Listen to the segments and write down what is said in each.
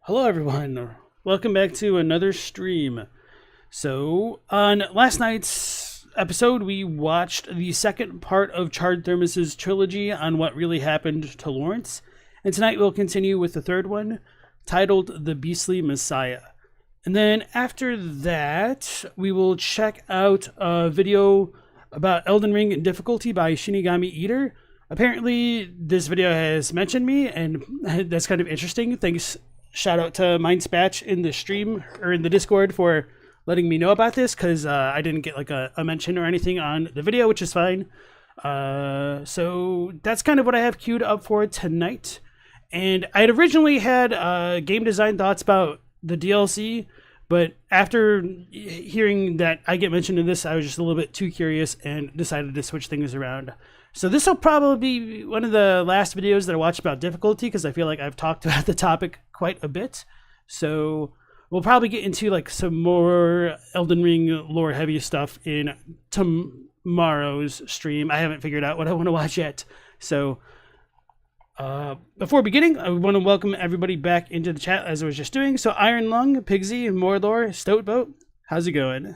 Hello everyone, welcome back to another stream. So, on last night's episode, we watched the second part of Charred Thermos' trilogy on what really happened to Laurence. And tonight we'll continue with the third one, titled The Beastly Messiah. And then after that, we will check out a video about Elden Ring and difficulty by Shinigami Eater. Apparently, this video has mentioned me, and that's kind of interesting. Thanks. Shout out to Mindspatch in the stream or in the Discord for letting me know about this, because I didn't get like a mention or anything on the video, which is fine. So that's kind of what I have queued up for tonight. And I had originally had game design thoughts about the DLC, but after hearing that I get mentioned in this, I was just a little bit too curious and decided to switch things around. So this will probably be one of the last videos that I watch about difficulty, because I feel like I've talked about the topic quite a bit. So we'll probably get into like some more Elden Ring lore heavy stuff in tomorrow's stream. I haven't figured out what I want to watch yet. So before beginning, I want to welcome everybody back into the chat as I was just doing. So Iron Lung, Pigsy, Mordor, Stoatboat, how's it going?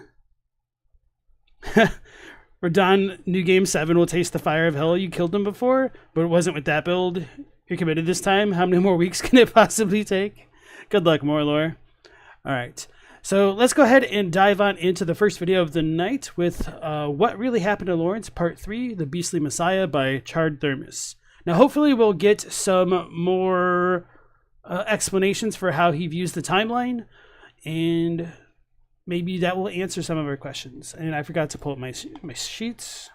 Radon, New Game 7 will taste the fire of hell. You killed him before, but it wasn't with that build. You're committed this time. How many more weeks can it possibly take? Good luck, Morlor. All right. So let's go ahead and dive on into the first video of the night with What Really Happened to Laurence, Part 3, The Beastly Messiah by Charred Thermos. Now, hopefully we'll get some more explanations for how he views the timeline, and maybe that will answer some of our questions. And I forgot to pull up my sheets,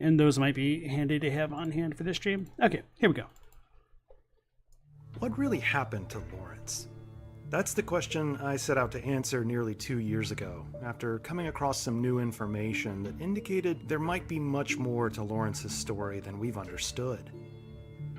and those might be handy to have on hand for this stream. Okay, here we go. What really happened to Laurence? That's the question I set out to answer nearly 2 years ago, after coming across some new information that indicated there might be much more to Laurence's story than we've understood.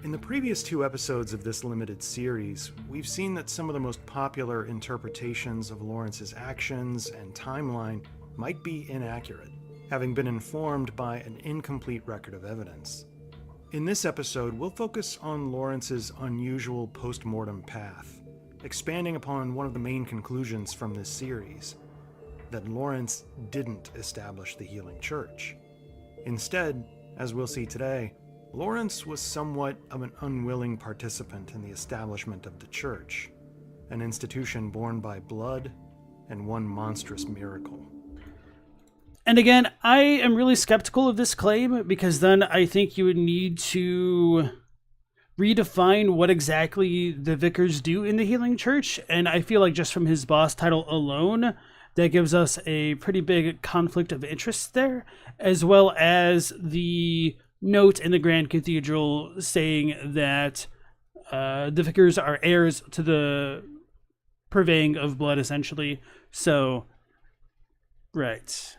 In the previous 2 episodes of this limited series, we've seen that some of the most popular interpretations of Laurence's actions and timeline might be inaccurate, having been informed by an incomplete record of evidence. In this episode, we'll focus on Laurence's unusual post-mortem path, expanding upon one of the main conclusions from this series, that Laurence didn't establish the Healing Church. Instead, as we'll see today, Laurence was somewhat of an unwilling participant in the establishment of the Church, an institution born by blood and one monstrous miracle. And again, I am really skeptical of this claim, because then I think you would need to redefine what exactly the vicars do in the Healing Church. And I feel like just from his boss title alone, that gives us a pretty big conflict of interest there, as well as the note in the Grand Cathedral saying that the vicars are heirs to the purveying of blood, essentially. So, right.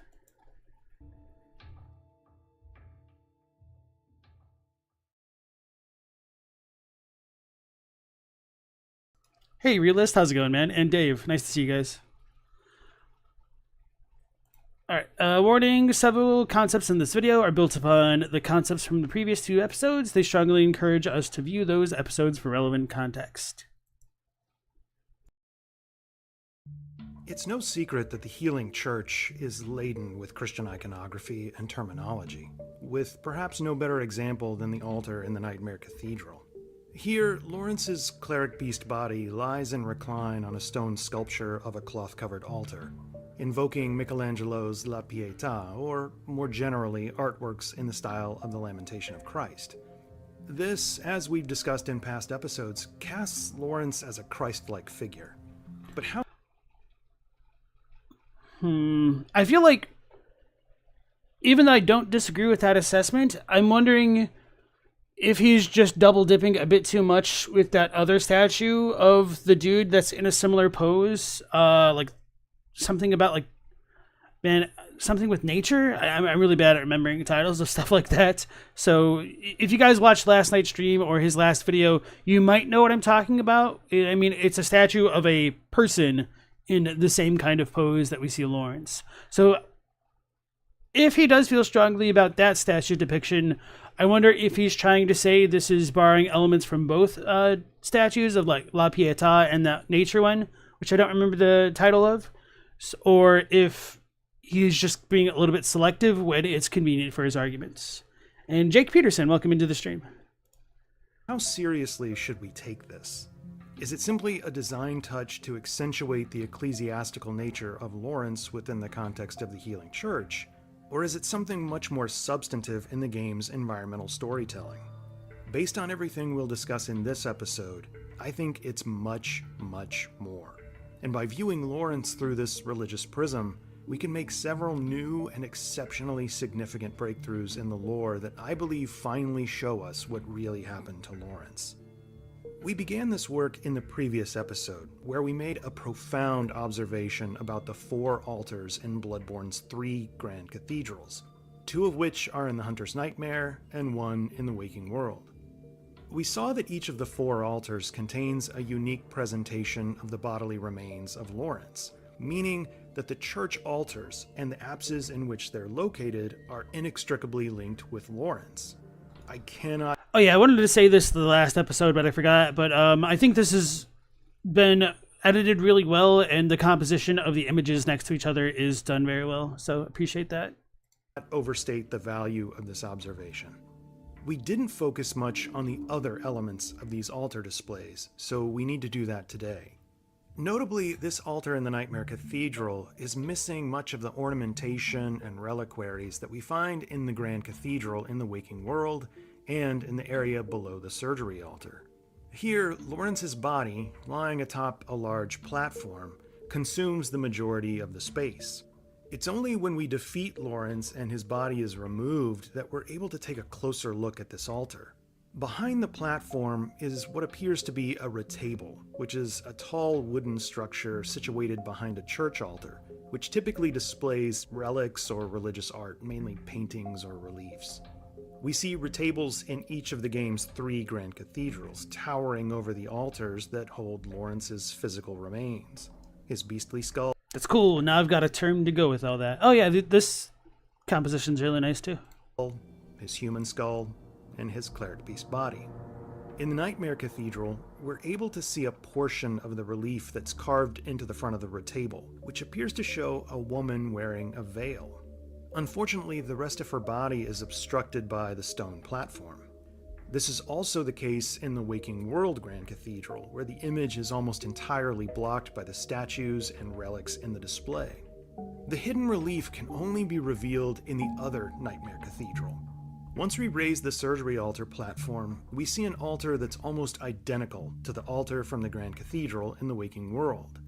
Hey, Realist, how's it going, man? And Dave, nice to see you guys. Alright, warning, several concepts in this video are built upon the concepts from the previous 2 episodes. They strongly encourage us to view those episodes for relevant context. It's no secret that the Healing Church is laden with Christian iconography and terminology, with perhaps no better example than the altar in the Nightmare Cathedral. Here, Laurence's cleric beast body lies in recline on a stone sculpture of a cloth-covered altar, invoking Michelangelo's La Pietà, or more generally, artworks in the style of the Lamentation of Christ. This, as we've discussed in past episodes, casts Laurence as a Christ-like figure. But how? I feel like, even though I don't disagree with that assessment, I'm wondering if he's just double dipping a bit too much with that other statue of the dude that's in a similar pose, like something about like, man, something with nature. I'm really bad at remembering titles of stuff like that. So if you guys watched last night's stream or his last video, you might know what I'm talking about. I mean, it's a statue of a person in the same kind of pose that we see Laurence. So if he does feel strongly about that statue depiction, I wonder if he's trying to say this is borrowing elements from both statues of like La Pietà and the nature one, which I don't remember the title of, or if he's just being a little bit selective when it's convenient for his arguments. And Jake Peterson, welcome into the stream. How seriously should we take this? Is it simply a design touch to accentuate the ecclesiastical nature of Laurence within the context of the Healing Church? Or is it something much more substantive in the game's environmental storytelling? Based on everything we'll discuss in this episode, I think it's much, much more. And by viewing Laurence through this religious prism, we can make several new and exceptionally significant breakthroughs in the lore that I believe finally show us what really happened to Laurence. We began this work in the previous episode, where we made a profound observation about the 4 altars in Bloodborne's 3 grand cathedrals, 2 of which are in the Hunter's Nightmare and 1 in the Waking World. We saw that each of the 4 altars contains a unique presentation of the bodily remains of Laurence, meaning that the church altars and the apses in which they're located are inextricably linked with Laurence. I cannot... Oh yeah, I wanted to say this the last episode, but I forgot. But I think this has been edited really well, and the composition of the images next to each other is done very well. So appreciate that. Overstate the value of this observation. We didn't focus much on the other elements of these altar displays, so we need to do that today. Notably, this altar in the Nightmare Cathedral is missing much of the ornamentation and reliquaries that we find in the Grand Cathedral in the Waking World and in the area below the surgery altar. Here, Laurence's body, lying atop a large platform, consumes the majority of the space. It's only when we defeat Laurence and his body is removed that we're able to take a closer look at this altar. Behind the platform is what appears to be a retable, which is a tall wooden structure situated behind a church altar, which typically displays relics or religious art, mainly paintings or reliefs. We see retables in each of the game's 3 grand cathedrals, towering over the altars that hold Laurence's physical remains. His beastly skull. That's cool. Now I've got a term to go with all that. Oh yeah, this composition's really nice too. His human skull, and his cleric beast body. In the Nightmare Cathedral, we're able to see a portion of the relief that's carved into the front of the retable, which appears to show a woman wearing a veil. Unfortunately, the rest of her body is obstructed by the stone platform. This is also the case in the Waking World Grand Cathedral, where the image is almost entirely blocked by the statues and relics in the display. The hidden relief can only be revealed in the other Nightmare Cathedral. Once we raise the surgery altar platform, we see an altar that's almost identical to the altar from the Grand Cathedral in the Waking World.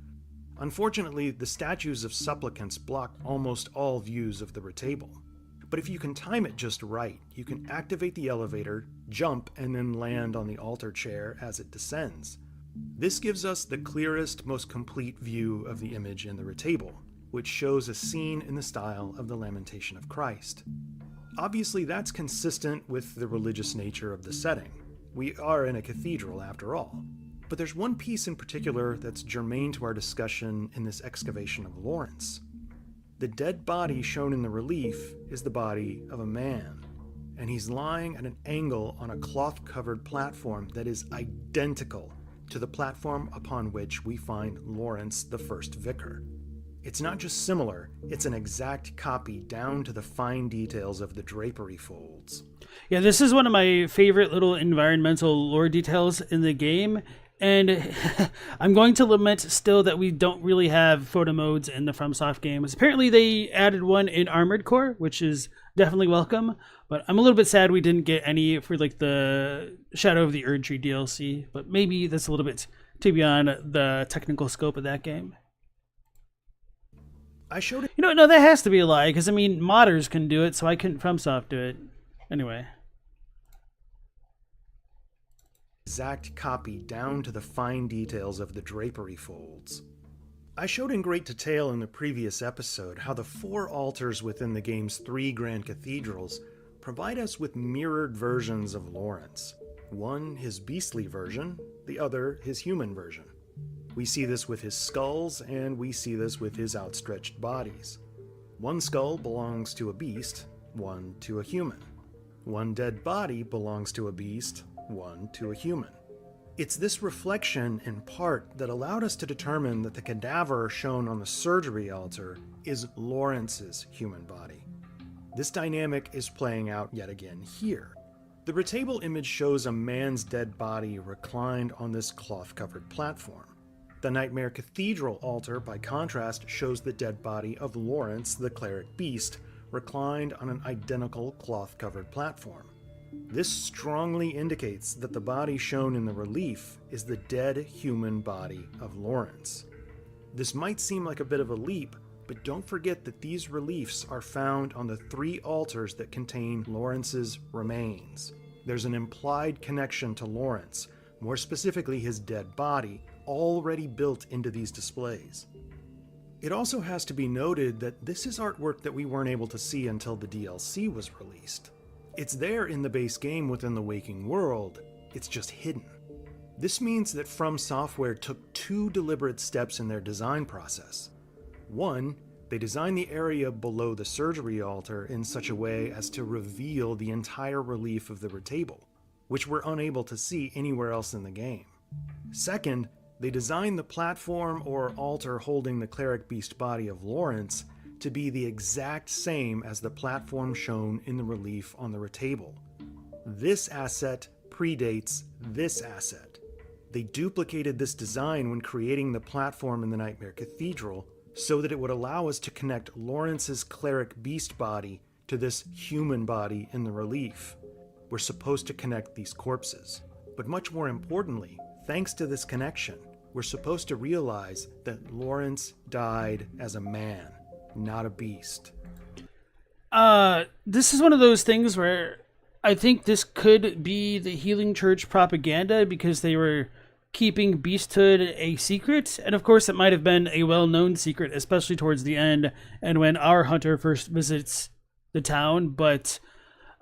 Unfortunately, the statues of supplicants block almost all views of the retable. But if you can time it just right, you can activate the elevator, jump, and then land on the altar chair as it descends. This gives us the clearest, most complete view of the image in the retable, which shows a scene in the style of the Lamentation of Christ. Obviously, that's consistent with the religious nature of the setting. We are in a cathedral, after all. But there's one piece in particular that's germane to our discussion in this excavation of Laurence. The dead body shown in the relief is the body of a man, and he's lying at an angle on a cloth-covered platform that is identical to the platform upon which we find Laurence, the first vicar. It's not just similar, it's an exact copy down to the fine details of the drapery folds. Yeah, this is one of my favorite little environmental lore details in the game, and I'm going to lament still that we don't really have photo modes in the FromSoft games. Apparently they added one in Armored Core, which is definitely welcome, but I'm a little bit sad we didn't get any for like the Shadow of the Erdtree DLC, but maybe that's a little bit too beyond the technical scope of that game. I showed it. No, that has to be a lie, because I mean, modders can do it, so I couldn't FromSoft do it. Anyway. Exact copy down to the fine details of the drapery folds. I showed in great detail in the previous episode how the 4 altars within the game's 3 grand cathedrals provide us with mirrored versions of Laurence. One his beastly version, the other his human version. We see this with his skulls, and we see this with his outstretched bodies. One skull belongs to a beast, one to a human. One dead body belongs to a beast, one to a human. It's this reflection, in part, that allowed us to determine that the cadaver shown on the surgery altar is Laurence's human body. This dynamic is playing out yet again here. The retable image shows a man's dead body reclined on this cloth-covered platform. The Nightmare Cathedral altar, by contrast, shows the dead body of Laurence, the cleric beast, reclined on an identical cloth-covered platform. This strongly indicates that the body shown in the relief is the dead human body of Laurence. This might seem like a bit of a leap, but don't forget that these reliefs are found on the 3 altars that contain Laurence's remains. There's an implied connection to Laurence, more specifically his dead body, already built into these displays. It also has to be noted that this is artwork that we weren't able to see until the DLC was released. It's there in the base game within the Waking World, it's just hidden. This means that From Software took 2 deliberate steps in their design process. One, they designed the area below the surgery altar in such a way as to reveal the entire relief of the retable, which we're unable to see anywhere else in the game. Second, they designed the platform or altar holding the cleric beast body of Laurence to be the exact same as the platform shown in the relief on the retable. This asset predates this asset. They duplicated this design when creating the platform in the Nightmare Cathedral so that it would allow us to connect Laurence's cleric beast body to this human body in the relief. We're supposed to connect these corpses. But much more importantly, thanks to this connection, we're supposed to realize that Laurence died as a man, not a beast. This is one of those things where I think this could be the Healing Church propaganda because they were keeping beasthood a secret. And of course, it might have been a well-known secret, especially towards the end and when our hunter first visits the town. But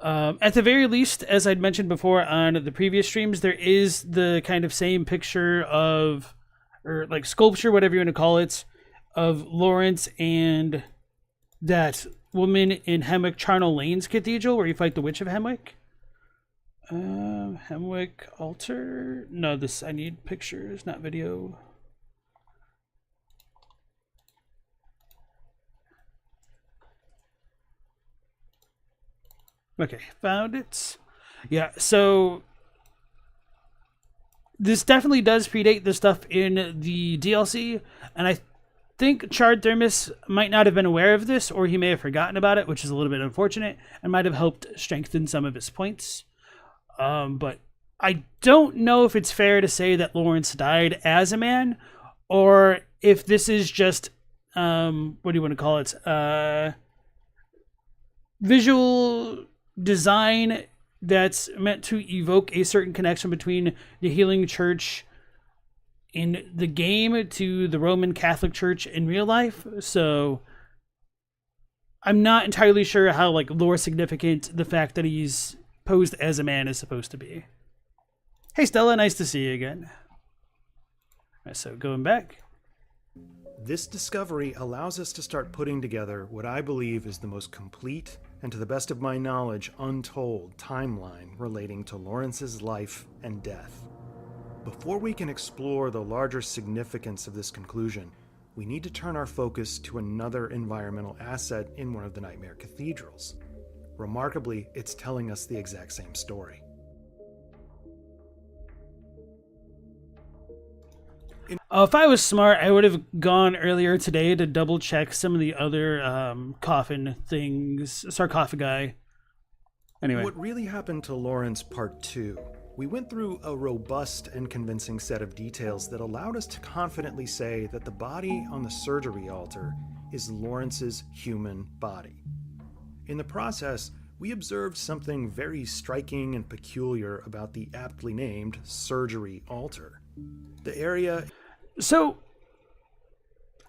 at the very least, as I'd mentioned before on the previous streams, there is the kind of same picture of, or like sculpture, whatever you want to call it, of Laurence and that woman in Hemwick Charnel Lane's cathedral where you fight the Witch of Hemwick. Hemwick altar? No, I need pictures, not video. Okay, found it. Yeah, so this definitely does predate the stuff in the DLC, and I think Charred Thermos might not have been aware of this, or he may have forgotten about it, which is a little bit unfortunate, and might have helped strengthen some of his points. But I don't know if it's fair to say that Laurence died as a man, or if this is just, what do you want to call it? Visual design that's meant to evoke a certain connection between the Healing Church in the game to the Roman Catholic Church in real life. So I'm not entirely sure how lore significant the fact that he's posed as a man is supposed to be. Hey Stella, nice to see you again. Right, so going back. This discovery allows us to start putting together what I believe is the most complete and, to the best of my knowledge, untold timeline relating to Laurence's life and death. Before we can explore the larger significance of this conclusion, we need to turn our focus to another environmental asset in one of the Nightmare Cathedrals. Remarkably, it's telling us the exact same story. If I was smart, I would have gone earlier today to double check some of the other coffin things, sarcophagi. Anyway. What really happened to Laurence Part 2? We went through a robust and convincing set of details that allowed us to confidently say that the body on the surgery altar is Laurence's human body. In the process, we observed something very striking and peculiar about the aptly named surgery altar. The area... So,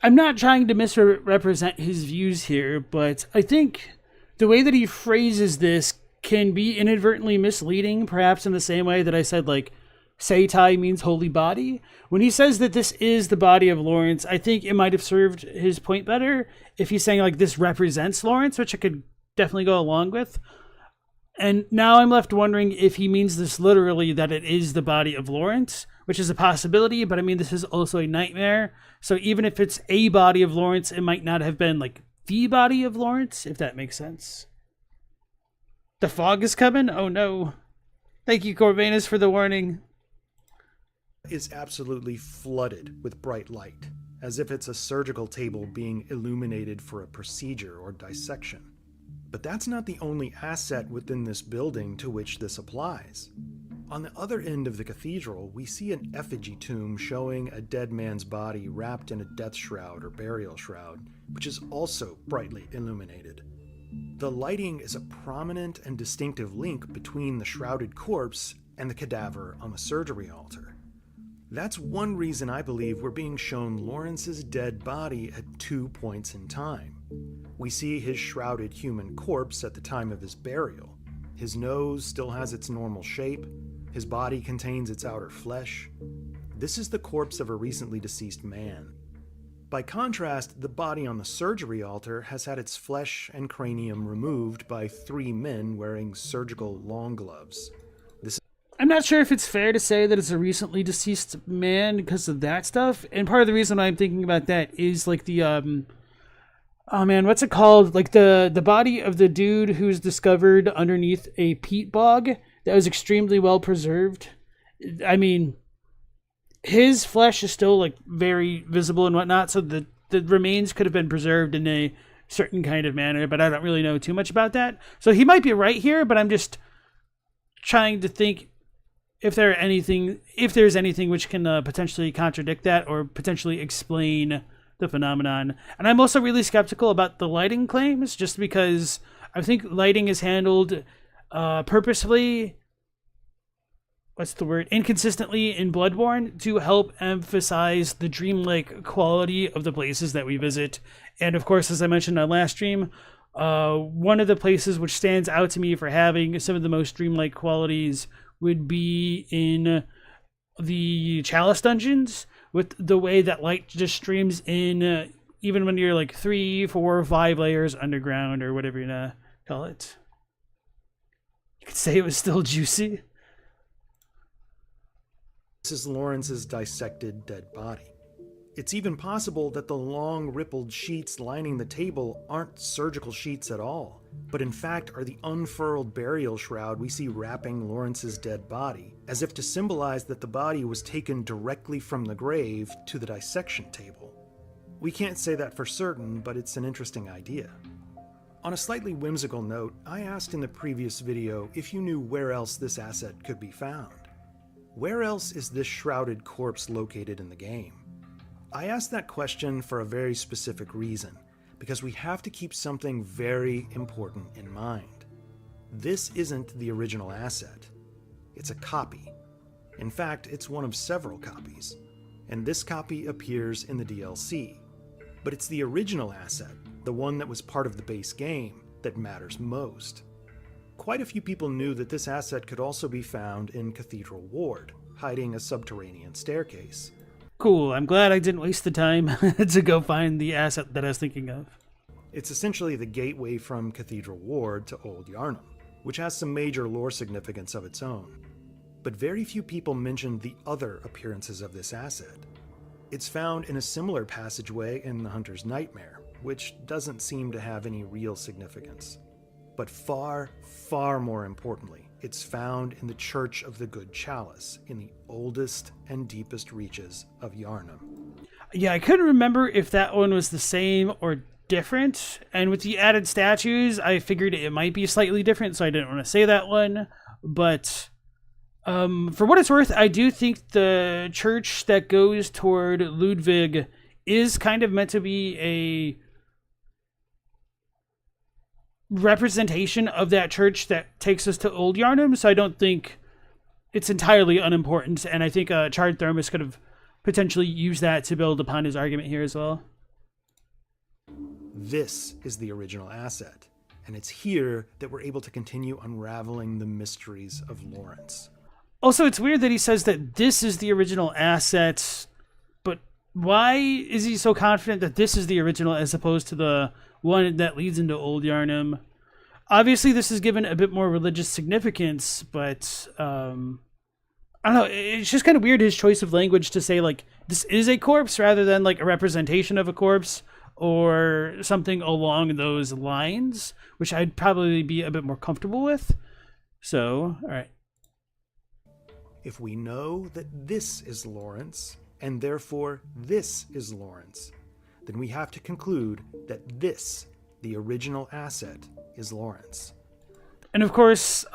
I'm not trying to misrepresent his views here, but I think the way that he phrases this can be inadvertently misleading, perhaps in the same way that I said, Seitai means holy body. When he says that this is the body of Laurence, I think it might have served his point better if he's saying, this represents Laurence, which I could definitely go along with. And now I'm left wondering if he means this literally, that it is the body of Laurence, which is a possibility, but I mean, this is also a nightmare. So even if it's a body of Laurence, it might not have been like the body of Laurence, if that makes sense. The fog is coming? Oh no. Thank you, Corvinus, for the warning. Is absolutely flooded with bright light, as if it's a surgical table being illuminated for a procedure or dissection. But that's not the only asset within this building to which this applies. On the other end of the cathedral, we see an effigy tomb showing a dead man's body wrapped in a death shroud or burial shroud, which is also brightly illuminated. The lighting is a prominent and distinctive link between the shrouded corpse and the cadaver on the surgery altar. That's one reason I believe we're being shown Laurence's dead body at 2 points in time. We see his shrouded human corpse at the time of his burial. His nose still has its normal shape. His body contains its outer flesh. This is the corpse of a recently deceased man. By contrast, the body on the surgery altar has had its flesh and cranium removed by 3 men wearing surgical long gloves. I'm not sure if it's fair to say that it's a recently deceased man because of that stuff. And part of the reason why I'm thinking about that is like the, oh man, what's it called? Like the body of the dude who's discovered underneath a peat bog that was extremely well preserved. I mean, his flesh is still like very visible and whatnot. So the remains could have been preserved in a certain kind of manner, but I don't really know too much about that. So he might be right here, but I'm just trying to think if there's anything which can potentially contradict that or potentially explain the phenomenon. And I'm also really skeptical about the lighting claims, just because I think lighting is handled purposefully, inconsistently in Bloodborne to help emphasize the dreamlike quality of the places that we visit. And of course, as I mentioned on last stream, one of the places which stands out to me for having some of the most dreamlike qualities would be in the Chalice dungeons, with the way that light just streams in, even when you're like 3, 4, 5 layers underground, or whatever you want to call it. You could say it was still juicy. This is Laurence's dissected dead body. It's even possible that the long rippled sheets lining the table aren't surgical sheets at all, but in fact are the unfurled burial shroud we see wrapping Laurence's dead body, as if to symbolize that the body was taken directly from the grave to the dissection table. We can't say that for certain, but it's an interesting idea. On a slightly whimsical note, I asked in the previous video if you knew where else this asset could be found. Where else is this shrouded corpse located in the game? I asked that question for a very specific reason, because we have to keep something very important in mind. This isn't the original asset. It's a copy. In fact, it's one of several copies, and this copy appears in the DLC. But it's the original asset, the one that was part of the base game, that matters most. Quite a few people knew that this asset could also be found in Cathedral Ward, hiding a subterranean staircase. Cool, I'm glad I didn't waste the time to go find the asset that I was thinking of. It's essentially the gateway from Cathedral Ward to Old Yharnam, which has some major lore significance of its own. But very few people mentioned the other appearances of this asset. It's found in a similar passageway in the Hunter's Nightmare, which doesn't seem to have any real significance. But far, far more importantly, it's found in the Church of the Good Chalice, in the oldest and deepest reaches of Yharnam. Yeah, I couldn't remember if that one was the same or different, and with the added statues, I figured it might be slightly different, so I didn't want to say that one. But for what it's worth, I do think the church that goes toward Ludwig is kind of meant to be a representation of that church that takes us to Old Yharnam, so I don't think it's entirely unimportant, and I think Charred Thermos could have potentially used that to build upon his argument here as well. This is the original asset, and it's here that we're able to continue unraveling the mysteries of Laurence. Also, it's weird that he says that this is the original asset, but why is he so confident that this is the original as opposed to the one that leads into Old Yharnam? Obviously, this is given a bit more religious significance, but I don't know. It's just kind of weird his choice of language to say like this is a corpse rather than like a representation of a corpse or something along those lines, which I'd probably be a bit more comfortable with. So, all right. If we know that this is Laurence, and therefore this is Laurence, then we have to conclude that this, the original asset, is Laurence. And of course,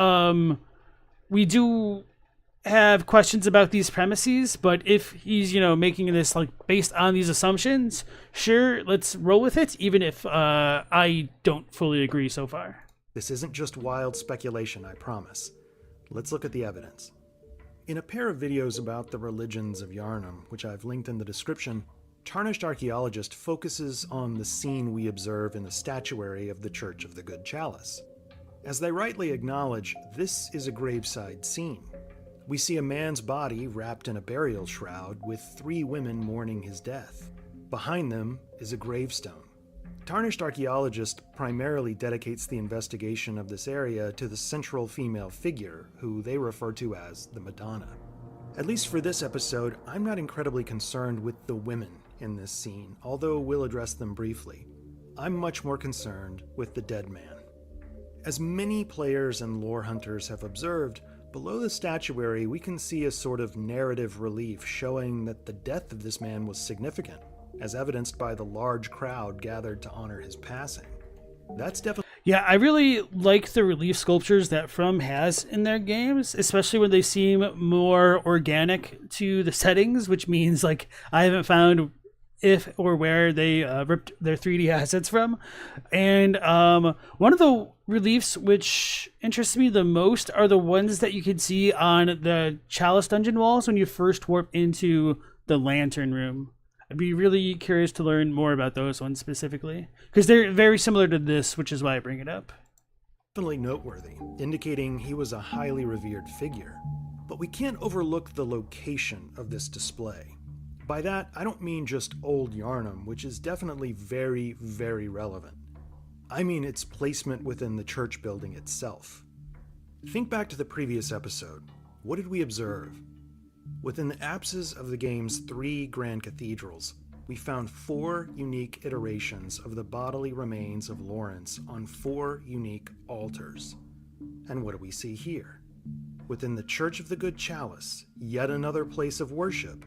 we do have questions about these premises, but if he's, making this like based on these assumptions, sure, let's roll with it, even if I don't fully agree so far. This isn't just wild speculation, I promise. Let's look at the evidence. In a pair of videos about the religions of Yharnam, which I've linked in the description, Tarnished Archaeologist focuses on the scene we observe in the statuary of the Church of the Good Chalice. As they rightly acknowledge, this is a graveside scene. We see a man's body wrapped in a burial shroud with 3 women mourning his death. Behind them is a gravestone. Tarnished Archaeologist primarily dedicates the investigation of this area to the central female figure, who they refer to as the Madonna. At least for this episode, I'm not incredibly concerned with the women in this scene, although we'll address them briefly. I'm much more concerned with the dead man. As many players and lore hunters have observed, below the statuary we can see a sort of narrative relief showing that the death of this man was significant, as evidenced by the large crowd gathered to honor his passing. That's definitely... Yeah, I really like the relief sculptures that From has in their games, especially when they seem more organic to the settings, which means like I haven't found if or where they ripped their 3D assets from. And one of the reliefs which interests me the most are the ones that you can see on the Chalice dungeon walls when you first warp into the Lantern Room. I'd be really curious to learn more about those ones specifically, because they're very similar to this, which is why I bring it up. Definitely noteworthy, indicating he was a highly revered figure. But we can't overlook the location of this display. By that, I don't mean just old Yharnam, which is definitely very, very relevant. I mean its placement within the church building itself. Think back to the previous episode. What did we observe? Within the apses of the game's 3 grand cathedrals, we found 4 unique iterations of the bodily remains of Laurence on 4 unique altars. And what do we see here? Within the Church of the Good Chalice, yet another place of worship,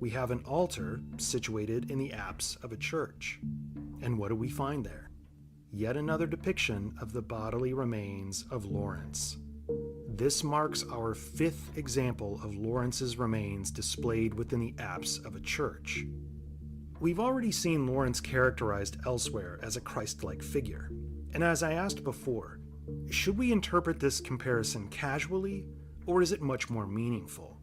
we have an altar situated in the apse of a church. And what do we find there? Yet another depiction of the bodily remains of Laurence. This marks our 5th example of Laurence's remains displayed within the apse of a church. We've already seen Laurence characterized elsewhere as a Christ-like figure, and as I asked before, should we interpret this comparison casually, or is it much more meaningful?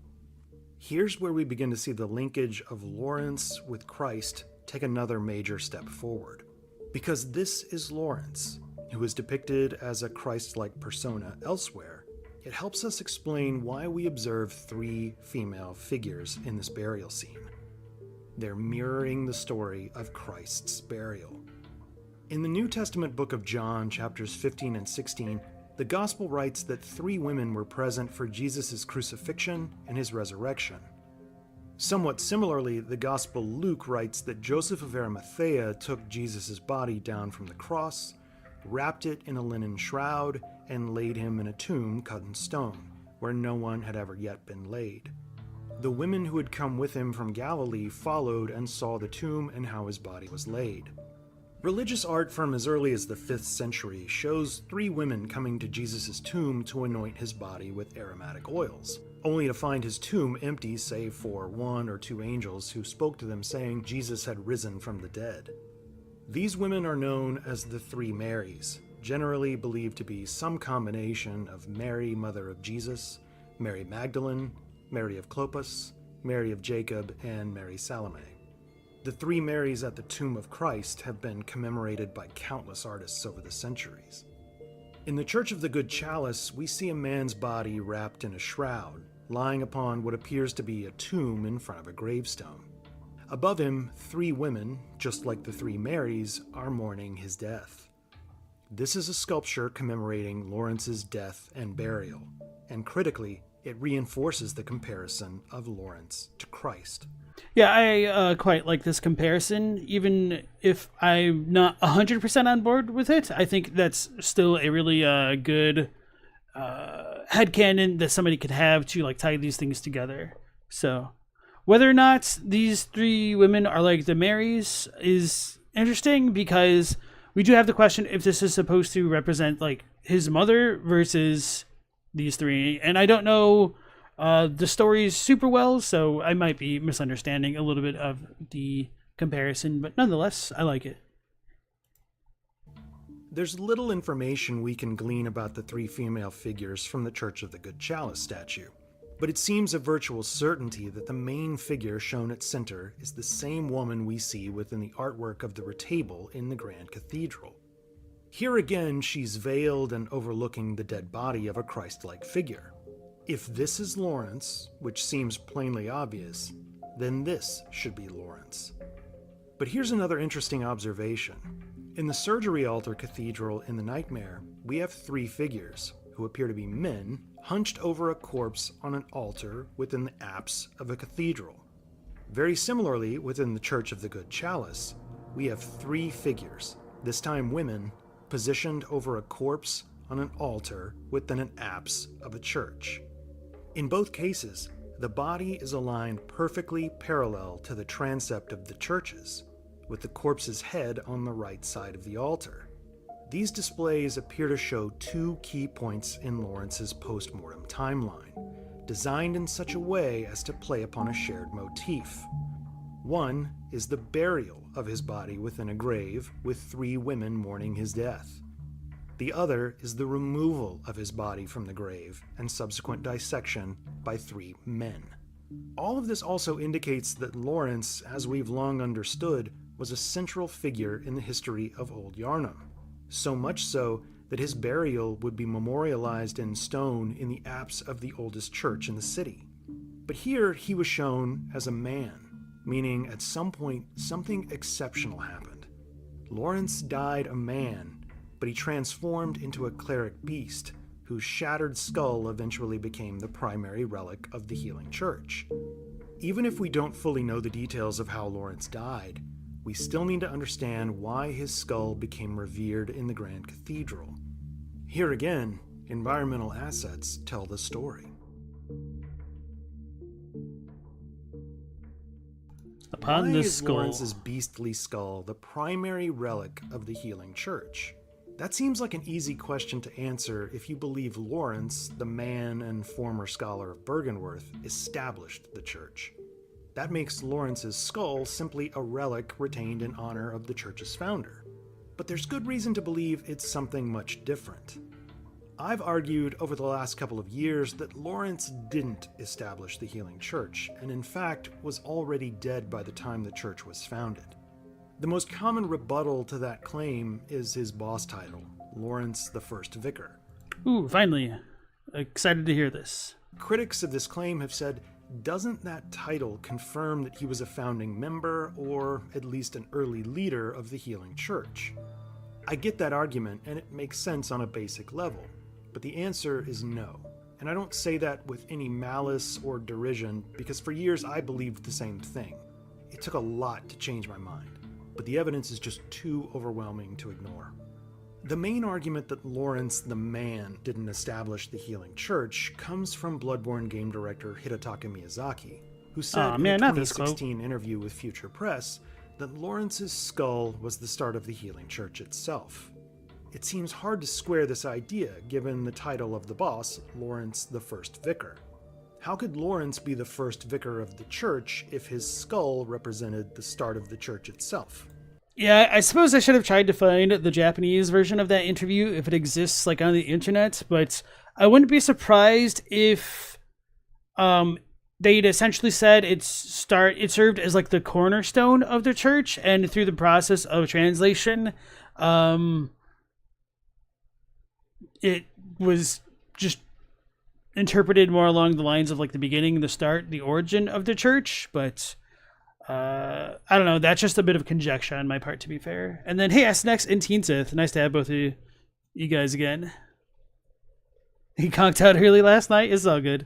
Here's where we begin to see the linkage of Laurence with Christ take another major step forward. Because this is Laurence, who is depicted as a Christ-like persona elsewhere, it helps us explain why we observe 3 female figures in this burial scene. They're mirroring the story of Christ's burial. In the New Testament book of John, chapters 15 and 16, the Gospel writes that 3 women were present for Jesus' crucifixion and his resurrection. Somewhat similarly, the Gospel Luke writes that Joseph of Arimathea took Jesus' body down from the cross, wrapped it in a linen shroud, and laid him in a tomb cut in stone, where no one had ever yet been laid. The women who had come with him from Galilee followed and saw the tomb and how his body was laid. Religious art from as early as the 5th century shows 3 women coming to Jesus' tomb to anoint his body with aromatic oils, only to find his tomb empty save for 1 or 2 angels who spoke to them saying Jesus had risen from the dead. These women are known as the 3 Marys, generally believed to be some combination of Mary, mother of Jesus, Mary Magdalene, Mary of Clopas, Mary of Jacob, and Mary Salome. The 3 Marys at the tomb of Christ have been commemorated by countless artists over the centuries. In the Church of the Good Chalice, we see a man's body wrapped in a shroud, lying upon what appears to be a tomb in front of a gravestone. Above him, 3 women, just like the 3 Marys, are mourning his death. This is a sculpture commemorating Laurence's death and burial, and critically, it reinforces the comparison of Laurence to Christ. Yeah, I quite like this comparison. Even if I'm not 100% on board with it, I think that's still a really good headcanon that somebody could have to like tie these things together. So whether or not these three women are like the Marys is interesting, because we do have the question if this is supposed to represent like his mother versus these three. And I don't know the stories super well, so I might be misunderstanding a little bit of the comparison, but nonetheless, I like it. There's little information we can glean about the three female figures from the Church of the Good Chalice statue, but it seems a virtual certainty that the main figure shown at center is the same woman we see within the artwork of the retable in the Grand Cathedral. Here again, she's veiled and overlooking the dead body of a Christ-like figure. If this is Laurence, which seems plainly obvious, then this should be Laurence. But here's another interesting observation. In the Surgery Altar Cathedral in the Nightmare, we have three figures, who appear to be men, hunched over a corpse on an altar within the apse of a cathedral. Very similarly, within the Church of the Good Chalice, we have three figures, this time women, positioned over a corpse on an altar within an apse of a church. In both cases, the body is aligned perfectly parallel to the transept of the churches, with the corpse's head on the right side of the altar. These displays appear to show two key points in Laurence's post-mortem timeline, designed in such a way as to play upon a shared motif. One is the burial of his body within a grave with three women mourning his death. The other is the removal of his body from the grave and subsequent dissection by three men. All of this also indicates that Laurence, as we've long understood, was a central figure in the history of Old Yharnam, so much so that his burial would be memorialized in stone in the apse of the oldest church in the city. But here he was shown as a man, meaning at some point something exceptional happened. Laurence died a man, but he transformed into a cleric beast, whose shattered skull eventually became the primary relic of the healing church. Even if we don't fully know the details of how Laurence died, we still need to understand why his skull became revered in the Grand Cathedral. Here again, environmental assets tell the story. Upon Why this is skull, Laurence's beastly skull the primary relic of the healing church? That seems like an easy question to answer if you believe Laurence, the man and former scholar of Bergenworth, established the church. That makes Laurence's skull simply a relic retained in honor of the church's founder. But there's good reason to believe it's something much different. I've argued over the last couple of years that Laurence didn't establish the healing church, and in fact was already dead by the time the church was founded. The most common rebuttal to that claim is his boss title, Laurence the First Vicar. ooh, finally, excited to hear this. Critics of this claim have said, doesn't that title confirm that he was a founding member, or at least an early leader of the healing church? I get that argument, and it makes sense on a basic level, but the answer is no. And I don't say that with any malice or derision, because for years I believed the same thing. It took a lot to change my mind, but the evidence is just too overwhelming to ignore. The main argument that Laurence the man didn't establish the healing church comes from Bloodborne game director Hidetaka Miyazaki, who said in a 2016 interview with Future Press that Laurence's skull was the start of the healing church itself. It seems hard to square this idea given the title of the boss, Laurence the First Vicar. How could Laurence be the first vicar of the church if his skull represented the start of the church itself? Yeah, I suppose I should have tried to find the Japanese version of that interview if it exists like on the internet, but I wouldn't be surprised if they'd essentially said it served as like the cornerstone of the church, and through the process of translation, it was just interpreted more along the lines of like the beginning, the start, the origin of the church, but I don't know. That's just a bit of conjecture on my part, to be fair. And then, hey, SNX and Teensith. Nice to have both of you guys again. He conked out early last night. It's all good.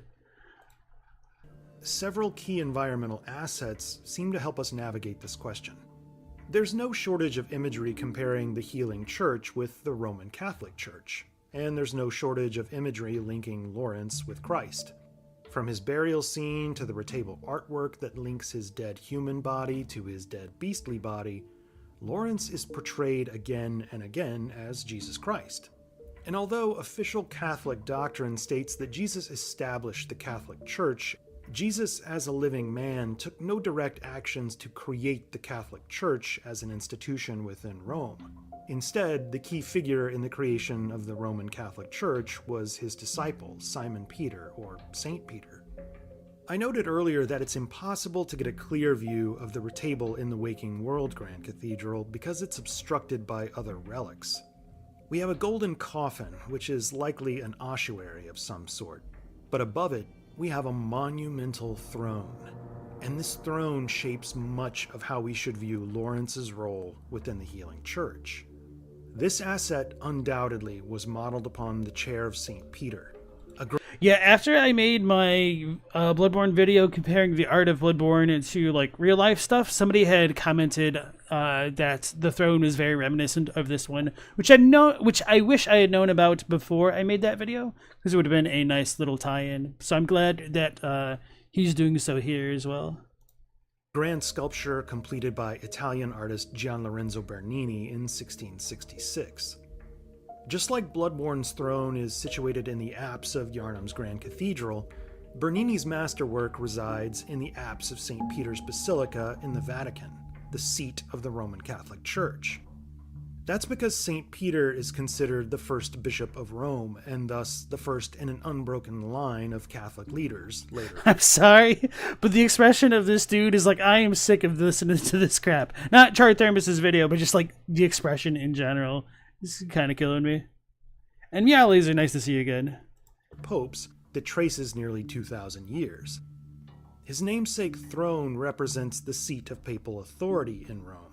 Several key environmental assets seem to help us navigate this question. There's no shortage of imagery comparing the healing church with the Roman Catholic Church, and there's no shortage of imagery linking Laurence with Christ. From his burial scene to the retable artwork that links his dead human body to his dead beastly body, Laurence is portrayed again and again as Jesus Christ. And although official Catholic doctrine states that Jesus established the Catholic Church, Jesus as a living man took no direct actions to create the Catholic Church as an institution within Rome. Instead, the key figure in the creation of the Roman Catholic Church was his disciple, Simon Peter, or Saint Peter. I noted earlier that it's impossible to get a clear view of the retable in the Waking World Grand Cathedral because it's obstructed by other relics. We have a golden coffin, which is likely an ossuary of some sort, but above it, we have a monumental throne, and this throne shapes much of how we should view Laurence's role within the Healing Church. This asset undoubtedly was modeled upon the chair of St. Peter. Yeah, after I made my Bloodborne video comparing the art of Bloodborne to like real life stuff, somebody had commented that the throne was very reminiscent of this one, which I wish I had known about before I made that video, because it would have been a nice little tie-in. So I'm glad that he's doing so here as well. Grand sculpture completed by Italian artist Gian Lorenzo Bernini in 1666. Just like Bloodborne's throne is situated in the apse of Yharnam's Grand Cathedral, Bernini's masterwork resides in the apse of St. Peter's Basilica in the Vatican, the seat of the Roman Catholic Church. That's because St. Peter is considered the first bishop of Rome, and thus the first in an unbroken line of Catholic leaders later. I'm sorry, but the expression of this dude is like, I am sick of listening to this crap. Not Charred Thermos' video, but just like the expression in general. This is kind of killing me. And yeah, Laser, nice to see you again. Popes that traces nearly 2,000 years. His namesake throne represents the seat of papal authority in Rome.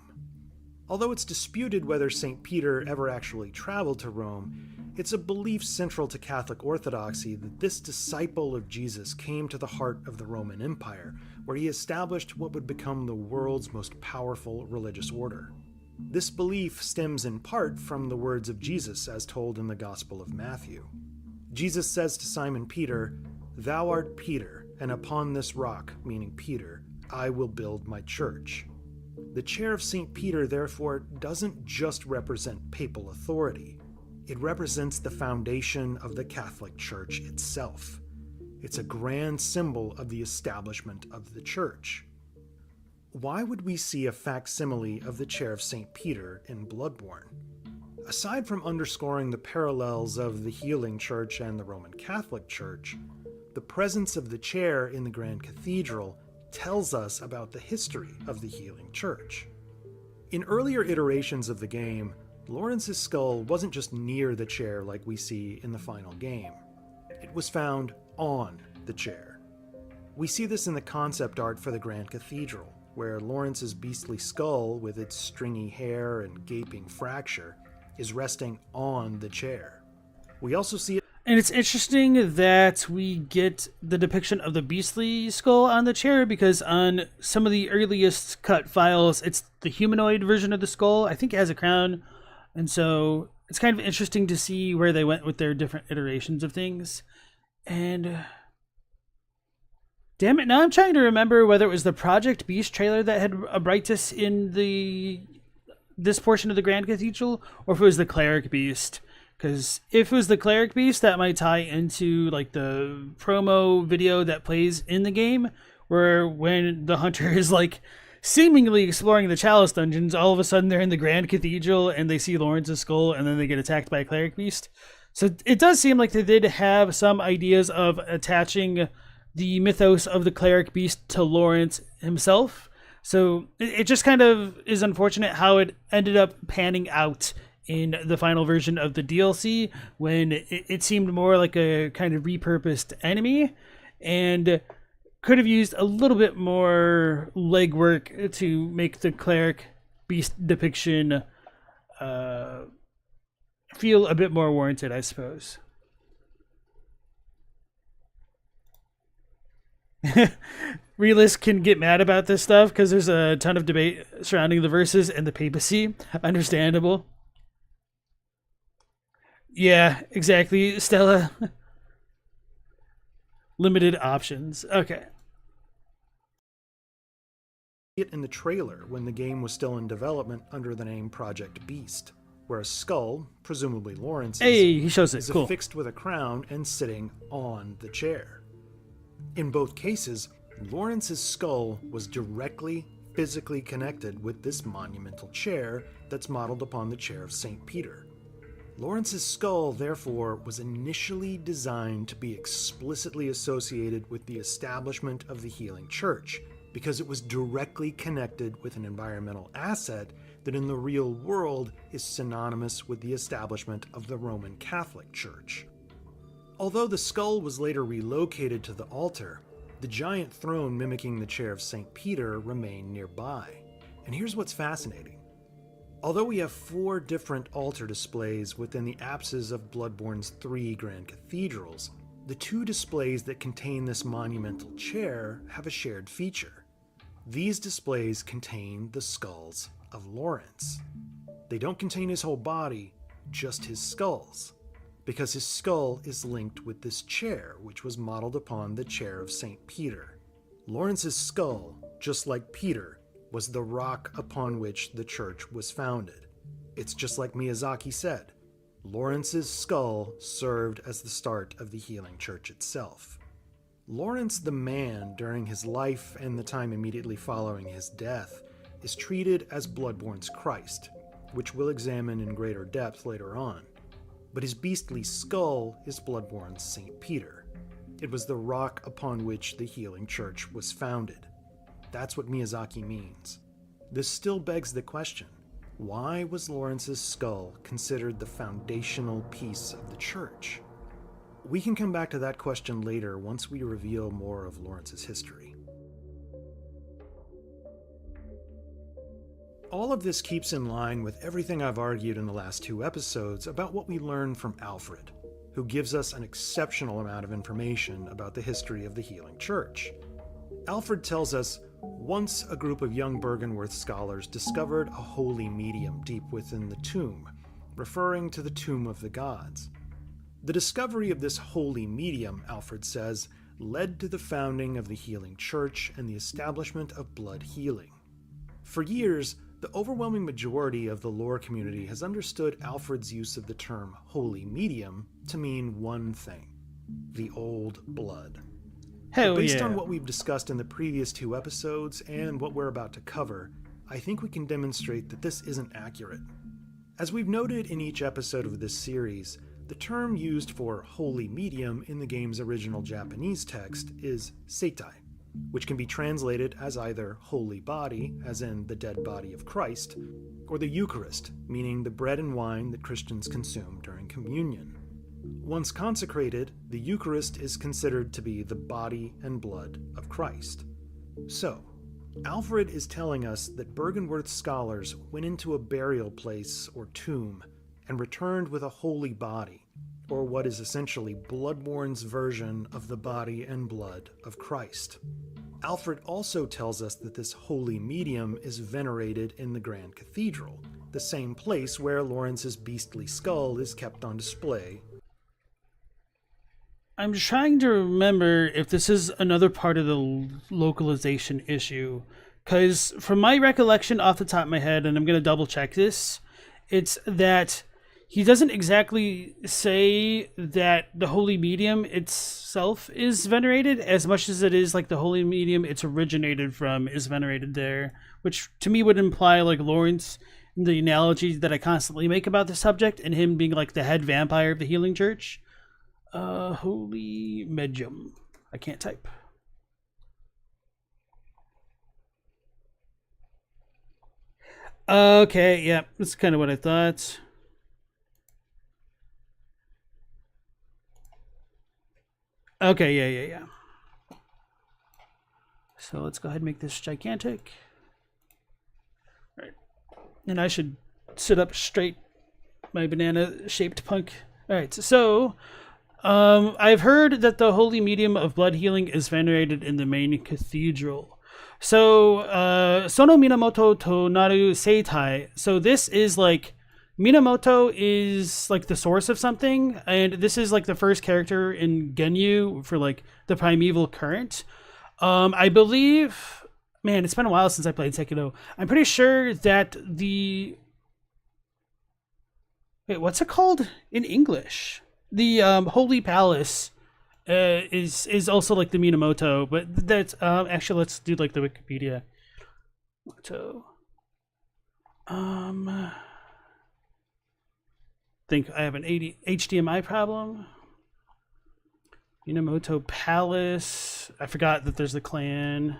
Although it's disputed whether St. Peter ever actually traveled to Rome, it's a belief central to Catholic orthodoxy that this disciple of Jesus came to the heart of the Roman Empire, where he established what would become the world's most powerful religious order. This belief stems in part from the words of Jesus as told in the Gospel of Matthew. Jesus says to Simon Peter, "Thou art Peter, and upon this rock," meaning Peter, "I will build my church." The chair of St. Peter, therefore, doesn't just represent papal authority. It represents the foundation of the Catholic Church itself. It's a grand symbol of the establishment of the Church. Why would we see a facsimile of the chair of St. Peter in Bloodborne? Aside from underscoring the parallels of the Healing Church and the Roman Catholic Church, the presence of the chair in the Grand Cathedral tells us about the history of the Healing Church. In earlier iterations of the game, Laurence's skull wasn't just near the chair like we see in the final game. It was found on the chair. We see this in the concept art for the Grand Cathedral, where Laurence's beastly skull, with its stringy hair and gaping fracture, is resting on the chair. We also see it. And it's interesting that we get the depiction of the beastly skull on the chair, because on some of the earliest cut files, it's the humanoid version of the skull. I think it has a crown. And so it's kind of interesting to see where they went with their different iterations of things. And damn it, now I'm trying to remember whether it was the Project Beast trailer that had a Brightus in this portion of the Grand Cathedral, or if it was the Cleric Beast. Because if it was the Cleric Beast, that might tie into like the promo video that plays in the game, where when the hunter is like seemingly exploring the Chalice dungeons, all of a sudden they're in the Grand Cathedral and they see Laurence's skull, and then they get attacked by a Cleric Beast. So it does seem like they did have some ideas of attaching the mythos of the Cleric Beast to Laurence himself. So it just kind of is unfortunate how it ended up panning out in the final version of the DLC, when it seemed more like a kind of repurposed enemy and could have used a little bit more legwork to make the Cleric Beast depiction feel a bit more warranted, I suppose. Realists can get mad about this stuff because there's a ton of debate surrounding the verses and the papacy. Understandable. Yeah, exactly, Stella. Limited options. Okay. It in the trailer when the game was still in development under the name Project Beast, where a skull, presumably Laurence's, Hey, he shows it. is Cool. affixed with a crown and sitting on the chair. In both cases, Laurence's skull was directly physically connected with this monumental chair that's modeled upon the chair of St. Peter. Laurence's skull, therefore, was initially designed to be explicitly associated with the establishment of the Healing Church, because it was directly connected with an environmental asset that in the real world is synonymous with the establishment of the Roman Catholic Church. Although the skull was later relocated to the altar, the giant throne mimicking the chair of St. Peter remained nearby. And here's what's fascinating. Although we have 4 different altar displays within the apses of Bloodborne's 3 grand cathedrals, the 2 displays that contain this monumental chair have a shared feature. These displays contain the skulls of Laurence. They don't contain his whole body, just his skulls, because his skull is linked with this chair, which was modeled upon the chair of St. Peter. Laurence's skull, just like Peter, was the rock upon which the church was founded. It's just like Miyazaki said, Laurence's skull served as the start of the Healing Church itself. Laurence the man, during his life and the time immediately following his death, is treated as Bloodborne's Christ, which we'll examine in greater depth later on. But his beastly skull is Bloodborne's St. Peter. It was the rock upon which the Healing Church was founded. That's what Miyazaki means. This still begs the question, why was Laurence's skull considered the foundational piece of the church? We can come back to that question later once we reveal more of Laurence's history. All of this keeps in line with everything I've argued in the last 2 episodes about what we learned from Alfred, who gives us an exceptional amount of information about the history of the Healing Church. Alfred tells us, once a group of young Byrgenwerth scholars discovered a holy medium deep within the tomb, referring to the Tomb of the Gods. The discovery of this holy medium, Alfred says, led to the founding of the Healing Church and the establishment of blood healing. For years, the overwhelming majority of the lore community has understood Alfred's use of the term holy medium to mean one thing: the old blood. Hell Based yeah. on what we've discussed in the previous 2 episodes and what we're about to cover, I think we can demonstrate that this isn't accurate. As we've noted in each episode of this series, the term used for holy medium in the game's original Japanese text is seitai, which can be translated as either holy body, as in the dead body of Christ, or the Eucharist, meaning the bread and wine that Christians consume during communion. Once consecrated, the Eucharist is considered to be the body and blood of Christ. So, Alfred is telling us that Byrgenwerth scholars went into a burial place or tomb and returned with a holy body, or what is essentially Bloodborne's version of the body and blood of Christ. Alfred also tells us that this holy medium is venerated in the Grand Cathedral, the same place where Laurence's beastly skull is kept on display. I'm trying to remember if this is another part of the localization issue, because from my recollection off the top of my head, and I'm going to double check this, it's that he doesn't exactly say that the holy medium itself is venerated as much as it is like the holy medium it's originated from is venerated there, which to me would imply like Laurence, the analogy that I constantly make about the subject, and him being like the head vampire of the Healing Church. Holy medium. I can't type. Okay, yeah, that's kind of what I thought. Okay, yeah. So let's go ahead and make this gigantic. All right. And I should sit up straight my banana-shaped punk. All right, so I've heard that the holy medium of blood healing is venerated in the main cathedral. So, Sono Minamoto to Naru Seitai. So this is like, Minamoto is like the source of something, and this is like the first character in Genyu for like the primeval current. I believe, man, it's been a while since I played Sekiro. I'm pretty sure that the, wait, what's it called in English? The Holy Palace is also like the Minamoto, but that's actually, let's do like the Wikipedia. Moto. Think I have an HDMI problem. Minamoto Palace. I forgot that there's the clan.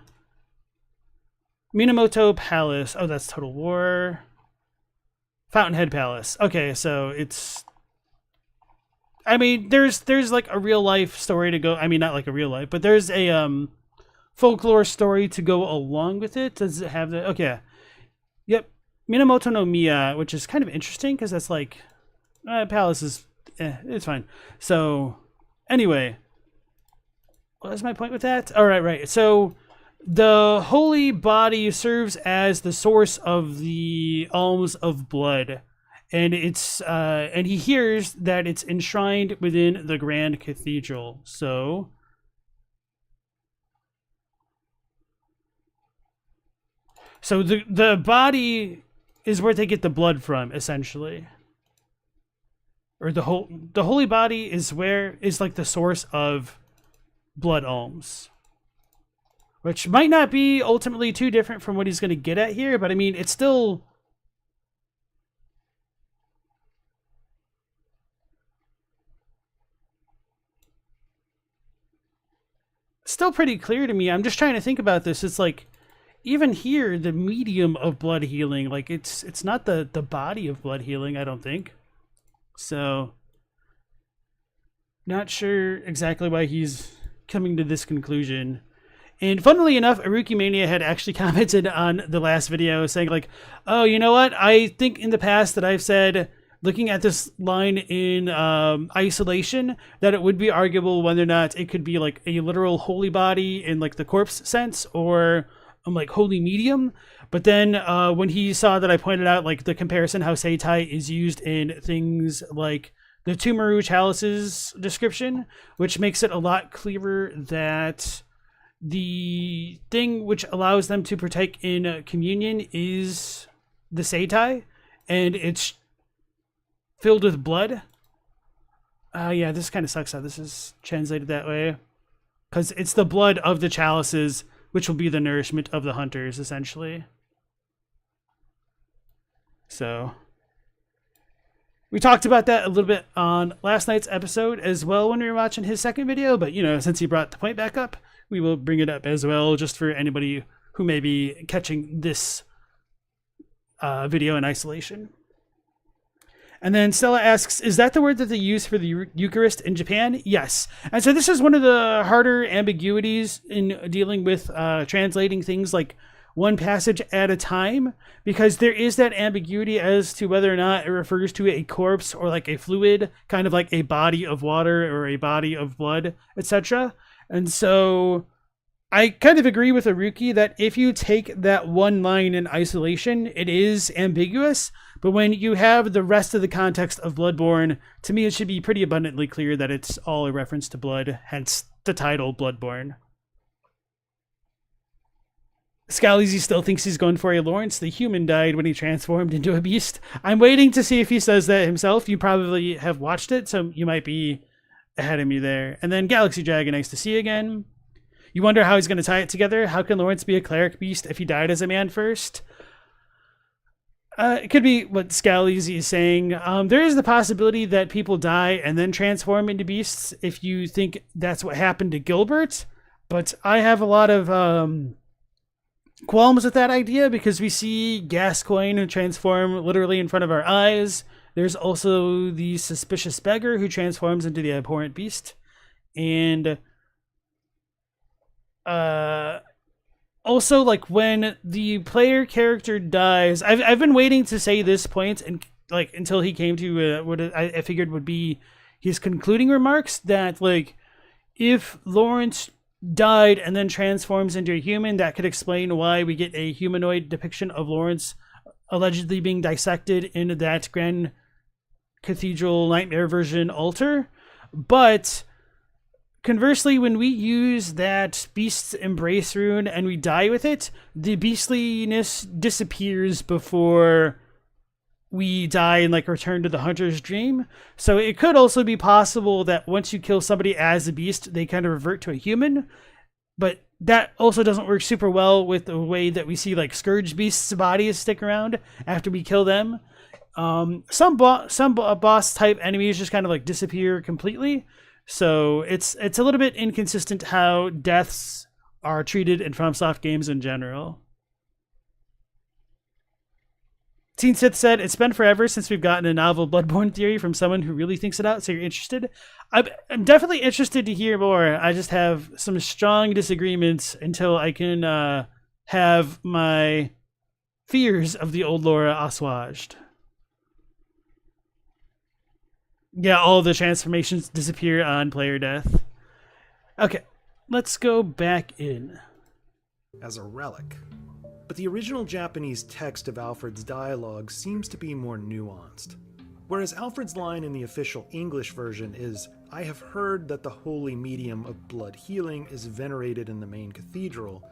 Minamoto Palace. Oh, that's Total War. Fountainhead Palace. Okay, so it's, I mean, there's like a real life story to go. I mean, not like a real life, but there's a folklore story to go along with it. Does it have the, okay. Yep. Minamoto no Miya, which is kind of interesting because that's like, Palace is, it's fine. So, anyway, what was my point with that? All right. So, the holy body serves as the source of the alms of blood, and it's and he hears that it's enshrined within the Grand Cathedral. So, the body is where they get the blood from, essentially. Or the holy body is like the source of blood alms, which might not be ultimately too different from what he's going to get at here, but I mean, it's still pretty clear to me. I'm just trying to think about this. It's like, even here, the medium of blood healing, like it's not the body of blood healing, I don't think. So, not sure exactly why he's coming to this conclusion. And funnily enough, Aruki Mania had actually commented on the last video saying like, oh, you know what? I think in the past that I've said, looking at this line in isolation, that it would be arguable whether or not it could be like a literal holy body in like the corpse sense, or like holy medium. But then when he saw that I pointed out like the comparison how Seitai is used in things like the Tumaru Chalice's description, which makes it a lot clearer that the thing which allows them to partake in communion is the Seitai, and it's filled with blood. Yeah, this kind of sucks how this is translated that way, because it's the blood of the chalices which will be the nourishment of the hunters, essentially. So, we talked about that a little bit on last night's episode as well when we were watching his second video, but, you know, since he brought the point back up, we will bring it up as well, just for anybody who may be catching this video in isolation. And then Stella asks, is that the word that they use for the Eucharist in Japan? Yes. And so this is one of the harder ambiguities in dealing with translating things like one passage at a time, because there is that ambiguity as to whether or not it refers to a corpse or like a fluid, kind of like a body of water or a body of blood, etc. And so I kind of agree with Aruki that if you take that one line in isolation, it is ambiguous. But when you have the rest of the context of Bloodborne, to me it should be pretty abundantly clear that it's all a reference to blood, hence the title Bloodborne. Scalzi still thinks he's going for a Laurence. The human died when he transformed into a beast. I'm waiting to see if he says that himself. You probably have watched it, so you might be ahead of me there. And then Galaxy Dragon, nice to see you again. You wonder how he's going to tie it together. How can Laurence be a cleric beast if he died as a man first? It could be what Scalzi is saying. There is the possibility that people die and then transform into beasts if you think that's what happened to Gilbert. But I have a lot of qualms with that idea, because we see Gascoigne transform literally in front of our eyes. There's also the suspicious beggar who transforms into the abhorrent beast. And also, like, when the player character dies, I've been waiting to say this point and like until he came to what I figured would be his concluding remarks, that like if Laurence died and then transforms into a human, that could explain why we get a humanoid depiction of Laurence allegedly being dissected in that Grand Cathedral Nightmare version altar. But conversely, when we use that Beast's Embrace rune and we die with it, the beastliness disappears before we die and like return to the hunter's dream. So it could also be possible that once you kill somebody as a beast, they kind of revert to a human. But that also doesn't work super well with the way that we see like Scourge Beasts' bodies stick around after we kill them. Some boss type enemies just kind of like disappear completely. So it's a little bit inconsistent how deaths are treated in FromSoft games in general. Teen Sith said, it's been forever since we've gotten a novel Bloodborne theory from someone who really thinks it out, so you're interested? I'm definitely interested to hear more. I just have some strong disagreements until I can have my fears of the old lore assuaged. Yeah, all the transformations disappear on player death. Okay, let's go back in. As a relic. But the original Japanese text of Alfred's dialogue seems to be more nuanced. Whereas Alfred's line in the official English version is, "I have heard that the holy medium of blood healing is venerated in the main cathedral,"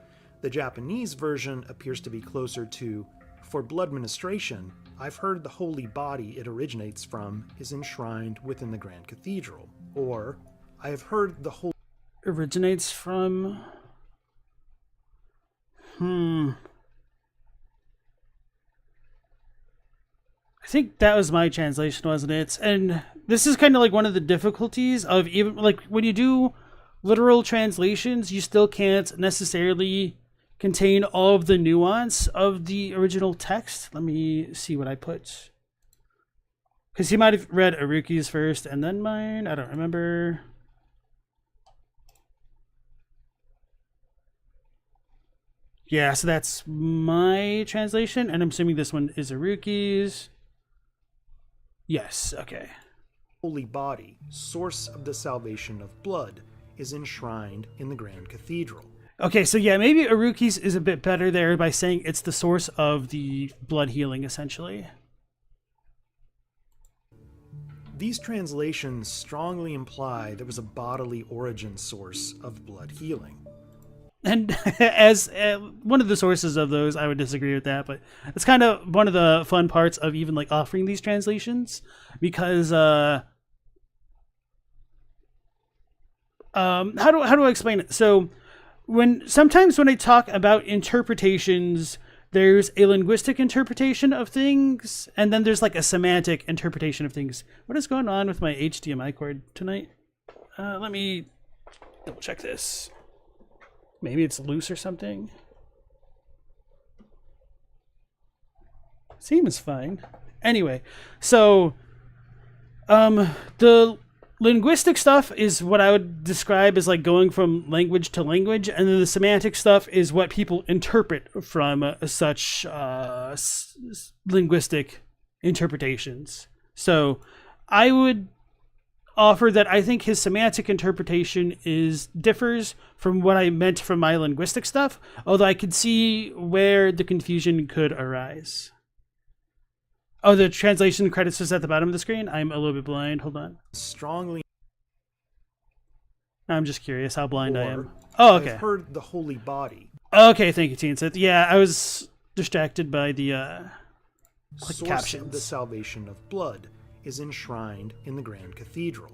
the Japanese version appears to be closer to, "For blood ministration, I've heard the holy body it originates from is enshrined within the Grand Cathedral," or, "I have heard the holy..." Originates from... I think that was my translation, wasn't it? And this is kind of like one of the difficulties of even like when you do literal translations, you still can't necessarily contain all of the nuance of the original text. Let me see what I put. Because he might have read Aruki's first and then mine. I don't remember. Yeah, so that's my translation, and I'm assuming this one is Aruki's. Yes, okay. Holy body, source of the salvation of blood, is enshrined in the Grand Cathedral. Okay, so yeah, maybe Aruki's is a bit better there by saying it's the source of the blood healing, essentially. These translations strongly imply there was a bodily origin source of blood healing. And as one of the sources of those, I would disagree with that, but it's kind of one of the fun parts of even like offering these translations, because how do I explain it? So sometimes when I talk about interpretations, there's a linguistic interpretation of things, and then there's like a semantic interpretation of things. What is going on with my HDMI cord tonight? Let me double check this. Maybe it's loose or something. Seems fine. Anyway, so the linguistic stuff is what I would describe as like going from language to language, and then the semantic stuff is what people interpret from such linguistic interpretations. So I would offer that I think his semantic interpretation differs from what I meant from my linguistic stuff, although I could see where the confusion could arise. Oh, the translation credits is at the bottom of the screen? I'm a little bit blind. Hold on. Strongly. I'm just curious how blind I am. Oh, okay. I've heard the holy body. Okay, thank you, Teen Sith. Yeah, I was distracted by the source captions. Of the salvation of blood is enshrined in the Grand Cathedral.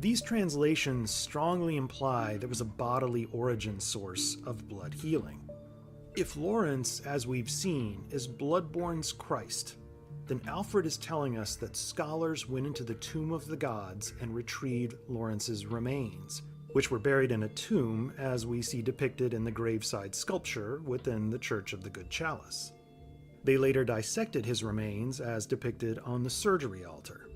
These translations strongly imply there was a bodily origin source of blood healing. If Laurence, as we've seen, is Bloodborne's Christ, then Alfred is telling us that scholars went into the tomb of the gods and retrieved Laurence's remains, which were buried in a tomb as we see depicted in the graveside sculpture within the Church of the Good Chalice. They later dissected his remains as depicted on the surgery altar.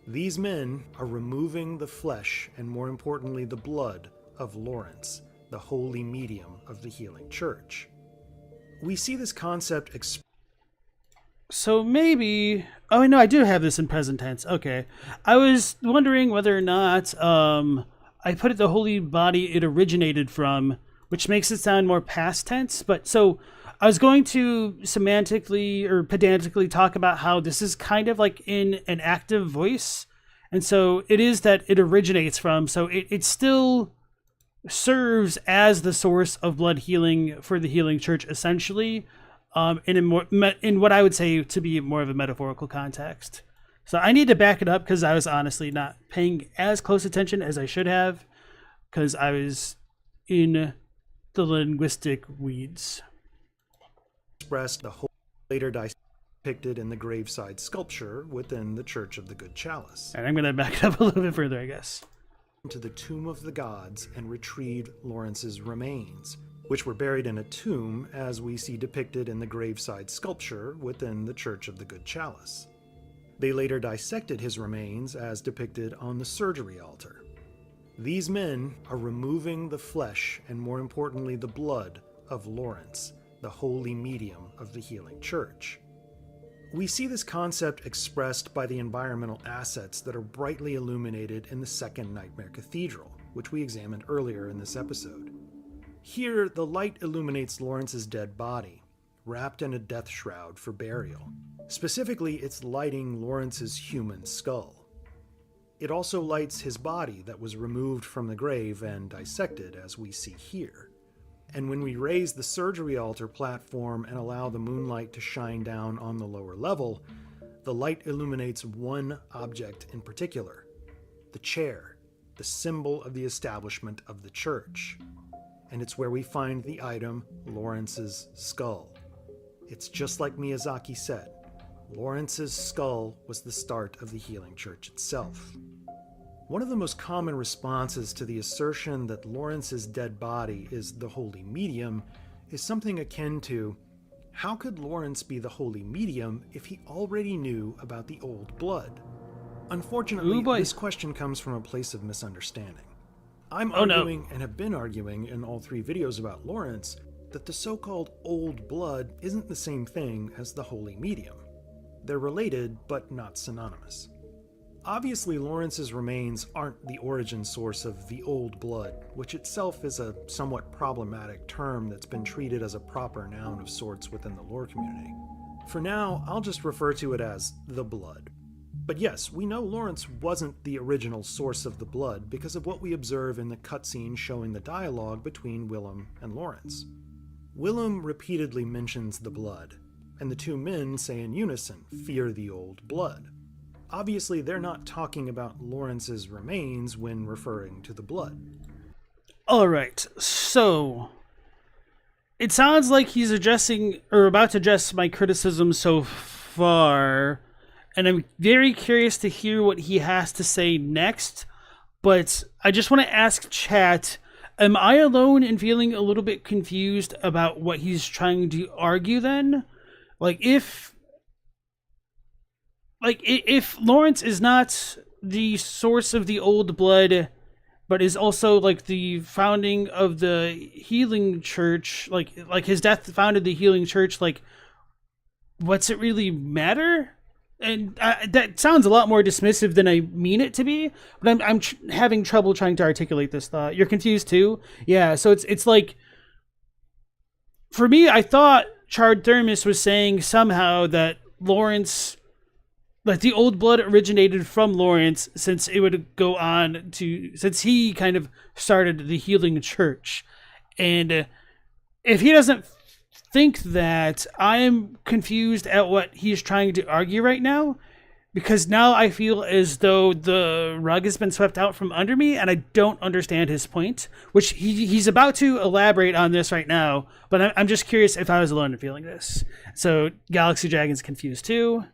These men are removing the flesh and, more importantly, the blood of Laurence, the holy medium of the healing church. We see this concept So maybe. Oh no, I do have this in present tense. Okay, I was wondering whether or not I put it the holy body it originated from, which makes it sound more past tense. But so I was going to semantically or pedantically talk about how this is kind of like in an active voice, and so it is that it originates from. So it still serves as the source of blood healing for the healing church, essentially, in what I would say to be more of a metaphorical context. So I need to back it up because I was honestly not paying as close attention as I should have because I was in the linguistic weeds. Expressed the whole later depicted in the graveside sculpture within the Church of the Good Chalice. And I'm going to back it up a little bit further, I guess. To the tomb of the gods and retrieved Laurence's remains, which were buried in a tomb as we see depicted in the graveside sculpture within the Church of the Good Chalice. They later dissected his remains as depicted on the surgery altar. These men are removing the flesh and, more importantly, the blood of Laurence, the holy medium of the healing church. We see this concept expressed by the environmental assets that are brightly illuminated in the Second Nightmare Cathedral, which we examined earlier in this episode. Here, the light illuminates Laurence's dead body, wrapped in a death shroud for burial. Specifically, it's lighting Laurence's human skull. It also lights his body that was removed from the grave and dissected, as we see here. And when we raise the surgery altar platform and allow the moonlight to shine down on the lower level, the light illuminates one object in particular, the chair, the symbol of the establishment of the church. And it's where we find the item, Laurence's skull. It's just like Miyazaki said, Laurence's skull was the start of the healing church itself. One of the most common responses to the assertion that Laurence's dead body is the holy medium is something akin to, how could Laurence be the holy medium if he already knew about the old blood? Unfortunately, this question comes from a place of misunderstanding. I'm arguing and have been arguing in all three videos about Laurence that the so-called old blood isn't the same thing as the holy medium. They're related, but not synonymous. Obviously, Laurence's remains aren't the origin source of the old blood, which itself is a somewhat problematic term that's been treated as a proper noun of sorts within the lore community. For now, I'll just refer to it as the blood. But yes, we know Laurence wasn't the original source of the blood because of what we observe in the cutscene showing the dialogue between Willem and Laurence. Willem repeatedly mentions the blood, and the two men say in unison, "Fear the old blood." Obviously, they're not talking about Laurence's remains when referring to the blood. All right, so it sounds like he's addressing or about to address my criticism so far, and I'm very curious to hear what he has to say next. But I just want to ask chat, am I alone in feeling a little bit confused about what he's trying to argue then? Like if Laurence is not the source of the old blood, but is also like the founding of the healing church, like his death founded the healing church, like what's it really matter? And that sounds a lot more dismissive than I mean it to be, but I'm having trouble trying to articulate this thought. You're confused too? Yeah, so it's like, for me, I thought Charred Thermos was saying somehow that Laurence, like the old blood originated from Laurence, since it would go on to, since he kind of started the healing church. And if he doesn't think that, I am confused at what he's trying to argue right now, because now I feel as though the rug has been swept out from under me and I don't understand his point, which he's about to elaborate on this right now, but I'm just curious if I was alone in feeling this. So Galaxy Dragon's confused too.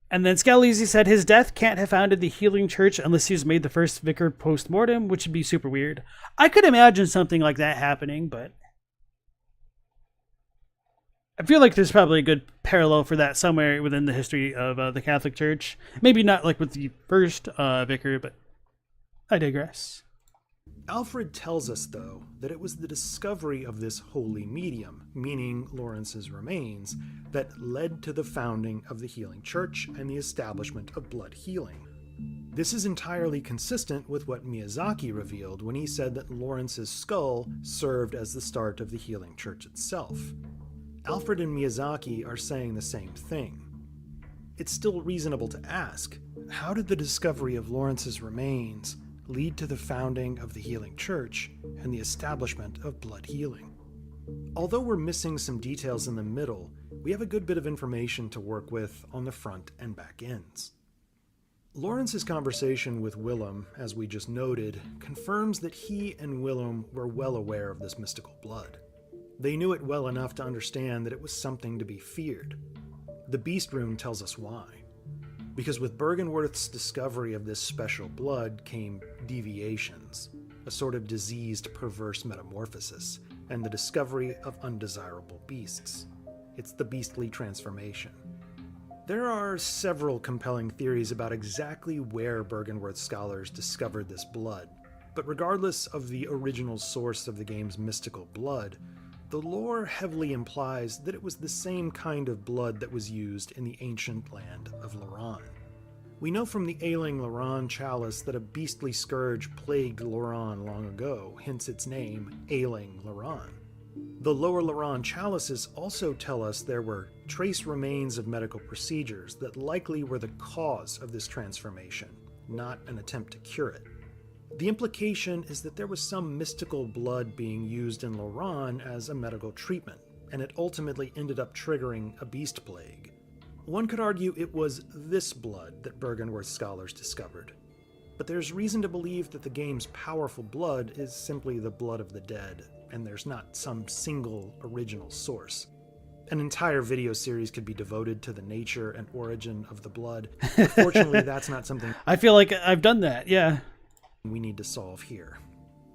And then Scalisi said his death can't have founded the healing church unless he was made the first vicar post-mortem, which would be super weird. I could imagine something like that happening, but I feel like there's probably a good parallel for that somewhere within the history of the Catholic Church. Maybe not like with the first vicar, but I digress. Alfred tells us, though, that it was the discovery of this holy medium, meaning Laurence's remains, that led to the founding of the Healing Church and the establishment of blood healing. This is entirely consistent with what Miyazaki revealed when he said that Laurence's skull served as the start of the Healing Church itself. Alfred and Miyazaki are saying the same thing. It's still reasonable to ask, how did the discovery of Laurence's remains lead to the founding of the Healing Church and the establishment of blood healing? Although we're missing some details in the middle, we have a good bit of information to work with on the front and back ends. Laurence's conversation with Willem, as we just noted, confirms that he and Willem were well aware of this mystical blood. They knew it well enough to understand that it was something to be feared. The Beast Rune tells us why. Because with Byrgenwerth's discovery of this special blood came deviations, a sort of diseased, perverse metamorphosis, and the discovery of undesirable beasts. It's the beastly transformation. There are several compelling theories about exactly where Byrgenwerth scholars discovered this blood, but regardless of the original source of the game's mystical blood, the lore heavily implies that it was the same kind of blood that was used in the ancient land of Laurence. We know from the ailing Laurence Chalice that a beastly scourge plagued Laurence long ago, hence its name, Ailing Laurence. The lower Laurence chalices also tell us there were trace remains of medical procedures that likely were the cause of this transformation, not an attempt to cure it. The implication is that there was some mystical blood being used in Laurence as a medical treatment, and it ultimately ended up triggering a beast plague. One could argue it was this blood that Byrgenwerth scholars discovered, but there's reason to believe that the game's powerful blood is simply the blood of the dead, and there's not some single original source. An entire video series could be devoted to the nature and origin of the blood. Fortunately, that's not something I feel like I've done that, yeah. we need to solve here.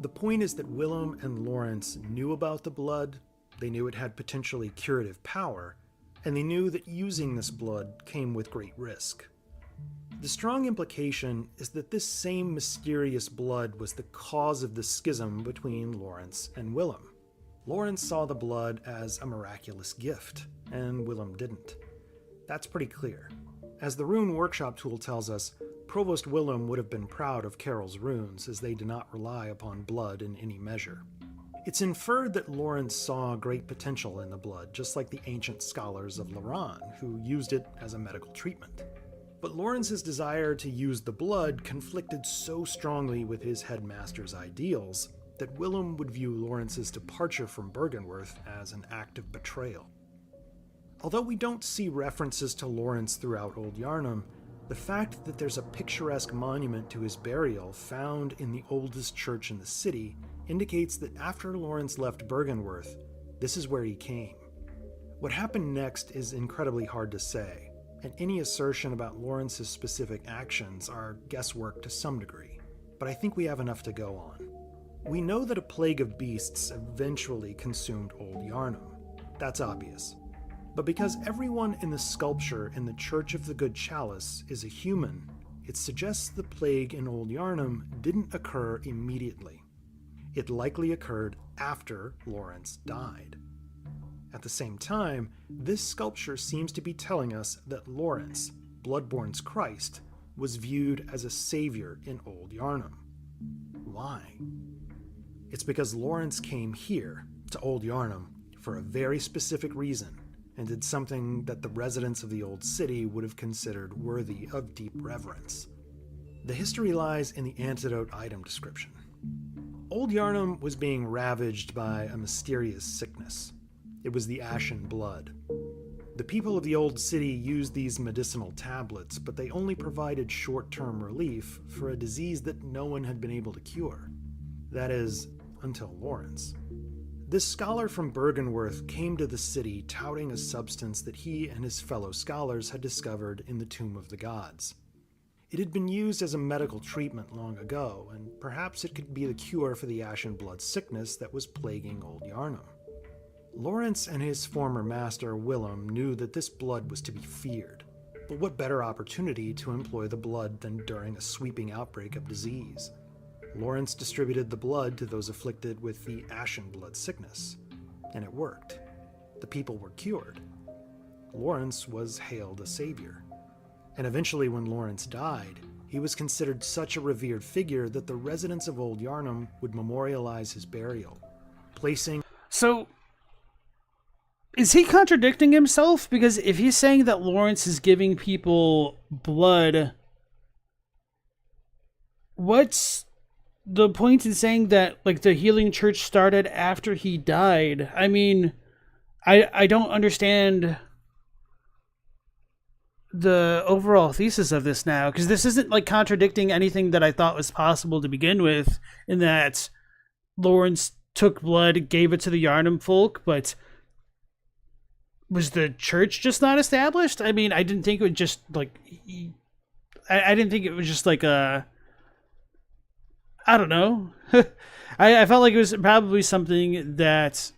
The point is that Willem and Laurence knew about the blood, they knew it had potentially curative power, and they knew that using this blood came with great risk. The strong implication is that this same mysterious blood was the cause of the schism between Laurence and Willem. Laurence saw the blood as a miraculous gift, and Willem didn't. That's pretty clear. As the Rune Workshop tool tells us, Provost Willem would have been proud of Carol's runes, as they do not rely upon blood in any measure. It's inferred that Laurence saw great potential in the blood, just like the ancient scholars of Laurence, who used it as a medical treatment. But Laurence's desire to use the blood conflicted so strongly with his headmaster's ideals that Willem would view Laurence's departure from Byrgenwerth as an act of betrayal. Although we don't see references to Laurence throughout Old Yharnam, the fact that there's a picturesque monument to his burial found in the oldest church in the city indicates that after Laurence left Byrgenwerth, this is where he came. What happened next is incredibly hard to say, and any assertion about Laurence's specific actions are guesswork to some degree, but I think we have enough to go on. We know that a plague of beasts eventually consumed Old Yharnam. That's obvious. But because everyone in the sculpture in the Church of the Good Chalice is a human, it suggests the plague in Old Yharnam didn't occur immediately. It likely occurred after Laurence died. At the same time, this sculpture seems to be telling us that Laurence, Bloodborne's Christ, was viewed as a savior in Old Yharnam. Why? It's because Laurence came here, to Old Yharnam, for a very specific reason, and did something that the residents of the old city would have considered worthy of deep reverence. The history lies in the antidote item description. Old Yharnam was being ravaged by a mysterious sickness. It was the Ashen Blood. The people of the old city used these medicinal tablets, but they only provided short-term relief for a disease that no one had been able to cure. That is, until Laurence. This scholar from Byrgenwerth came to the city touting a substance that he and his fellow scholars had discovered in the Tomb of the Gods. It had been used as a medical treatment long ago, and perhaps it could be the cure for the Ashen Blood sickness that was plaguing Old Yharnam. Laurence and his former master, Willem, knew that this blood was to be feared, but what better opportunity to employ the blood than during a sweeping outbreak of disease? Laurence distributed the blood to those afflicted with the ashen blood sickness, and it worked. The people were cured. Laurence was hailed a savior. And eventually, when Laurence died, he was considered such a revered figure that the residents of Old Yarnum would memorialize his burial, placing... So, is he contradicting himself? Because if he's saying that Laurence is giving people blood, what's the point in saying that, like, the healing church started after he died? I mean, I don't understand the overall thesis of this now, because this isn't like contradicting anything that I thought was possible to begin with, in that Laurence took blood, gave it to the Yarnum folk, but was the church just not established? I mean, I didn't think it would just like I didn't think it was just like a, I don't know. I felt like it was probably something that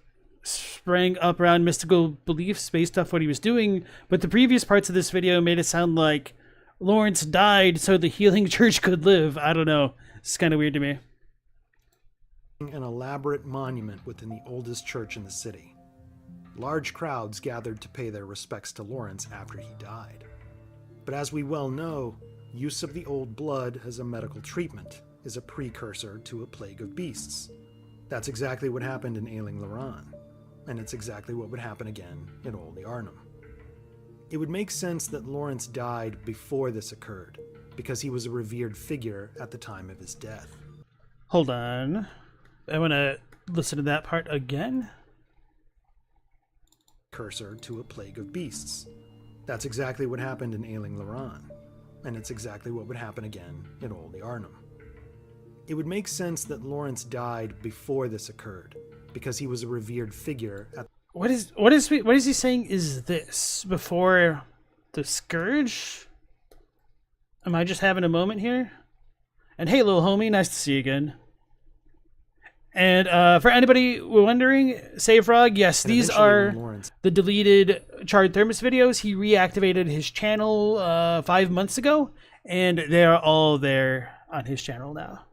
sprang up around mystical beliefs based off what he was doing, but the previous parts of this video made it sound like Laurence died so the healing church could live. I don't know. It's kind of weird to me. An elaborate monument within the oldest church in the city. Large crowds gathered to pay their respects to Laurence after he died. But as we well know, use of the old blood as a medical treatment is a precursor to a plague of beasts. That's exactly what happened in Ailing Laran, and it's exactly what would happen again in Old Yarnum. It would make sense that Laurence died before this occurred, because he was a revered figure at the time of his death. Hold on. I want to listen to that part again. Cursor to a plague of beasts. That's exactly what happened in Ailing Laran, and it's exactly what would happen again in Old Yarnum. It would make sense that Laurence died before this occurred, because he was a revered figure at... What is he saying is this? Before the Scourge? Am I just having a moment here? And hey, little homie, nice to see you again. And for anybody wondering, Save Frog, yes, these are the deleted Charred Thermos videos. He reactivated his channel 5 months ago, and they are all there on his channel now.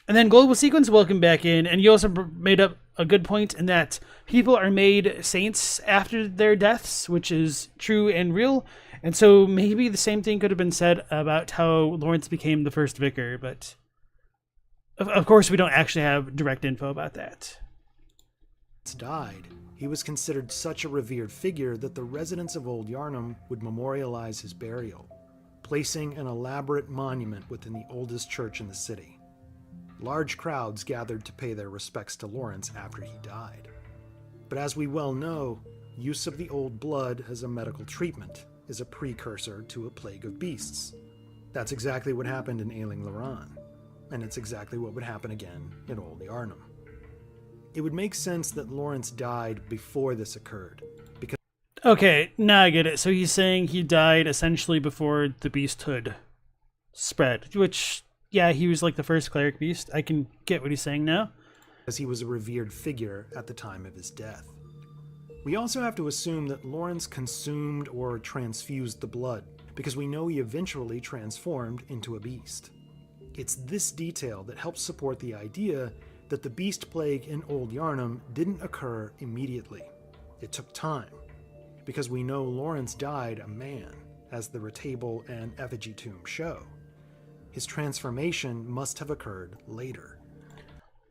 And then Global Sequence, welcome back in. And you also made up a good point in that people are made saints after their deaths, which is true and real. And so maybe the same thing could have been said about how Laurence became the first vicar, but of course we don't actually have direct info about that. Died. He was considered such a revered figure that the residents of Old Yarnum would memorialize his burial, placing an elaborate monument within the oldest church in the city. Large crowds gathered to pay their respects to Laurence after he died. But as we well know, use of the old blood as a medical treatment is a precursor to a plague of beasts. That's exactly what happened in Ailing Laran, and it's exactly what would happen again in Old Yarnum. It would make sense that Laurence died before this occurred, because... Okay, now I get it. So he's saying he died essentially before the beasthood spread, which, yeah, he was like the first cleric beast. I can get what he's saying now. As he was a revered figure at the time of his death. We also have to assume that Laurence consumed or transfused the blood, because we know he eventually transformed into a beast. It's this detail that helps support the idea that the beast plague in Old Yarnum didn't occur immediately. It took time, because we know Laurence died a man, as the retable and effigy tomb show. His transformation must have occurred later.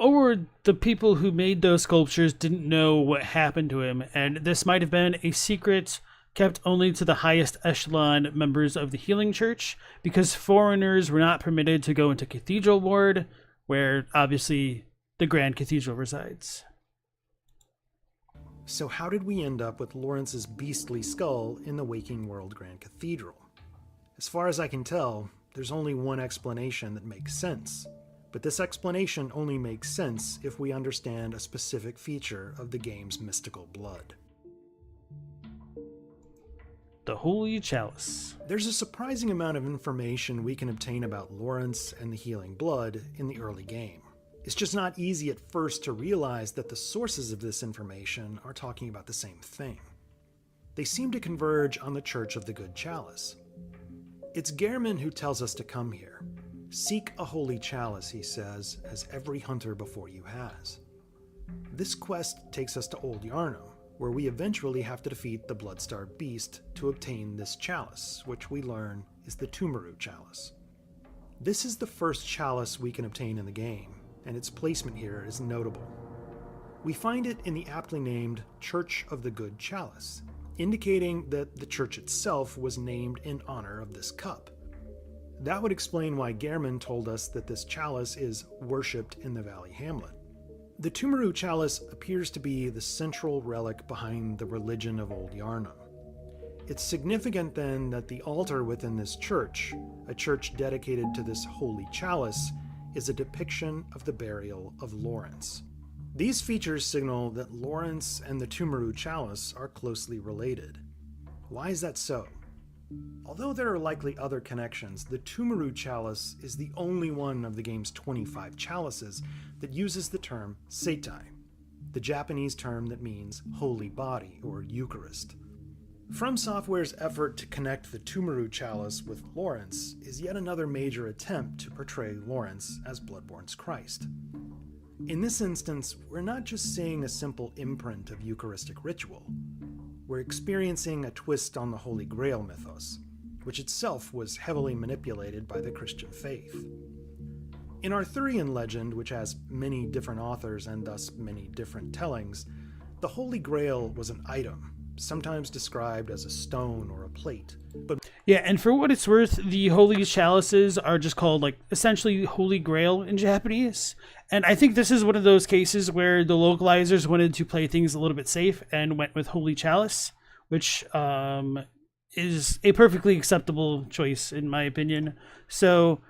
Or the people who made those sculptures didn't know what happened to him, and this might have been a secret kept only to the highest echelon members of the healing church, because foreigners were not permitted to go into Cathedral Ward, where obviously the Grand Cathedral resides. So how did we end up with Laurence's beastly skull in the Waking World Grand Cathedral? As far as I can tell, there's only one explanation that makes sense. But this explanation only makes sense if we understand a specific feature of the game's mystical blood. The Holy Chalice. There's a surprising amount of information we can obtain about Laurence and the healing blood in the early game. It's just not easy at first to realize that the sources of this information are talking about the same thing. They seem to converge on the Church of the Good Chalice. It's Gehrman who tells us to come here. Seek a holy chalice, he says, as every hunter before you has. This quest takes us to Old Yharnam, where we eventually have to defeat the Bloodstar Beast to obtain this chalice, which we learn is the Tumaru Chalice. This is the first chalice we can obtain in the game, and its placement here is notable. We find it in the aptly named Church of the Good Chalice, indicating that the church itself was named in honor of this cup. That would explain why Gehrman told us that this chalice is worshipped in the Valley Hamlet. The Tumaru Chalice appears to be the central relic behind the religion of Old Yharnam. It's significant then that the altar within this church, a church dedicated to this holy chalice, is a depiction of the burial of Laurence. These features signal that Laurence and the Tumaru Chalice are closely related. Why is that so? Although there are likely other connections, the Tumaru Chalice is the only one of the game's 25 chalices that uses the term Seitai, the Japanese term that means holy body or Eucharist. From Software's effort to connect the Tumaru Chalice with Laurence is yet another major attempt to portray Laurence as Bloodborne's Christ. In this instance, we're not just seeing a simple imprint of Eucharistic ritual. We're experiencing a twist on the Holy Grail mythos, which itself was heavily manipulated by the Christian faith. In Arthurian legend, which has many different authors and thus many different tellings, the Holy Grail was an item, sometimes described as a stone or a plate. Yeah, and for what it's worth, the holy chalices are just called, essentially Holy Grail in Japanese. And I think this is one of those cases where the localizers wanted to play things a little bit safe and went with Holy Chalice, which is a perfectly acceptable choice, in my opinion. So,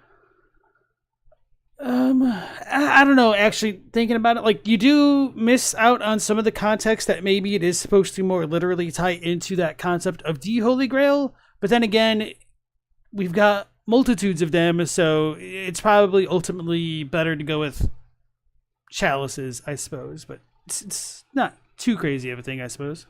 I don't know, actually, thinking about it, you do miss out on some of the context that maybe it is supposed to more literally tie into that concept of the Holy Grail. But then again, we've got multitudes of them, so it's probably ultimately better to go with chalices, I suppose. But it's not too crazy of a thing, I suppose.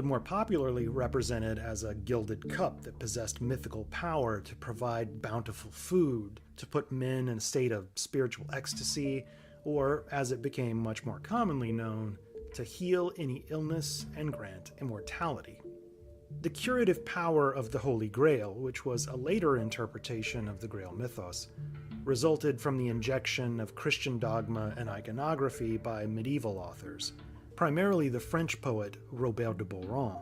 More popularly represented as a gilded cup that possessed mythical power to provide bountiful food, to put men in a state of spiritual ecstasy, or, as it became much more commonly known, to heal any illness and grant immortality. The curative power of the Holy Grail, which was a later interpretation of the Grail mythos, resulted from the injection of Christian dogma and iconography by medieval authors, primarily the French poet Robert de Boron.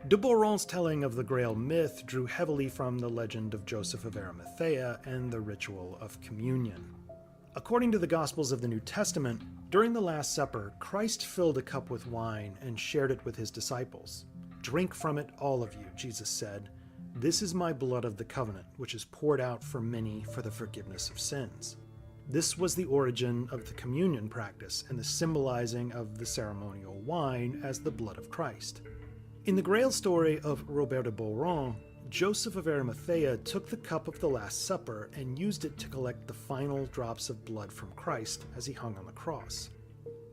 De Boron's telling of the Grail myth drew heavily from the legend of Joseph of Arimathea and the ritual of communion. According to the Gospels of the New Testament, during the Last Supper, Christ filled a cup with wine and shared it with his disciples. "Drink from it, all of you," Jesus said. "This is my blood of the covenant, which is poured out for many for the forgiveness of sins." This was the origin of the communion practice and the symbolizing of the ceremonial wine as the blood of Christ. In the Grail story of Robert de Boron, Joseph of Arimathea took the cup of the Last Supper and used it to collect the final drops of blood from Christ as he hung on the cross.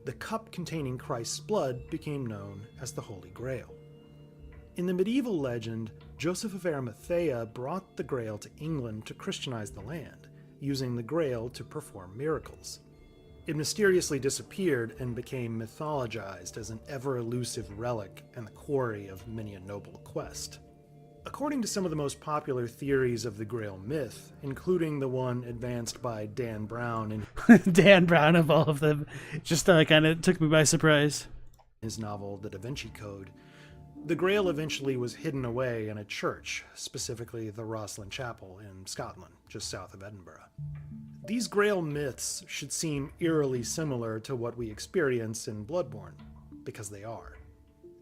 The cup containing Christ's blood became known as the Holy Grail. In the medieval legend, Joseph of Arimathea brought the Grail to England to Christianize the land, using the Grail to perform miracles. It mysteriously disappeared and became mythologized as an ever-elusive relic and the quarry of many a noble quest. According to some of the most popular theories of the Grail myth, including the one advanced by Dan Brown in Dan Brown of all of them, just kind of took me by surprise. His novel The Da Vinci Code, the Grail eventually was hidden away in a church, specifically the Rosslyn Chapel in Scotland, just south of Edinburgh. These Grail myths should seem eerily similar to what we experience in Bloodborne, because they are.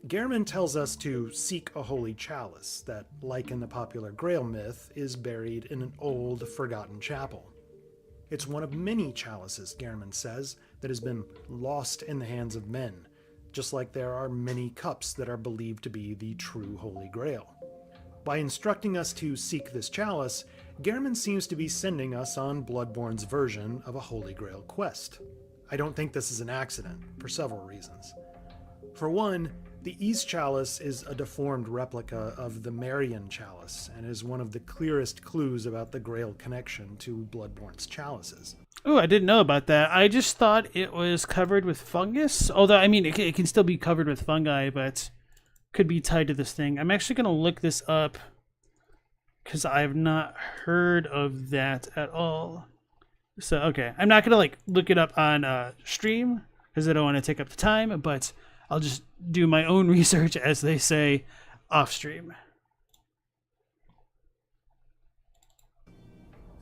Gehrman tells us to seek a holy chalice that, like in the popular Grail myth, is buried in an old, forgotten chapel. It's one of many chalices, Gehrman says, that has been lost in the hands of men, just like there are many cups that are believed to be the true Holy Grail. By instructing us to seek this chalice, Gehrman seems to be sending us on Bloodborne's version of a Holy Grail quest. I don't think this is an accident, for several reasons. For one, The East Chalice is a deformed replica of the Marian Chalice and is one of the clearest clues about the Grail connection to Bloodborne's chalices. Oh, I didn't know about that. I just thought it was covered with fungus. Although, I mean, it can still be covered with fungi, but could be tied to this thing. I'm actually going to look this up because I've not heard of that at all. So, okay. I'm not going to, look it up on stream because I don't want to take up the time, but I'll just do my own research, as they say, off stream.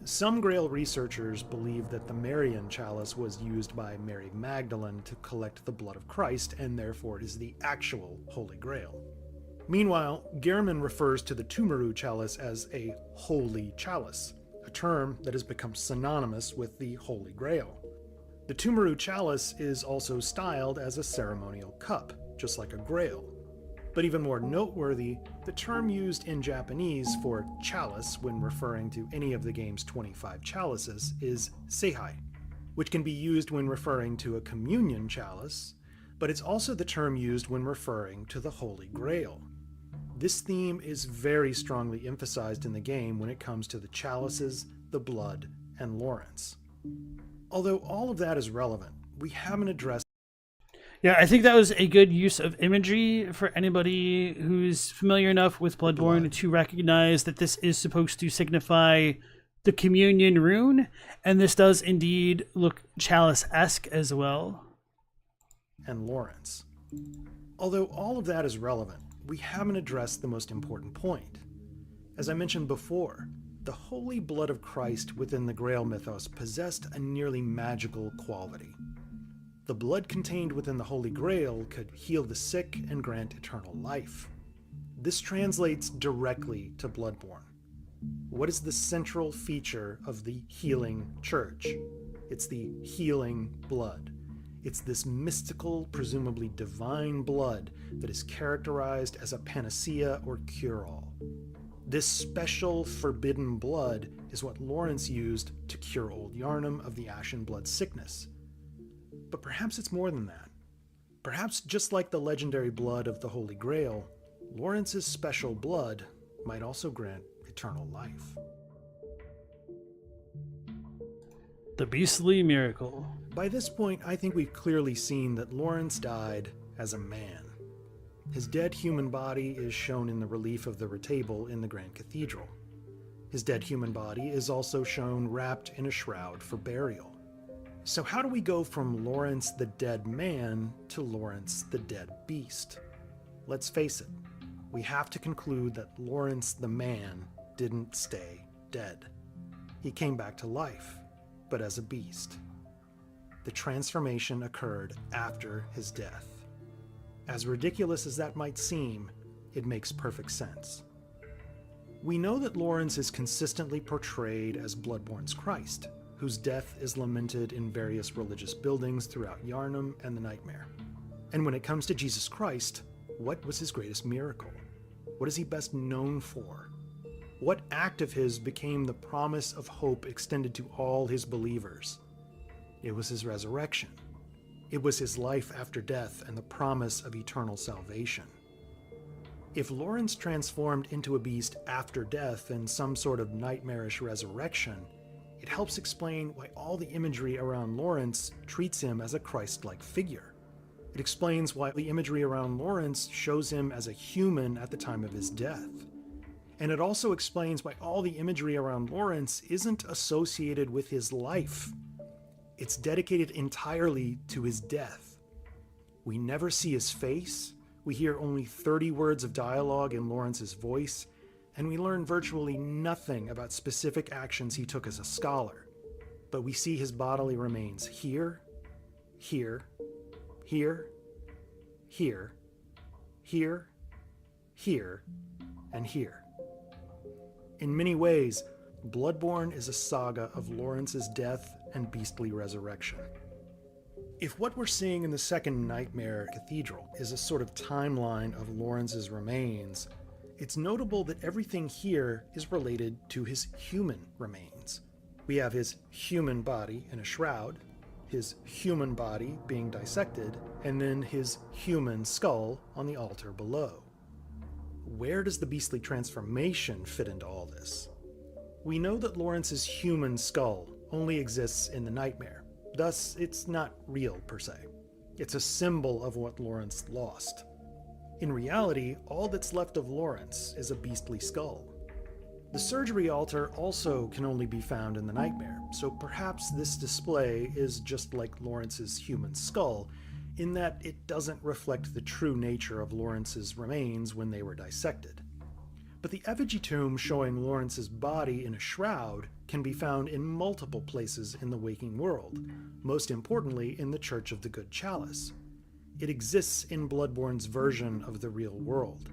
Some Grail researchers believe that the Marian chalice was used by Mary Magdalene to collect the blood of Christ, and therefore it is the actual Holy Grail. Meanwhile, Gehrman refers to the Tumeru chalice as a holy chalice, a term that has become synonymous with the Holy Grail. The Tumeru chalice is also styled as a ceremonial cup, just like a Grail. But even more noteworthy, the term used in Japanese for chalice when referring to any of the game's 25 chalices is seihai, which can be used when referring to a communion chalice, but it's also the term used when referring to the Holy Grail. This theme is very strongly emphasized in the game when it comes to the chalices, the blood, and Laurence. Although all of that is relevant, we haven't addressed. Yeah, I think that was a good use of imagery for anybody who's familiar enough with Bloodborne to recognize that this is supposed to signify the communion rune, and this does indeed look chalice-esque as well. And Laurence. Although all of that is relevant, we haven't addressed the most important point. As I mentioned before, the holy blood of Christ within the Grail mythos possessed a nearly magical quality. The blood contained within the Holy Grail could heal the sick and grant eternal life. This translates directly to Bloodborne. What is the central feature of the healing church? It's the healing blood. It's this mystical, presumably divine blood that is characterized as a panacea or cure-all. This special forbidden blood is what Laurence used to cure old Yharnam of the ashen blood sickness. But perhaps it's more than that. Perhaps just like the legendary blood of the Holy Grail, Laurence's special blood might also grant eternal life. The beastly miracle. By this point, I think we've clearly seen that Laurence died as a man. His dead human body is shown in the relief of the retable in the Grand Cathedral. His dead human body is also shown wrapped in a shroud for burial. So how do we go from Laurence the dead man to Laurence the dead beast? Let's face it, we have to conclude that Laurence the man didn't stay dead. He came back to life, but as a beast. The transformation occurred after his death. As ridiculous as that might seem, it makes perfect sense. We know that Laurence is consistently portrayed as Bloodborne's Christ, whose death is lamented in various religious buildings throughout Yharnam and the Nightmare. And when it comes to Jesus Christ, what was his greatest miracle? What is he best known for? What act of his became the promise of hope extended to all his believers? It was his resurrection. It was his life after death and the promise of eternal salvation. If Laurence transformed into a beast after death and some sort of nightmarish resurrection, it helps explain why all the imagery around Laurence treats him as a Christ-like figure. It explains why the imagery around Laurence shows him as a human at the time of his death. And it also explains why all the imagery around Laurence isn't associated with his life. It's dedicated entirely to his death. We never see his face, we hear only 30 words of dialogue in Laurence's voice, and we learn virtually nothing about specific actions he took as a scholar. But we see his bodily remains here, here, here, here, here, here, and here. In many ways, Bloodborne is a saga of Laurence's death and beastly resurrection. If what we're seeing in the second Nightmare Cathedral is a sort of timeline of Laurence's remains, it's notable that everything here is related to his human remains. We have his human body in a shroud, his human body being dissected, and then his human skull on the altar below. Where does the beastly transformation fit into all this? We know that Laurence's human skull only exists in the nightmare, thus it's not real per se. It's a symbol of what Laurence lost. In reality, all that's left of Laurence is a beastly skull. The surgery altar also can only be found in the nightmare, so perhaps this display is just like Laurence's human skull, in that it doesn't reflect the true nature of Laurence's remains when they were dissected. But the effigy tomb showing Laurence's body in a shroud can be found in multiple places in the waking world, most importantly in the Church of the Good Chalice. It exists in Bloodborne's version of the real world.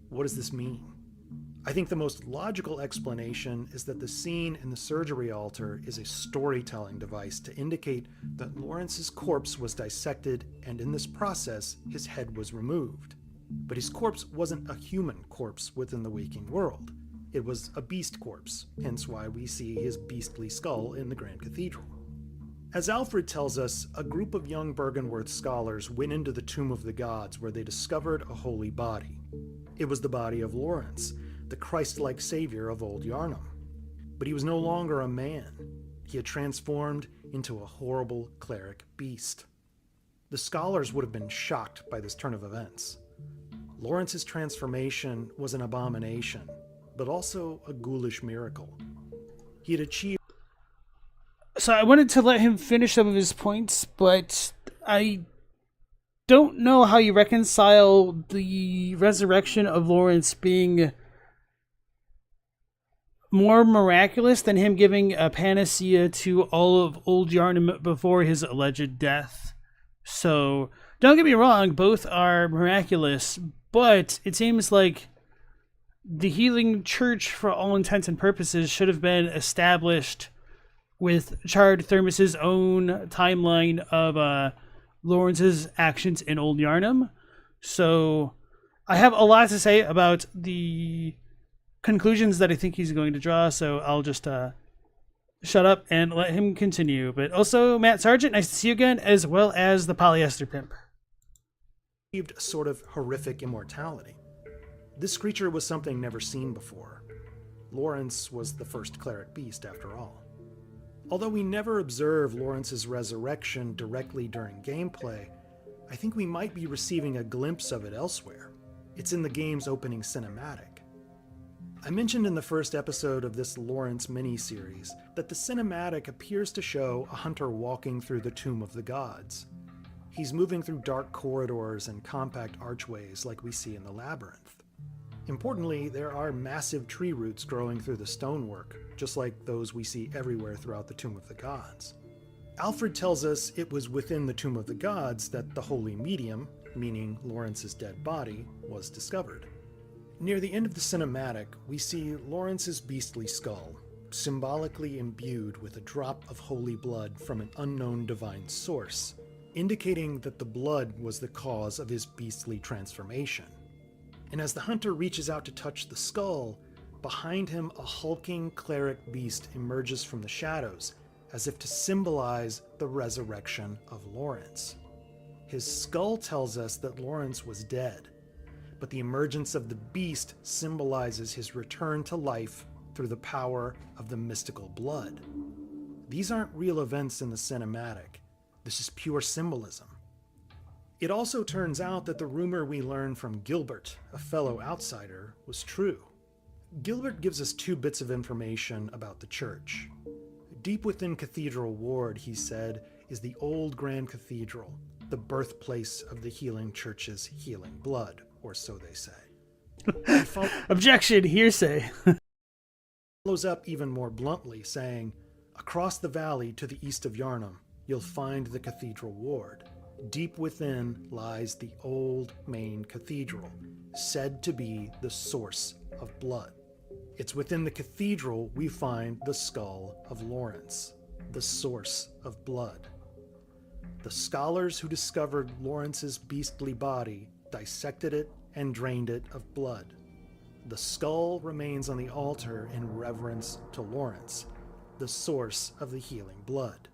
What does this mean? I think the most logical explanation is that the scene in the surgery altar is a storytelling device to indicate that Laurence's corpse was dissected, and in this process, his head was removed. But his corpse wasn't a human corpse within the waking world. It was a beast corpse, hence why we see his beastly skull in the Grand Cathedral. As Alfred tells us, a group of young Byrgenwerth scholars went into the Tomb of the Gods where they discovered a holy body. It was the body of Laurence, the Christ-like savior of Old Yharnam. But he was no longer a man. He had transformed into a horrible cleric beast. The scholars would have been shocked by this turn of events. Laurence's transformation was an abomination, but also a ghoulish miracle. He had achieved... So I wanted to let him finish some of his points, but I don't know how you reconcile the resurrection of Laurence being more miraculous than him giving a panacea to all of Old Yharnam before his alleged death. So, don't get me wrong, both are miraculous, but it seems like the healing church, for all intents and purposes, should have been established with Charred Thermos' own timeline of Laurence's actions in Old Yharnam. So, I have a lot to say about the conclusions that I think he's going to draw, so I'll just shut up and let him continue. But also, Matt Sargent, nice to see you again, as well as the Polyester Pimp. Achieved a sort of horrific immortality. This creature was something never seen before. Laurence was the first cleric beast, after all. Although we never observe Laurence's resurrection directly during gameplay, I think we might be receiving a glimpse of it elsewhere. It's in the game's opening cinematic. I mentioned in the first episode of this Laurence mini-series that the cinematic appears to show a hunter walking through the Tomb of the Gods. He's moving through dark corridors and compact archways like we see in the Labyrinth. Importantly, there are massive tree roots growing through the stonework, just like those we see everywhere throughout the Tomb of the Gods. Alfred tells us it was within the Tomb of the Gods that the Holy Medium, meaning Laurence's dead body, was discovered. Near the end of the cinematic, we see Laurence's beastly skull, symbolically imbued with a drop of holy blood from an unknown divine source, indicating that the blood was the cause of his beastly transformation. And as the hunter reaches out to touch the skull, behind him a hulking cleric beast emerges from the shadows, as if to symbolize the resurrection of Laurence. His skull tells us that Laurence was dead, but the emergence of the beast symbolizes his return to life through the power of the mystical blood. These aren't real events in the cinematic. This is pure symbolism. It also turns out that the rumor we learned from Gilbert, a fellow outsider, was true. Gilbert gives us 2 bits of information about the church. Deep within Cathedral Ward, he said, is the old Grand Cathedral, the birthplace of the healing church's healing blood, or so they say. Objection, hearsay. Follows up even more bluntly, saying, across the valley to the east of Yharnam, you'll find the Cathedral Ward. Deep within lies the old main cathedral, said to be the source of blood. It's within the cathedral we find the skull of Laurence, the source of blood. The scholars who discovered Laurence's beastly body dissected it and drained it of blood. The skull remains on the altar in reverence to Laurence, the source of the healing blood.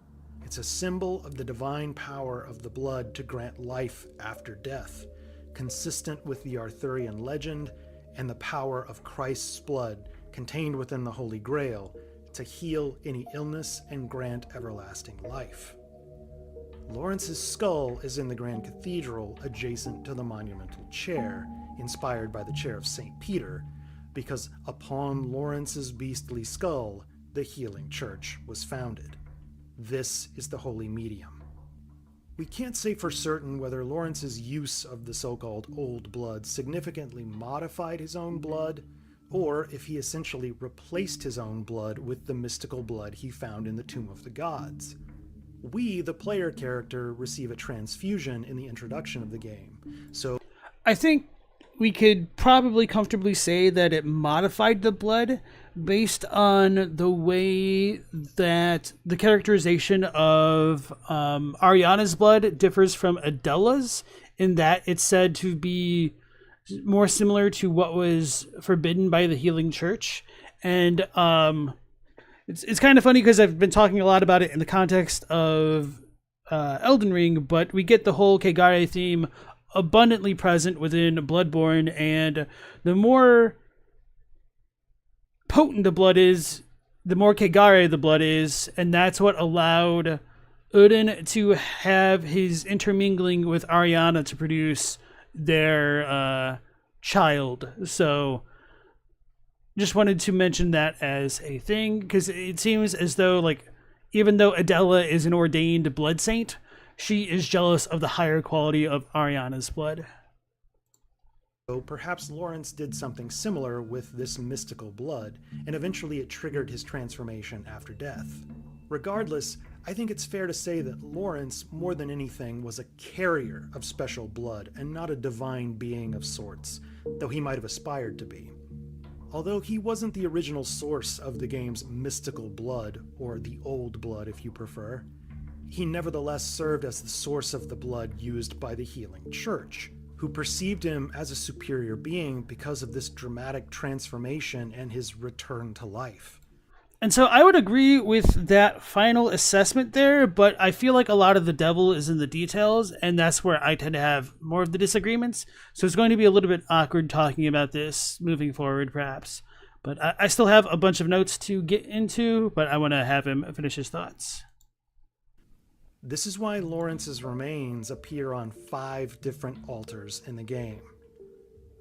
It's a symbol of the divine power of the blood to grant life after death, consistent with the Arthurian legend and the power of Christ's blood contained within the Holy Grail to heal any illness and grant everlasting life. Laurence's skull is in the Grand Cathedral adjacent to the monumental chair, inspired by the chair of St. Peter, because upon Laurence's beastly skull, the healing church was founded. This is the holy medium. We can't say for certain whether Laurence's use of the so-called old blood significantly modified his own blood, or if he essentially replaced his own blood with the mystical blood he found in the Tomb of the Gods. We, the player character, receive a transfusion in the introduction of the game, so I think we could probably comfortably say that it modified the blood based on the way that the characterization of Ariana's blood differs from Adela's, in that it's said to be more similar to what was forbidden by the healing church. And it's kind of funny because I've been talking a lot about it in the context of Elden Ring, but we get the whole Kegare theme abundantly present within Bloodborne, and the more potent the blood is, the more Kegare the blood is, and that's what allowed Odin to have his intermingling with Ariana to produce their child. So just wanted to mention that as a thing, because it seems as though, like, even though Adela is an ordained blood saint, she is jealous of the higher quality of Ariana's blood. So perhaps Laurence did something similar with this mystical blood, and eventually it triggered his transformation after death. Regardless, I think it's fair to say that Laurence, more than anything, was a carrier of special blood and not a divine being of sorts, though he might have aspired to be. Although he wasn't the original source of the game's mystical blood, or the old blood if you prefer, he nevertheless served as the source of the blood used by the healing church, who perceived him as a superior being because of this dramatic transformation and his return to life. And so I would agree with that final assessment there, but I feel like a lot of the devil is in the details, and that's where I tend to have more of the disagreements. So it's going to be a little bit awkward talking about this moving forward, perhaps. But I still have a bunch of notes to get into, but I want to have him finish his thoughts. This is why Laurence's remains appear on 5 different altars in the game.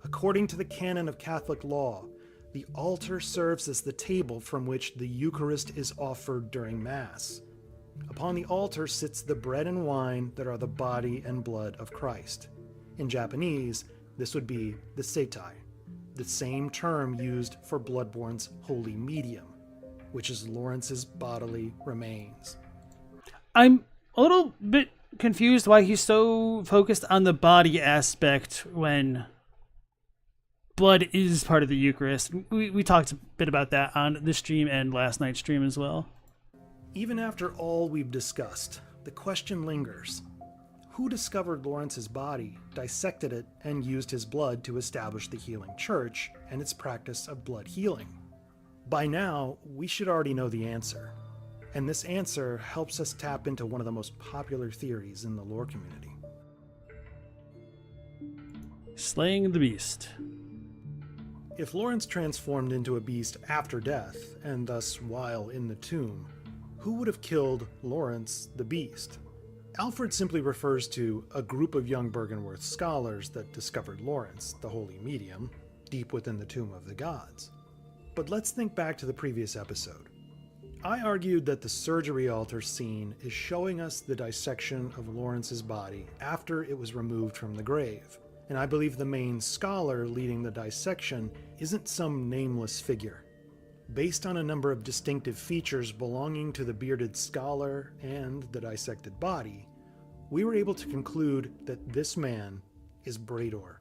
According to the canon of Catholic law, the altar serves as the table from which the Eucharist is offered during Mass. Upon the altar sits the bread and wine that are the body and blood of Christ. In Japanese, this would be the seitai, the same term used for Bloodborne's holy medium, which is Laurence's bodily remains. I'm a little bit confused why he's so focused on the body aspect when blood is part of the Eucharist. We talked a bit about that on this stream and last night's stream as well. Even after all we've discussed, the question lingers. Who discovered Laurence's body, dissected it, and used his blood to establish the healing church and its practice of blood healing? By now, we should already know the answer. And this answer helps us tap into one of the most popular theories in the lore community. Slaying the beast. If Laurence transformed into a beast after death, and thus while in the tomb, who would have killed Laurence the beast? Alfred simply refers to a group of young Bergenworth scholars that discovered Laurence, the holy medium, deep within the Tomb of the Gods. But let's think back to the previous episode. I argued that the surgery altar scene is showing us the dissection of Laurence's body after it was removed from the grave, and I believe the main scholar leading the dissection isn't some nameless figure. Based on a number of distinctive features belonging to the bearded scholar and the dissected body, we were able to conclude that this man is Brador.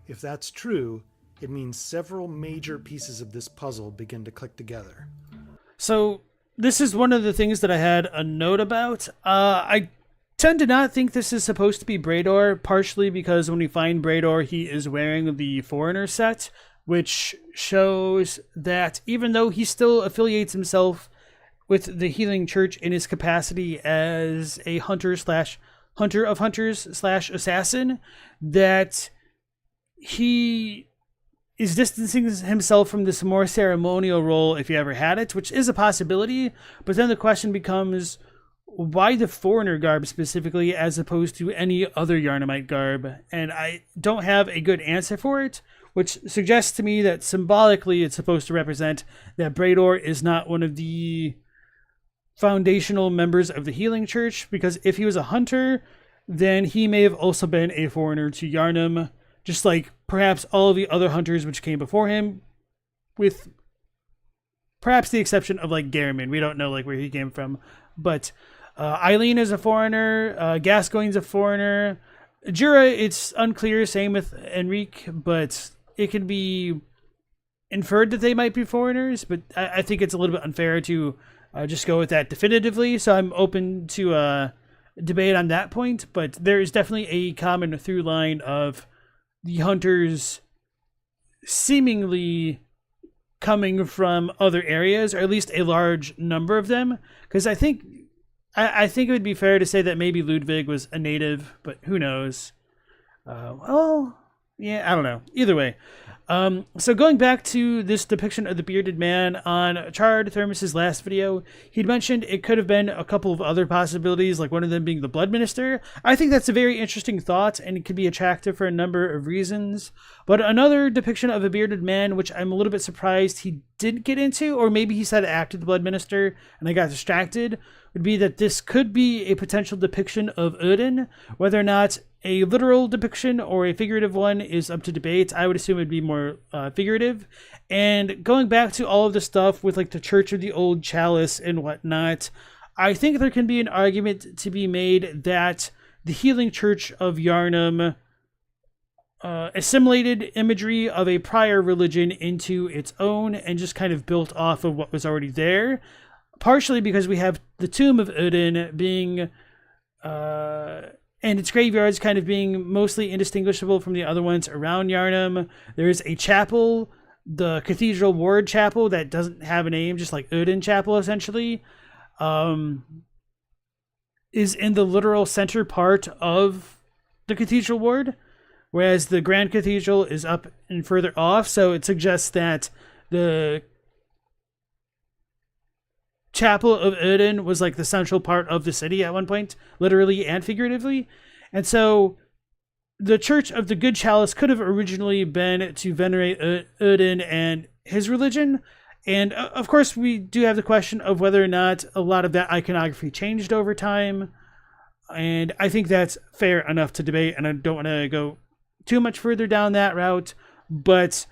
If that's true, it means several major pieces of this puzzle begin to click together. So this is one of the things that I had a note about. I tend to not think this is supposed to be Brador, partially because when we find Brador, he is wearing the Foreigner set, which shows that even though he still affiliates himself with the Healing Church in his capacity as a hunter of hunters / assassin, that he is distancing himself from this more ceremonial role if he ever had it, which is a possibility. But then the question becomes, why the foreigner garb specifically as opposed to any other Yharnamite garb? And I don't have a good answer for it, which suggests to me that symbolically it's supposed to represent that Brador is not one of the foundational members of the Healing Church, because if he was a hunter, then he may have also been a foreigner to Yharnam, just like perhaps all of the other hunters which came before him, with perhaps the exception of like Gehrman. We don't know like where he came from, but Eileen is a foreigner, Gascoigne's a foreigner, Jura, it's unclear, same with Enrique, but it can be inferred that they might be foreigners, but I think it's a little bit unfair to just go with that definitively, so I'm open to debate on that point. But there is definitely a common through line of the hunters seemingly coming from other areas, or at least a large number of them, because I think it would be fair to say that maybe Ludwig was a native, but who knows? Well, yeah, I don't know. Either way. So going back to this depiction of the bearded man on Charred Thermos's last video, he'd mentioned it could have been a couple of other possibilities, like one of them being the Blood Minister. I think that's a very interesting thought, and it could be attractive for a number of reasons. But another depiction of a bearded man, which I'm a little bit surprised he didn't get into, or maybe he said acted the Blood Minister and I got distracted, would be that this could be a potential depiction of Odin. Whether or not a literal depiction or a figurative one is up to debate. I would assume it'd be more figurative. And going back to all of the stuff with like the Church of the Old Chalice and whatnot, I think there can be an argument to be made that the Healing Church of Yharnam assimilated imagery of a prior religion into its own and just kind of built off of what was already there. Partially because we have the tomb of Odin being, and its graveyards kind of being mostly indistinguishable from the other ones around Yharnam. There is a chapel, the Cathedral Ward Chapel, that doesn't have a name, just like Odin Chapel essentially, is in the literal center part of the Cathedral Ward, whereas the Grand Cathedral is up and further off. So it suggests that the Chapel of Odin was like the central part of the city at one point, literally and figuratively. And so the Church of the Good Chalice could have originally been to venerate Odin and his religion. And of course, we do have the question of whether or not a lot of that iconography changed over time. And I think that's fair enough to debate, and I don't want to go too much further down that route. But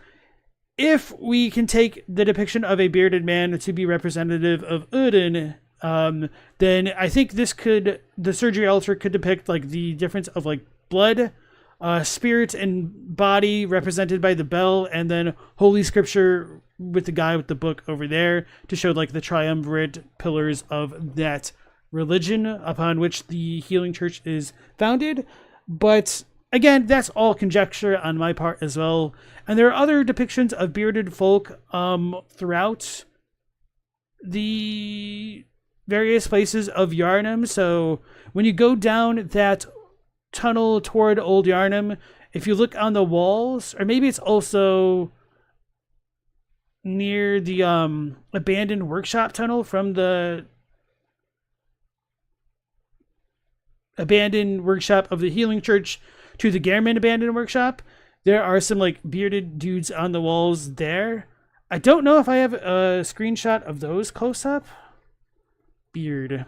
if we can take the depiction of a bearded man to be representative of Odin, then I think the surgery altar could depict like the difference of like blood, spirit, and body represented by the bell, and then Holy Scripture with the guy with the book over there to show like the triumvirate pillars of that religion upon which the Healing Church is founded. But again, that's all conjecture on my part as well. And there are other depictions of bearded folk throughout the various places of Yharnam. So when you go down that tunnel toward Old Yharnam, if you look on the walls, or maybe it's also near the abandoned workshop tunnel from the abandoned workshop of the Healing Church to the Gehrman abandoned workshop, there are some like bearded dudes on the walls there. I don't know if I have a screenshot of those close up. Beard.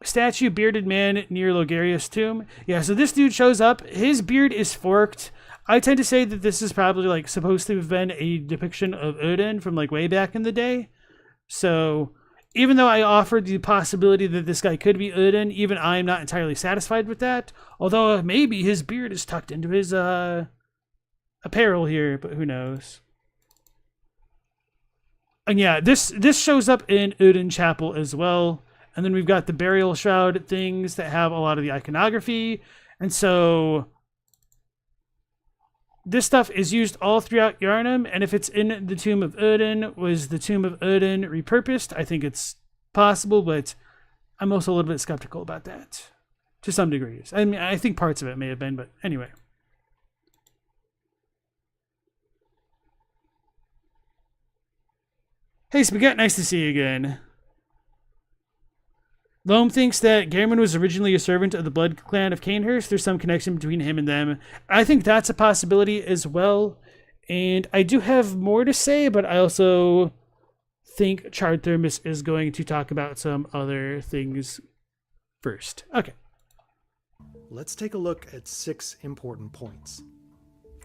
Statue bearded man near Logarius' tomb. Yeah, so this dude shows up. His beard is forked. I tend to say that this is probably like supposed to have been a depiction of Odin from like way back in the day. So even though I offered the possibility that this guy could be Odin, even I'm not entirely satisfied with that. Although maybe his beard is tucked into his apparel here, but who knows. And yeah, this shows up in Odin Chapel as well. And then we've got the burial shroud things that have a lot of the iconography. And so this stuff is used all throughout Yharnam, and if it's in the Tomb of Odin, was the Tomb of Odin repurposed? I think it's possible, but I'm also a little bit skeptical about that to some degrees. I mean, I think parts of it may have been, but anyway. Hey, Spaghetti, nice to see you again. Loam thinks that Gehrman was originally a servant of the Blood Clan of Canehurst. There's some connection between him and them. I think that's a possibility as well. And I do have more to say, but I also think Charred Thermos is going to talk about some other things first. Okay. Let's take a look at 6 important points.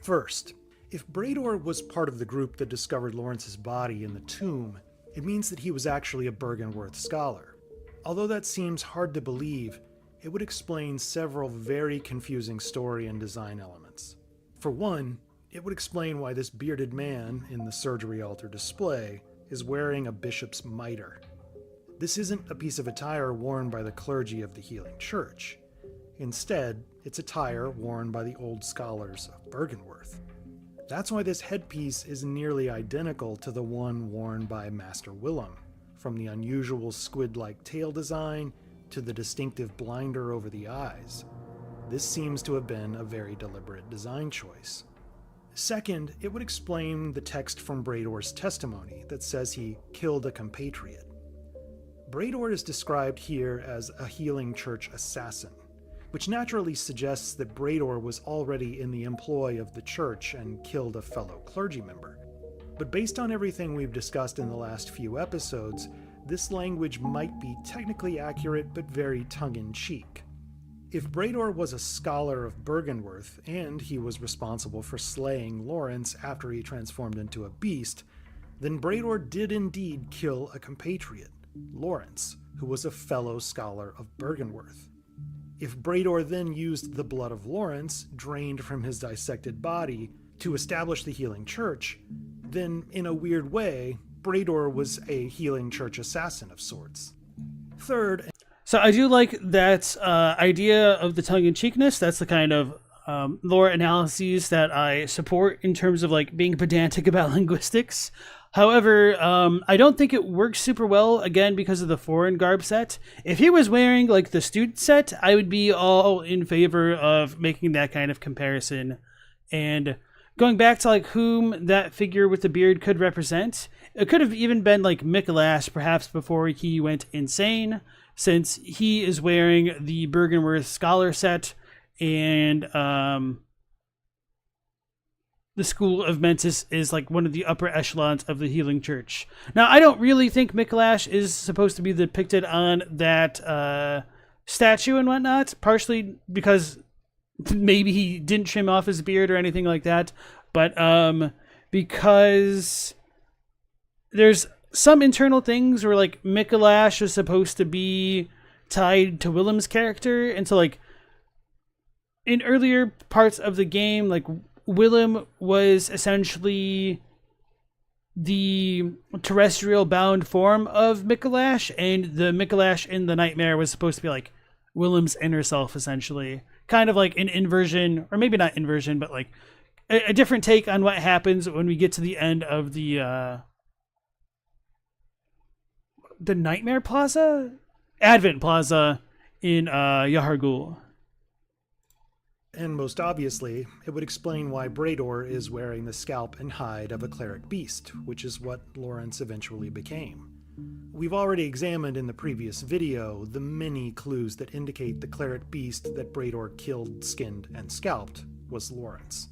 First, if Brador was part of the group that discovered Laurence's body in the tomb, it means that he was actually a Byrgenwerth scholar. Although that seems hard to believe, it would explain several very confusing story and design elements. For one, it would explain why this bearded man in the surgery altar display is wearing a bishop's mitre. This isn't a piece of attire worn by the clergy of the Healing Church. Instead, it's attire worn by the old scholars of Byrgenwerth. That's why this headpiece is nearly identical to the one worn by Master Willem, from the unusual squid-like tail design to the distinctive blinder over the eyes. This seems to have been a very deliberate design choice. Second, it would explain the text from Brador's testimony that says he killed a compatriot. Brador is described here as a Healing Church assassin, which naturally suggests that Brador was already in the employ of the church and killed a fellow clergy member. But based on everything we've discussed in the last few episodes, this language might be technically accurate but very tongue-in-cheek. If Brador was a scholar of Byrgenwerth, and he was responsible for slaying Laurence after he transformed into a beast, then Brador did indeed kill a compatriot, Laurence, who was a fellow scholar of Byrgenwerth. If Brador then used the blood of Laurence, drained from his dissected body, to establish the Healing Church, then, in a weird way, Brador was a Healing Church assassin of sorts. Third... So I do like that idea of the tongue-in-cheekness. That's the kind of lore analyses that I support in terms of like being pedantic about linguistics. However, I don't think it works super well, again, because of the foreign garb set. If he was wearing like the student set, I would be all in favor of making that kind of comparison. And going back to like whom that figure with the beard could represent, it could have even been like Mikolash, perhaps before he went insane, since he is wearing the Byrgenwerth scholar set, and the School of Mentis is like one of the upper echelons of the Healing Church. Now, I don't really think Mikolash is supposed to be depicted on that statue and whatnot, partially because maybe he didn't trim off his beard or anything like that, but because there's some internal things where like Mikolash is supposed to be tied to Willem's character, and so like in earlier parts of the game, like Willem was essentially the terrestrial bound form of Mikolash, and the Mikolash in the Nightmare was supposed to be like Willem's inner self, essentially. Kind of like an inversion, or maybe not inversion, but like a different take on what happens when we get to the end of the Nightmare Plaza? Advent Plaza in Yahar'gul. And most obviously, it would explain why Brador is wearing the scalp and hide of a cleric beast, which is what Laurence eventually became. We've already examined in the previous video the many clues that indicate the cleric beast that Brador killed, skinned, and scalped was Laurence.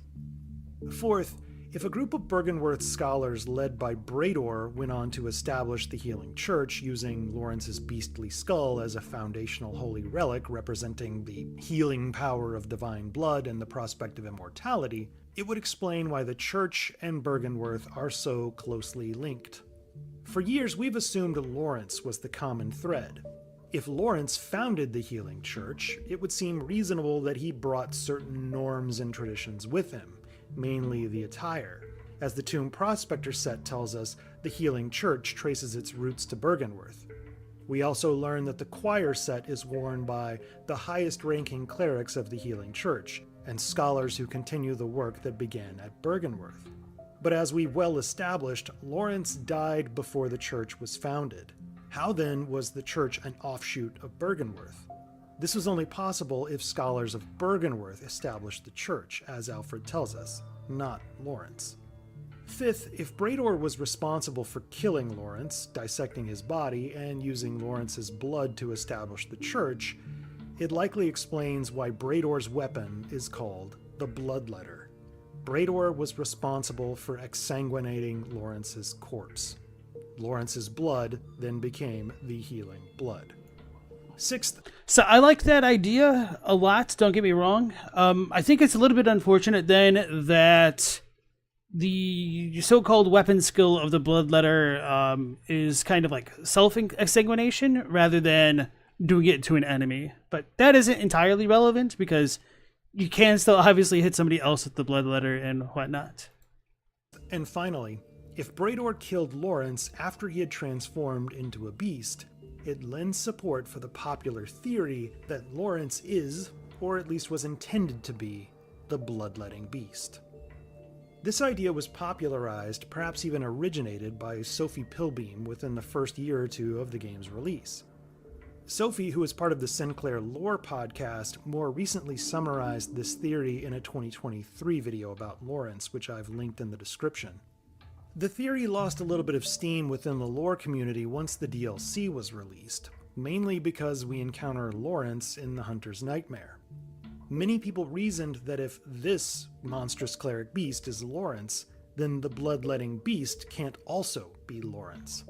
Fourth, if a group of Byrgenwerth scholars led by Brador went on to establish the Healing Church using Laurence's beastly skull as a foundational holy relic representing the healing power of divine blood and the prospect of immortality, it would explain why the Church and Byrgenwerth are so closely linked. For years, we've assumed Laurence was the common thread. If Laurence founded the Healing Church, it would seem reasonable that he brought certain norms and traditions with him, mainly the attire. As the Tomb Prospector set tells us, the Healing Church traces its roots to Byrgenwerth. We also learn that the choir set is worn by the highest-ranking clerics of the Healing Church, and scholars who continue the work that began at Byrgenwerth. But as we've well established, Laurence died before the church was founded. How then was the church an offshoot of Byrgenwerth? This was only possible if scholars of Byrgenwerth established the church, as Alfred tells us, not Laurence. Fifth, if Brador was responsible for killing Laurence, dissecting his body, and using Laurence's blood to establish the church, it likely explains why Brador's weapon is called the Bloodletter. Brador was responsible for exsanguinating Laurence's corpse. Laurence's blood then became the healing blood. Sixth. So I like that idea a lot, don't get me wrong. I think it's a little bit unfortunate then that the so-called weapon skill of the Bloodletter is kind of like self-exsanguination rather than doing it to an enemy. But that isn't entirely relevant because you can still obviously hit somebody else with the Bloodletter and whatnot. And finally, if Brador killed Laurence after he had transformed into a beast, it lends support for the popular theory that Laurence is, or at least was intended to be, the bloodletting beast. This idea was popularized, perhaps even originated, by Sophie Pilbeam within the first year or two of the game's release. Sophie, who is part of the Sinclair Lore podcast, more recently summarized this theory in a 2023 video about Laurence, which I've linked in the description. The theory lost a little bit of steam within the lore community once the DLC was released, mainly because we encounter Laurence in the Hunter's Nightmare. Many people reasoned that if this monstrous cleric beast is Laurence, then the bloodletting beast can't also be Laurence.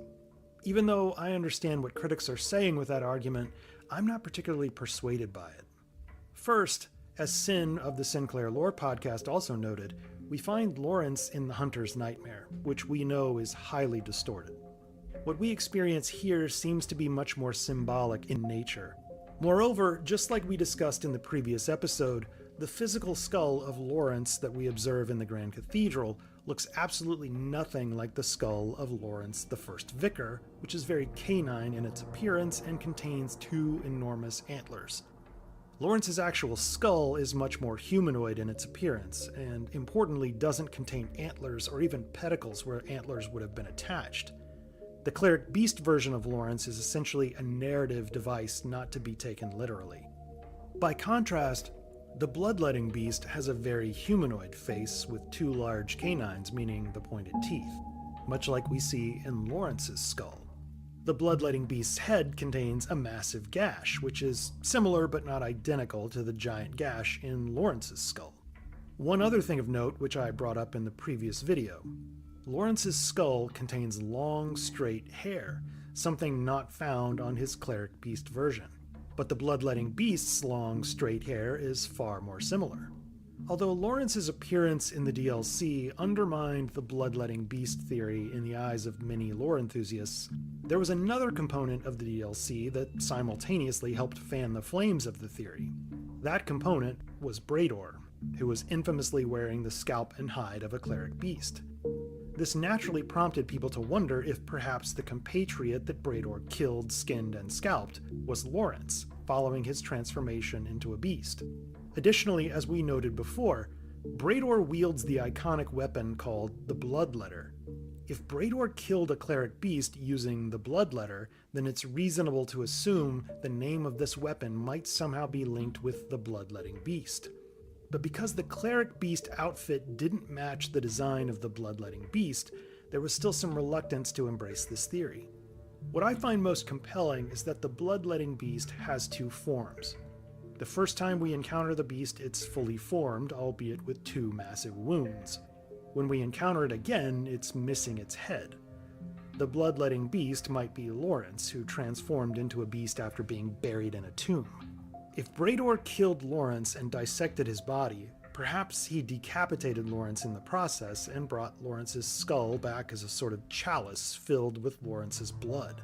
Even though I understand what critics are saying with that argument, I'm not particularly persuaded by it. First, as Sin of the Sinclair Lore podcast also noted, we find Laurence in the Hunter's Nightmare, which we know is highly distorted. What we experience here seems to be much more symbolic in nature. Moreover, just like we discussed in the previous episode, the physical skull of Laurence that we observe in the Grand Cathedral looks absolutely nothing like the skull of Laurence the First Vicar, which is very canine in its appearance and contains two enormous antlers. Laurence's actual skull is much more humanoid in its appearance, and importantly doesn't contain antlers or even pedicles where antlers would have been attached. The cleric beast version of Laurence is essentially a narrative device not to be taken literally. By contrast, the bloodletting beast has a very humanoid face with two large canines, meaning the pointed teeth, much like we see in Laurence's skull. The bloodletting beast's head contains a massive gash, which is similar but not identical to the giant gash in Laurence's skull. One other thing of note, which I brought up in the previous video, Laurence's skull contains long, straight hair, something not found on his cleric beast version. But the bloodletting beast's long, straight hair is far more similar. Although Laurence's appearance in the DLC undermined the bloodletting beast theory in the eyes of many lore enthusiasts, there was another component of the DLC that simultaneously helped fan the flames of the theory. That component was Brador, who was infamously wearing the scalp and hide of a cleric beast. This naturally prompted people to wonder if perhaps the compatriot that Brador killed, skinned, and scalped was Laurence, following his transformation into a beast. Additionally, as we noted before, Brador wields the iconic weapon called the Bloodletter. If Brador killed a cleric beast using the Bloodletter, then it's reasonable to assume the name of this weapon might somehow be linked with the bloodletting beast. But because the cleric beast outfit didn't match the design of the bloodletting beast, there was still some reluctance to embrace this theory. What I find most compelling is that the bloodletting beast has two forms. The first time we encounter the beast, it's fully formed, albeit with two massive wounds. When we encounter it again, it's missing its head. The bloodletting beast might be Laurence, who transformed into a beast after being buried in a tomb. If Brador killed Laurence and dissected his body, perhaps he decapitated Laurence in the process and brought Laurence's skull back as a sort of chalice filled with Laurence's blood.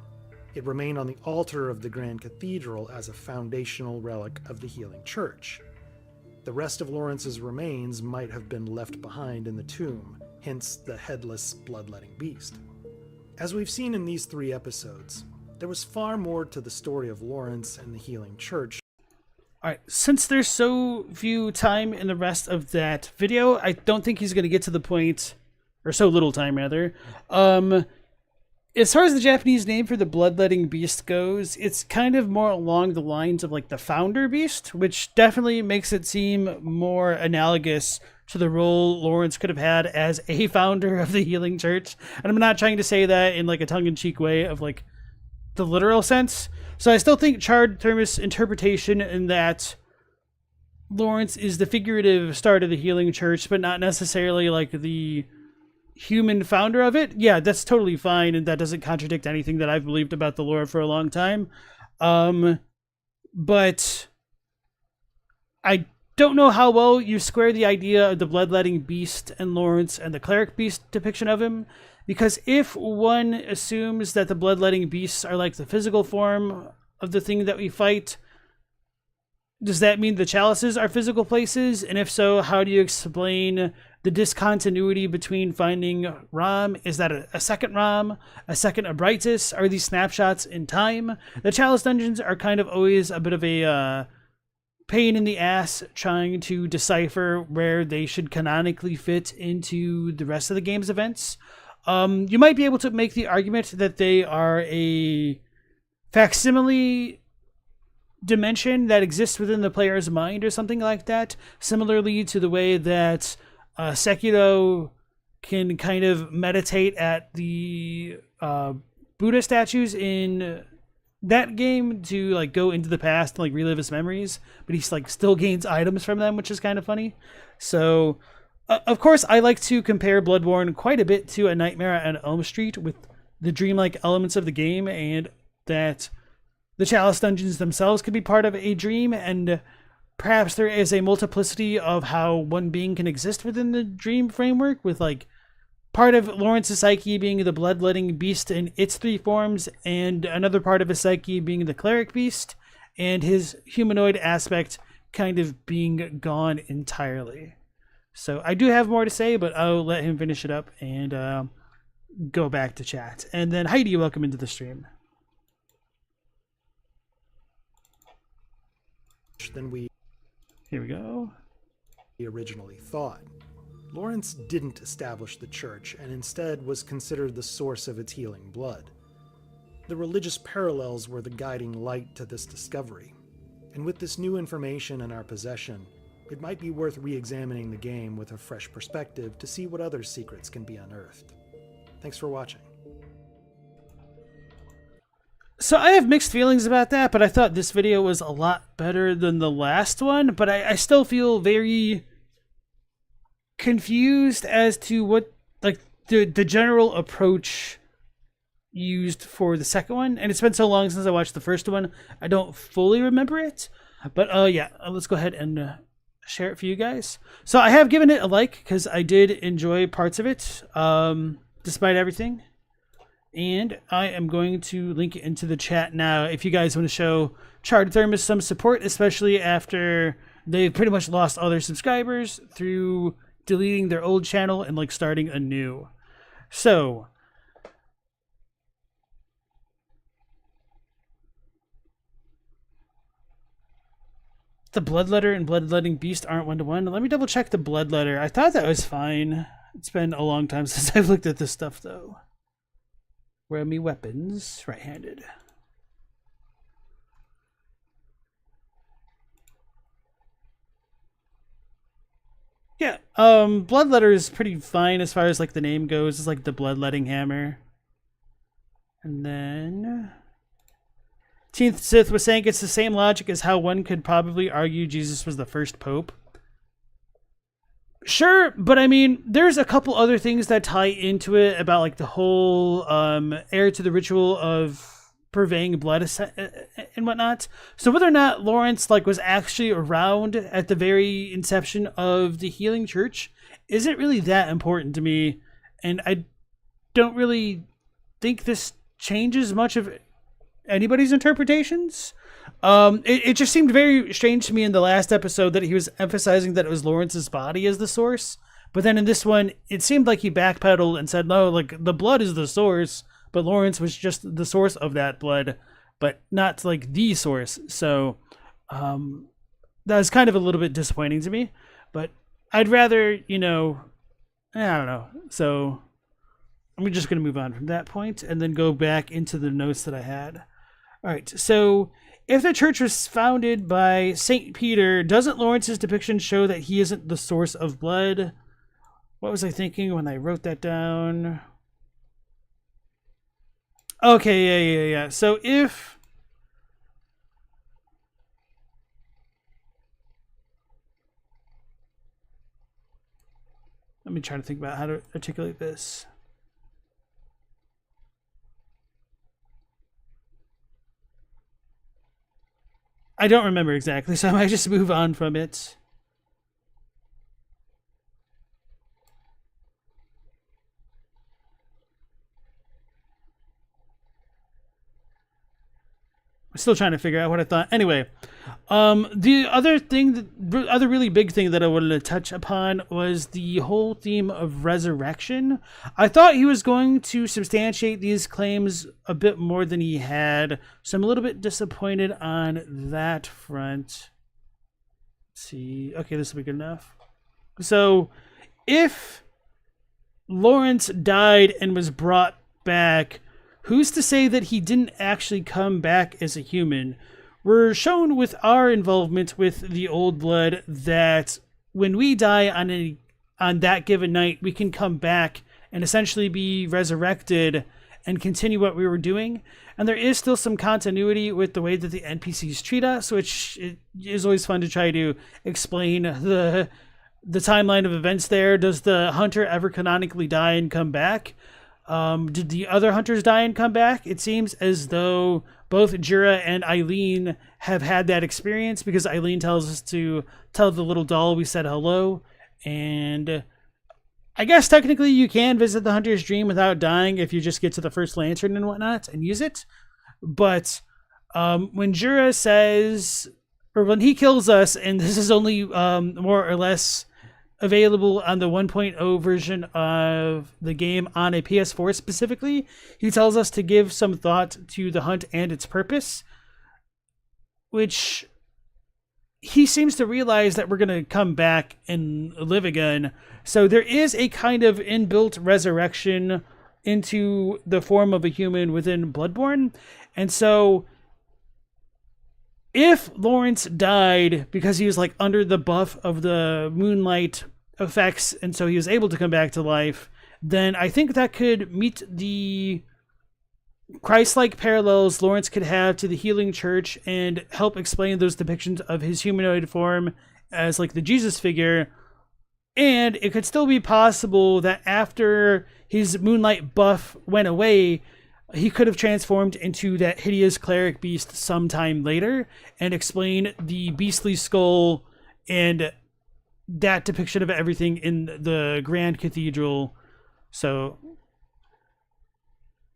It remained on the altar of the Grand Cathedral as a foundational relic of the Healing Church. The rest of Laurence's remains might have been left behind in the tomb, hence the headless bloodletting beast. As we've seen in these 3 episodes, there was far more to the story of Laurence and the Healing Church. All right, since there's so few time in the rest of that video, I don't think he's going to get to the point, or so little time rather. As far as the Japanese name for the bloodletting beast goes, it's kind of more along the lines of like the founder beast, which definitely makes it seem more analogous to the role Laurence could have had as a founder of the healing church. And I'm not trying to say that in like a tongue-in-cheek way of like the literal sense. So I still think Charred Thermos' interpretation in that Laurence is the figurative start of the healing church, but not necessarily like the human founder of it. Yeah, that's totally fine, and that doesn't contradict anything that I've believed about the lore for a long time. But I don't know how well you square the idea of the bloodletting beast and Laurence and the cleric beast depiction of him. Because if one assumes that the bloodletting beasts are like the physical form of the thing that we fight, does that mean the chalices are physical places? And if so, how do you explain the discontinuity between finding Ram? Is that a second Ram, a second Abritus? Are these snapshots in time? The chalice dungeons are kind of always a bit of a pain in the ass trying to decipher where they should canonically fit into the rest of the game's events. You might be able to make the argument that they are a facsimile dimension that exists within the player's mind or something like that, similarly to the way that Sekiro can kind of meditate at the Buddha statues in that game to like go into the past and like relive his memories, but he like still gains items from them, which is kind of funny. So of course, I like to compare Bloodborne quite a bit to A Nightmare on Elm Street with the dreamlike elements of the game, and that the Chalice dungeons themselves could be part of a dream, and perhaps there is a multiplicity of how one being can exist within the dream framework, with like part of Laurence's psyche being the bloodletting beast in its three forms, and another part of his psyche being the cleric beast, and his humanoid aspect kind of being gone entirely. So I do have more to say, but I'll let him finish it up and go back to chat. And then Heidi, welcome into the stream. Than we Here we go. originally thought. Laurence didn't establish the church and instead was considered the source of its healing blood. The religious parallels were the guiding light to this discovery. And with this new information in our possession, it might be worth re-examining the game with a fresh perspective to see what other secrets can be unearthed. Thanks for watching. So I have mixed feelings about that, but I thought this video was a lot better than the last one, but I still feel very confused as to what like the general approach used for the second one. And it's been so long since I watched the first one, I don't fully remember it. But yeah, let's go ahead and share it for you guys. So I have given it a like because I did enjoy parts of it, despite everything. And I am going to link it into the chat now if you guys want to show Charred Thermos some support, especially after they've pretty much lost all their subscribers through deleting their old channel and like starting anew. So the Bloodletter and Bloodletting Beast aren't one-to-one. Let me double check the Bloodletter. I thought that was fine. It's been a long time since I've looked at this stuff though. Where are me weapons? Right-handed. Yeah, Bloodletter is pretty fine as far as like the name goes. It's like the Bloodletting Hammer. And then 10th Sith was saying it's the same logic as how one could probably argue Jesus was the first pope. Sure, but I mean, there's a couple other things that tie into it about like the whole heir to the ritual of purveying blood and whatnot. So whether or not Laurence like was actually around at the very inception of the healing church isn't really that important to me, and I don't really think this changes much of anybody's interpretations. It just seemed very strange to me in the last episode that he was emphasizing that it was Laurence's body as the source, but then in this one it seemed like he backpedaled and said no, like the blood is the source, but Laurence was just the source of that blood, but not like the source. So that was kind of a little bit disappointing to me. But I'd rather, I don't know. So I'm just going to move on from that point and then go back into the notes that I had. All right, so if the church was founded by St. Peter, doesn't Lawrence's depiction show that he isn't the source of blood? What was I thinking when I wrote that down? Okay, yeah. So if... Let me try to think about how to articulate this. I don't remember exactly, so I might just move on from it. I'm still trying to figure out what I thought. Anyway, the other really big thing that I wanted to touch upon was the whole theme of resurrection. I thought he was going to substantiate these claims a bit more than he had, so I'm a little bit disappointed on that front. Let's see. Okay, this will be good enough. So, if Laurence died and was brought back, who's to say that he didn't actually come back as a human? We're shown with our involvement with the old blood that when we die on that given night, we can come back and essentially be resurrected and continue what we were doing. And there is still some continuity with the way that the NPCs treat us, which is always fun to try to explain the timeline of events there. Does the hunter ever canonically die and come back? Did the other hunters die and come back? It seems as though both Jura and Eileen have had that experience, because Eileen tells us to tell the little doll we said hello. And I guess technically you can visit the hunter's dream without dying if you just get to the first lantern and whatnot and use it. But when Jura says, or when he kills us, and this is only more or less available on the 1.0 version of the game on a PS4 specifically, he tells us to give some thought to the hunt and its purpose, which he seems to realize that we're going to come back and live again. So there is a kind of inbuilt resurrection into the form of a human within Bloodborne. And so if Laurence died because he was like under the buff of the moonlight effects and so he was able to come back to life, then I think that could meet the Christ-like parallels Laurence could have to the healing church and help explain those depictions of his humanoid form as like the Jesus figure. And it could still be possible that after his moonlight buff went away, he could have transformed into that hideous cleric beast sometime later and explain the beastly skull and that depiction of everything in the Grand Cathedral. So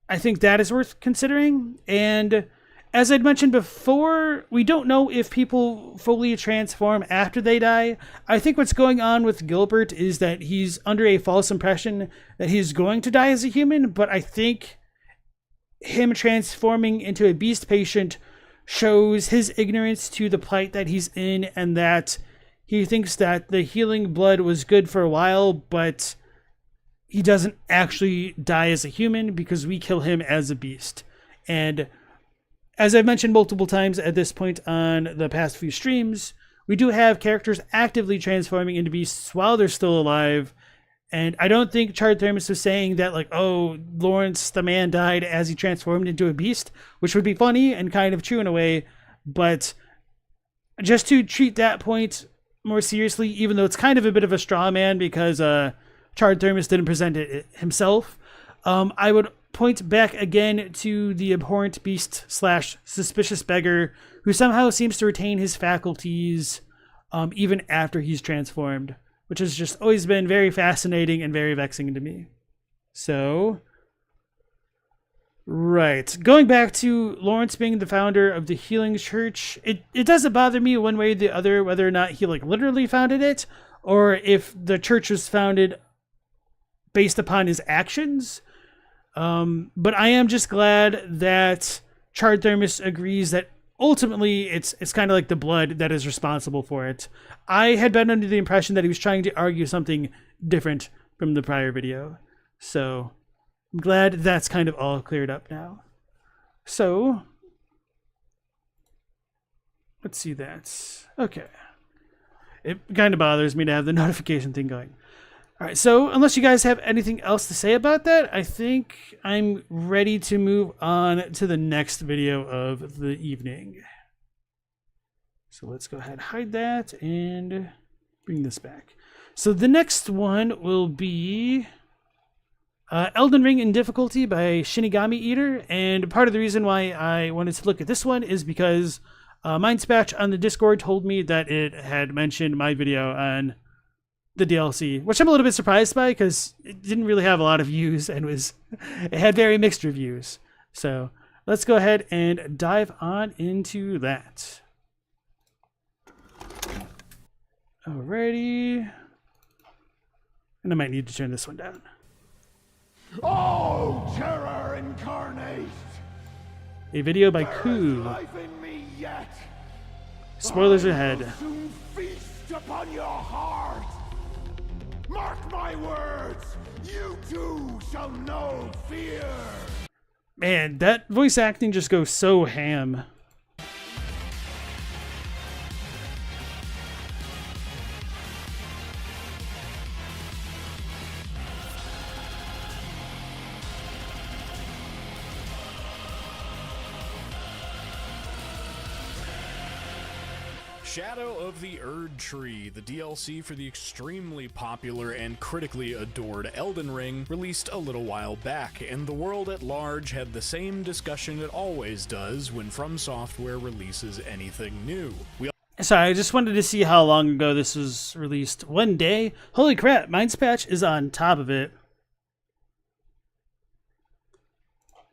I think that is worth considering. And as I'd mentioned before, we don't know if people fully transform after they die. I think what's going on with Gilbert is that he's under a false impression that he's going to die as a human, but I think him transforming into a beast patient shows his ignorance to the plight that he's in, and that he thinks that the healing blood was good for a while, but he doesn't actually die as a human because we kill him as a beast. And as I've mentioned multiple times at this point on the past few streams, we do have characters actively transforming into beasts while they're still alive. And I don't think Charred Thermos was saying that, like, oh, Laurence, the man, died as he transformed into a beast, which would be funny and kind of true in a way. But just to treat that point more seriously, even though it's kind of a bit of a straw man because Charred Thermos didn't present it himself, I would point back again to the abhorrent beast / suspicious beggar who somehow seems to retain his faculties even after he's transformed, which has just always been very fascinating and very vexing to me. So, right. Going back to Laurence being the founder of the Healing Church, it doesn't bother me one way or the other whether or not he like literally founded it, or if the church was founded based upon his actions. But I am just glad that Charred Thermos agrees that ultimately it's kind of like the blood that is responsible for it. I had been under the impression that he was trying to argue something different from the prior video. So I'm glad that's kind of all cleared up now. So let's see that. Okay. It kind of bothers me to have the notification thing going. All right, so unless you guys have anything else to say about that, I think I'm ready to move on to the next video of the evening. So let's go ahead and hide that and bring this back. So the next one will be Elden Ring in Difficulty by Shinigami Eater. And part of the reason why I wanted to look at this one is because Mindspatch on the Discord told me that it had mentioned my video on the DLC, which I'm a little bit surprised by because it didn't really have a lot of views and it had very mixed reviews. So let's go ahead and dive on into that. Alrighty. And I might need to turn this one down. Oh, terror incarnate! A video by There is Koo. life in me yet. Spoilers I ahead. will soon feast upon your heart. Mark my words, you too shall know fear. Man, that voice acting just goes so ham. Shadow of the Erd Tree, the DLC for the extremely popular and critically adored Elden Ring, released a little while back, and the world at large had the same discussion it always does when From Software releases anything new. Sorry, I just wanted to see how long ago this was released. One day? Holy crap, Mindspatch is on top of it.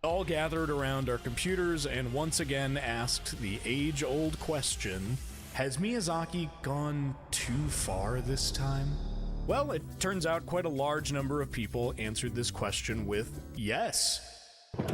All gathered around our computers and once again asked the age-old question, has Miyazaki gone too far this time? Well, it turns out quite a large number of people answered this question with yes.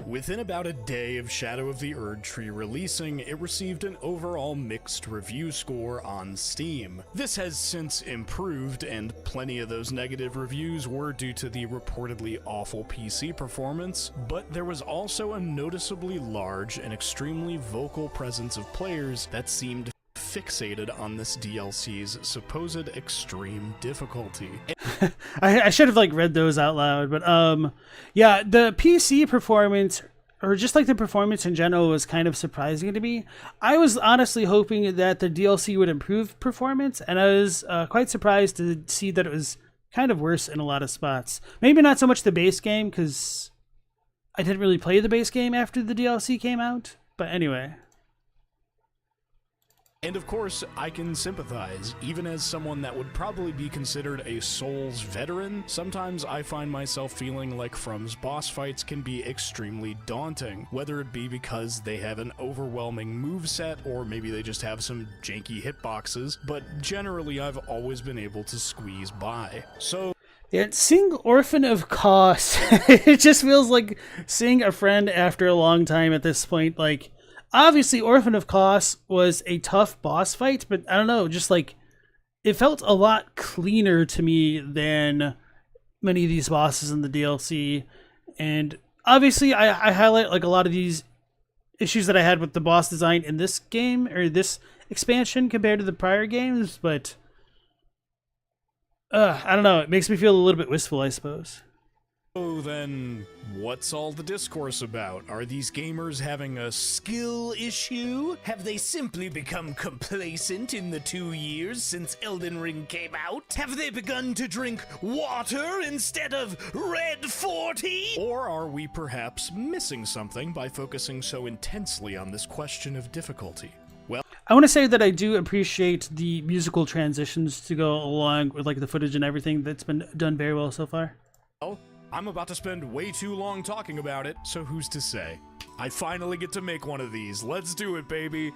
Within about a day of Shadow of the Erd Tree releasing, it received an overall mixed review score on Steam. This has since improved, and plenty of those negative reviews were due to the reportedly awful PC performance, but there was also a noticeably large and extremely vocal presence of players that seemed fixated on this DLC's supposed extreme difficulty. I should have read those out loud, but yeah, the PC performance, or just the performance in general, was kind of surprising to me. I was honestly hoping that the DLC would improve performance, and I was quite surprised to see that it was kind of worse in a lot of spots. Maybe not so much the base game, because I didn't really play the base game after the DLC came out, but anyway. And of course, I can sympathize. Even as someone that would probably be considered a Souls veteran, sometimes I find myself feeling like From's boss fights can be extremely daunting, whether it be because they have an overwhelming moveset or maybe they just have some janky hitboxes, but generally I've always been able to squeeze by. So yeah, seeing Orphan of Kos, it just feels like seeing a friend after a long time at this point. Obviously, Orphan of Kos was a tough boss fight, but I don't know, just it felt a lot cleaner to me than many of these bosses in the DLC. And obviously, I highlight a lot of these issues that I had with the boss design in this game, or this expansion, compared to the prior games, but I don't know, it makes me feel a little bit wistful, I suppose. So then, what's all the discourse about? Are these gamers having a skill issue? Have they simply become complacent in the 2 years since Elden Ring came out? Have they begun to drink water instead of Red 40? Or are we perhaps missing something by focusing so intensely on this question of difficulty? Well, I want to say that I do appreciate the musical transitions to go along with the footage and everything that's been done very well so far. I'm about to spend way too long talking about it, so who's to say? I finally get to make one of these. Let's do it, baby!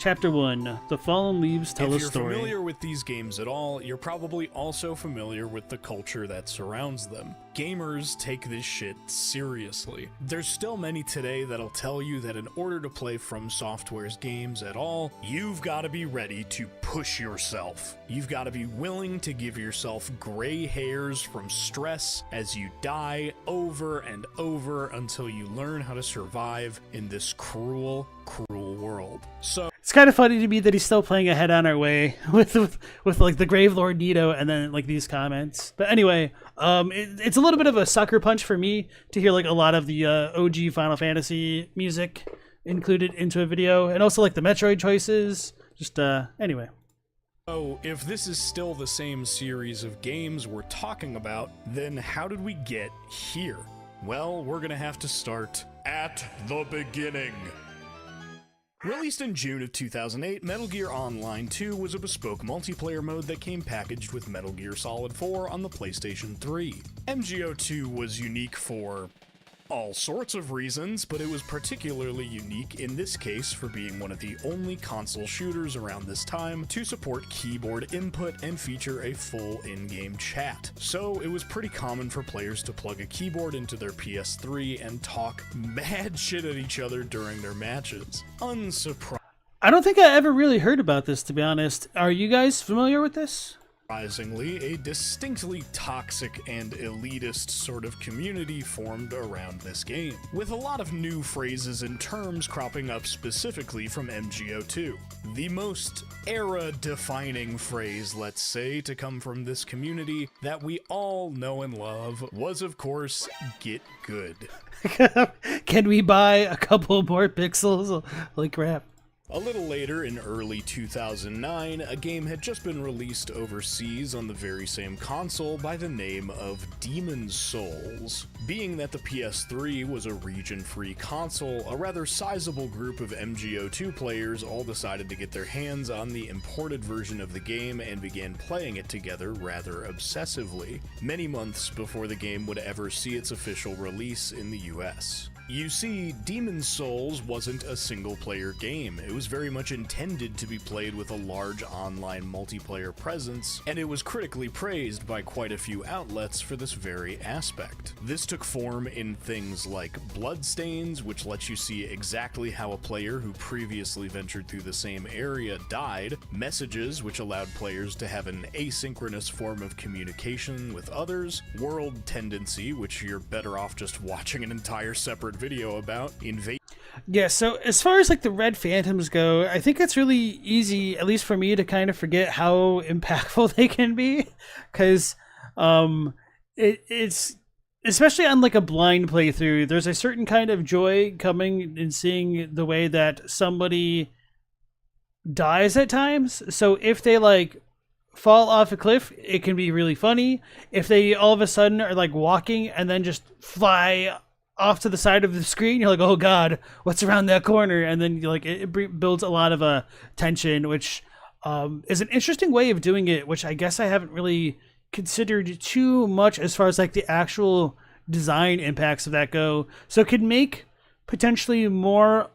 Chapter 1, The Fallen Leaves Tell a If you're Story. familiar with these games at all, you're probably also familiar with the culture that surrounds them. gamers take this shit seriously. There's still many today that'll tell you that in order to play From Software's games at all, you've got to be ready to push yourself. You've got to be willing to give yourself gray hairs from stress as you die over and over until you learn how to survive in this cruel, cruel world. So It's kind of funny to me that he's still playing ahead on our way with like the Grave Lord Nito and then like these comments. But anyway, it's a little bit of a sucker punch for me to hear like a lot of the OG Final Fantasy music included into a video, and also like the Metroid choices. Just anyway. So, if this is still the same series of games we're talking about, then how did we get here? Well, we're gonna have to start at the beginning. Released in June of 2008, Metal Gear Online 2 was a bespoke multiplayer mode that came packaged with Metal Gear Solid 4 on the PlayStation 3. MGO2 was unique for all sorts of reasons, but it was particularly unique in this case for being one of the only console shooters around this time to support keyboard input and feature a full in-game chat. So it was pretty common for players to plug a keyboard into their PS3 and talk mad shit at each other during their matches. Unsurprisingly, I don't think I ever really heard about this, to be honest. Are you guys familiar with this? a distinctly toxic and elitist sort of community formed around this game, with a lot of new phrases and terms cropping up specifically from MGO2. The most era-defining phrase, let's say, to come from this community that we all know and love was, of course, "get good." Can we buy a couple more pixels? Like crap. A little later, in early 2009, a game had just been released overseas on the very same console by the name of Demon's Souls. Being that the PS3 was a region-free console, a rather sizable group of MGO2 players all decided to get their hands on the imported version of the game and began playing it together rather obsessively, many months before the game would ever see its official release in the US. You see, Demon's Souls wasn't a single-player game. It was very much intended to be played with a large online multiplayer presence, and it was critically praised by quite a few outlets for this very aspect. This took form in things like bloodstains, which lets you see exactly how a player who previously ventured through the same area died, messages, which allowed players to have an asynchronous form of communication with others, world tendency, which you're better off just watching an entire separate video about, Yeah, so as far as like the Red Phantoms go, I think it's really easy, at least for me, to kind of forget how impactful they can be, because it's especially on like a blind playthrough, there's a certain kind of joy coming in seeing the way that somebody dies at times. So if they like fall off a cliff, it can be really funny. If they all of a sudden are like walking and then just fly off to the side of the screen, you're like, oh god, what's around that corner? And then like it builds a lot of tension, which is an interesting way of doing it, which I guess I haven't really considered too much as far as like the actual design impacts of that go. So it could make potentially more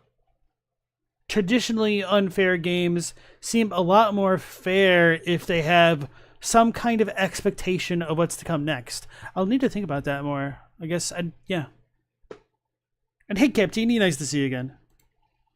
traditionally unfair games seem a lot more fair if they have some kind of expectation of what's to come next. I'll need to think about that more. I guess yeah. And hey, Captini, nice to see you again.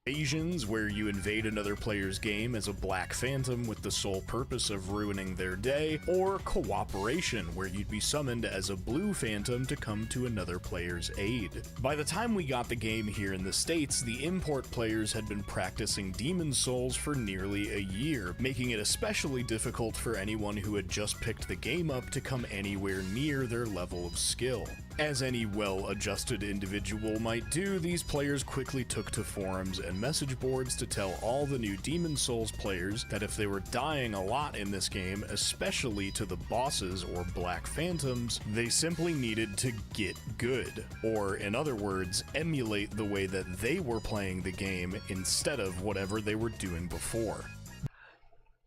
Invasions, where you invade another player's game as a Black Phantom with the sole purpose of ruining their day, or Cooperation, where you'd be summoned as a Blue Phantom to come to another player's aid. By the time we got the game here in the States, the import players had been practicing Demon's Souls for nearly a year, making it especially difficult for anyone who had just picked the game up to come anywhere near their level of skill. As any well-adjusted individual might do, these players quickly took to forums and message boards to tell all the new Demon's Souls players that if they were dying a lot in this game, especially to the bosses or Black Phantoms, they simply needed to get good, or in other words, emulate the way that they were playing the game instead of whatever they were doing before.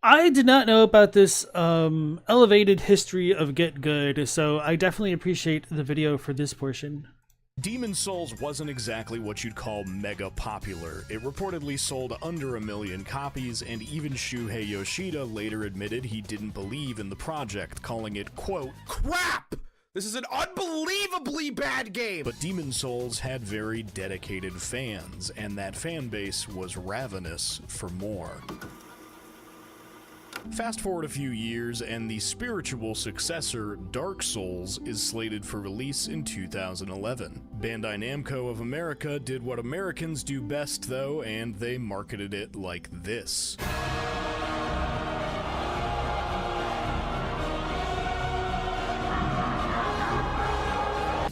I did not know about this elevated history of Get Good, so I definitely appreciate the video for this portion. Demon's Souls wasn't exactly what you'd call mega popular. It reportedly sold under 1 million copies, and even Shuhei Yoshida later admitted he didn't believe in the project, calling it, quote, crap! This is an unbelievably bad game! But Demon Souls had very dedicated fans, and that fan base was ravenous for more. Fast forward a few years, and the spiritual successor, Dark Souls, is slated for release in 2011. Bandai Namco of America did what Americans do best, though, and they marketed it like this.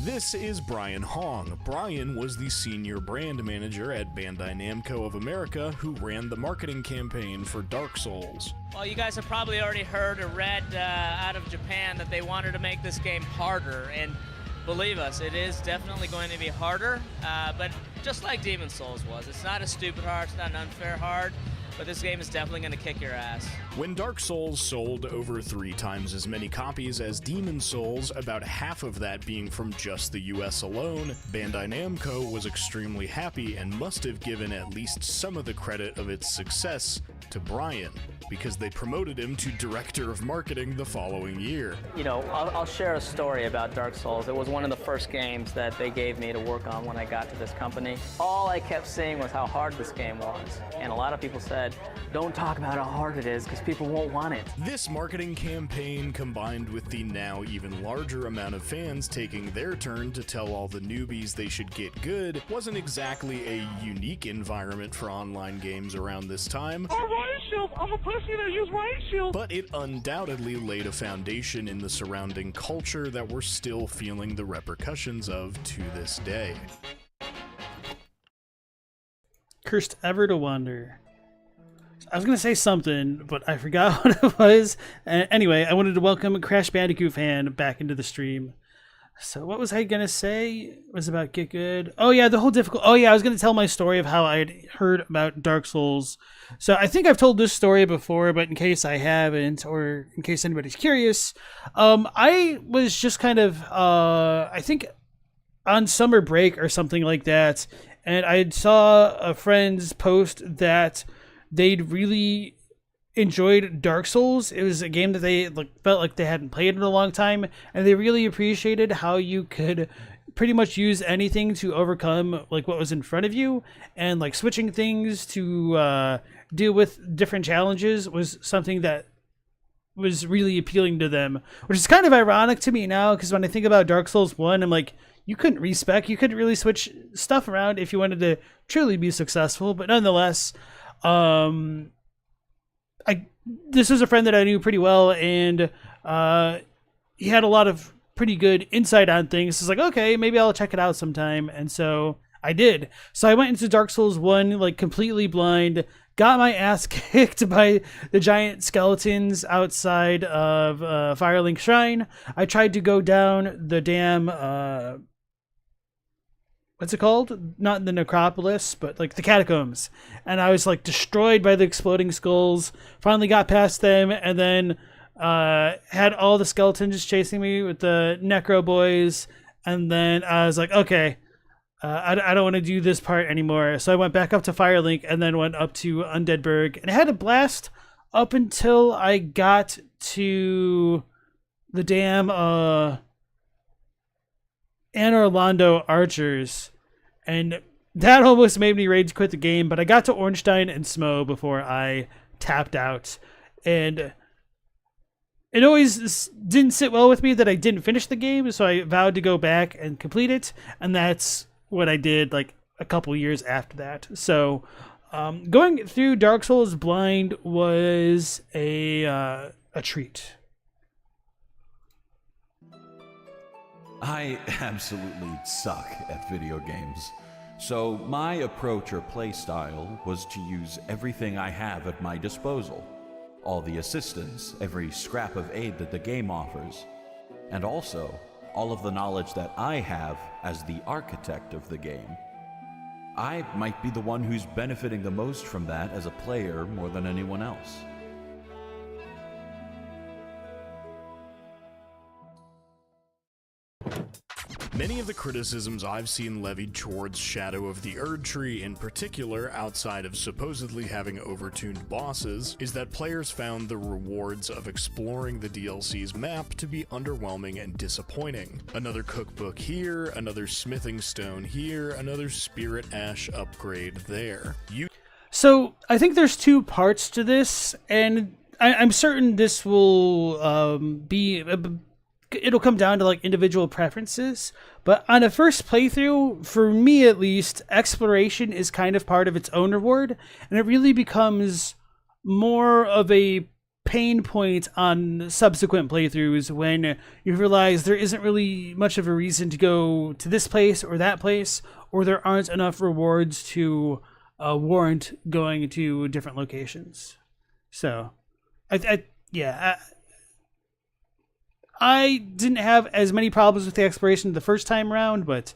This is Brian Hong. Brian was the senior brand manager at Bandai Namco of America who ran the marketing campaign for Dark Souls. Well, you guys have probably already heard or read out of Japan that they wanted to make this game harder, and believe us, it is definitely going to be harder, but just like Demon Souls was. It's not a stupid hard, it's not an unfair hard, but this game is definitely going to kick your ass. When Dark Souls sold over 3 times as many copies as Demon Souls, about half of that being from just the US alone, Bandai Namco was extremely happy and must have given at least some of the credit of its success to Brian, because they promoted him to Director of Marketing the following year. You know, I'll share a story about Dark Souls. It was one of the first games that they gave me to work on when I got to this company. All I kept seeing was how hard this game was, and a lot of people said, don't talk about how hard it is because people won't want it. This marketing campaign, combined with the now even larger amount of fans taking their turn to tell all the newbies they should get good, wasn't exactly a unique environment for online games around this time. I'm a pussy that use riot shield. But it undoubtedly laid a foundation in the surrounding culture that we're still feeling the repercussions of to this day. Cursed ever to wander. I was going to say something, but I forgot what it was. Anyway, I wanted to welcome a Crash Bandicoot fan back into the stream. So what was I going to say? It was about Get Good. Oh yeah, the whole difficult... Oh yeah, I was going to tell my story of how I had heard about Dark Souls. So I think I've told this story before, but in case I haven't, or in case anybody's curious, I was just kind of, I think on summer break or something like that, and I saw a friend's post that they'd really enjoyed Dark Souls. It was a game that they felt like they hadn't played in a long time, and they really appreciated how you could pretty much use anything to overcome like what was in front of you, and like switching things to deal with different challenges was something that was really appealing to them, which is kind of ironic to me now, because when I think about Dark Souls 1, I'm like, you couldn't respec, you couldn't really switch stuff around if you wanted to truly be successful. But nonetheless, this was a friend that I knew pretty well, and he had a lot of pretty good insight on things. It's like, okay, maybe I'll check it out sometime. And so I did. So I went into Dark Souls 1 like completely blind, got my ass kicked by the giant skeletons outside of Firelink Shrine. I tried to go down the damn what's it called? Not the necropolis, but like the catacombs. And I was like destroyed by the exploding skulls. Finally got past them, and then had all the skeletons chasing me with the necro boys. And then I was like, okay, I don't want to do this part anymore. So I went back up to Firelink and then went up to Undeadburg. And I had a blast up until I got to the damn Anor Londo archers, and that almost made me rage quit the game. But I got to Ornstein and Smo before I tapped out, and it always didn't sit well with me that I didn't finish the game, so I vowed to go back and complete it, and that's what I did like a couple years after that. So going through Dark Souls blind was a treat. I absolutely suck at video games, so my approach or play style was to use everything I have at my disposal. All the assistance, every scrap of aid that the game offers, and also all of the knowledge that I have as the architect of the game. I might be the one who's benefiting the most from that as a player more than anyone else. Many of the criticisms I've seen levied towards Shadow of the Erdtree in particular, outside of supposedly having overtuned bosses, is that players found the rewards of exploring the DLC's map to be underwhelming and disappointing. Another cookbook here, another smithing stone here, another spirit ash upgrade there. So I think there's two parts to this, and I'm certain this will it'll come down to like individual preferences. But on a first playthrough, for me at least, exploration is kind of part of its own reward, and it really becomes more of a pain point on subsequent playthroughs when you realize there isn't really much of a reason to go to this place, or there aren't enough rewards to warrant going to different locations. So, I didn't have as many problems with the exploration the first time around, but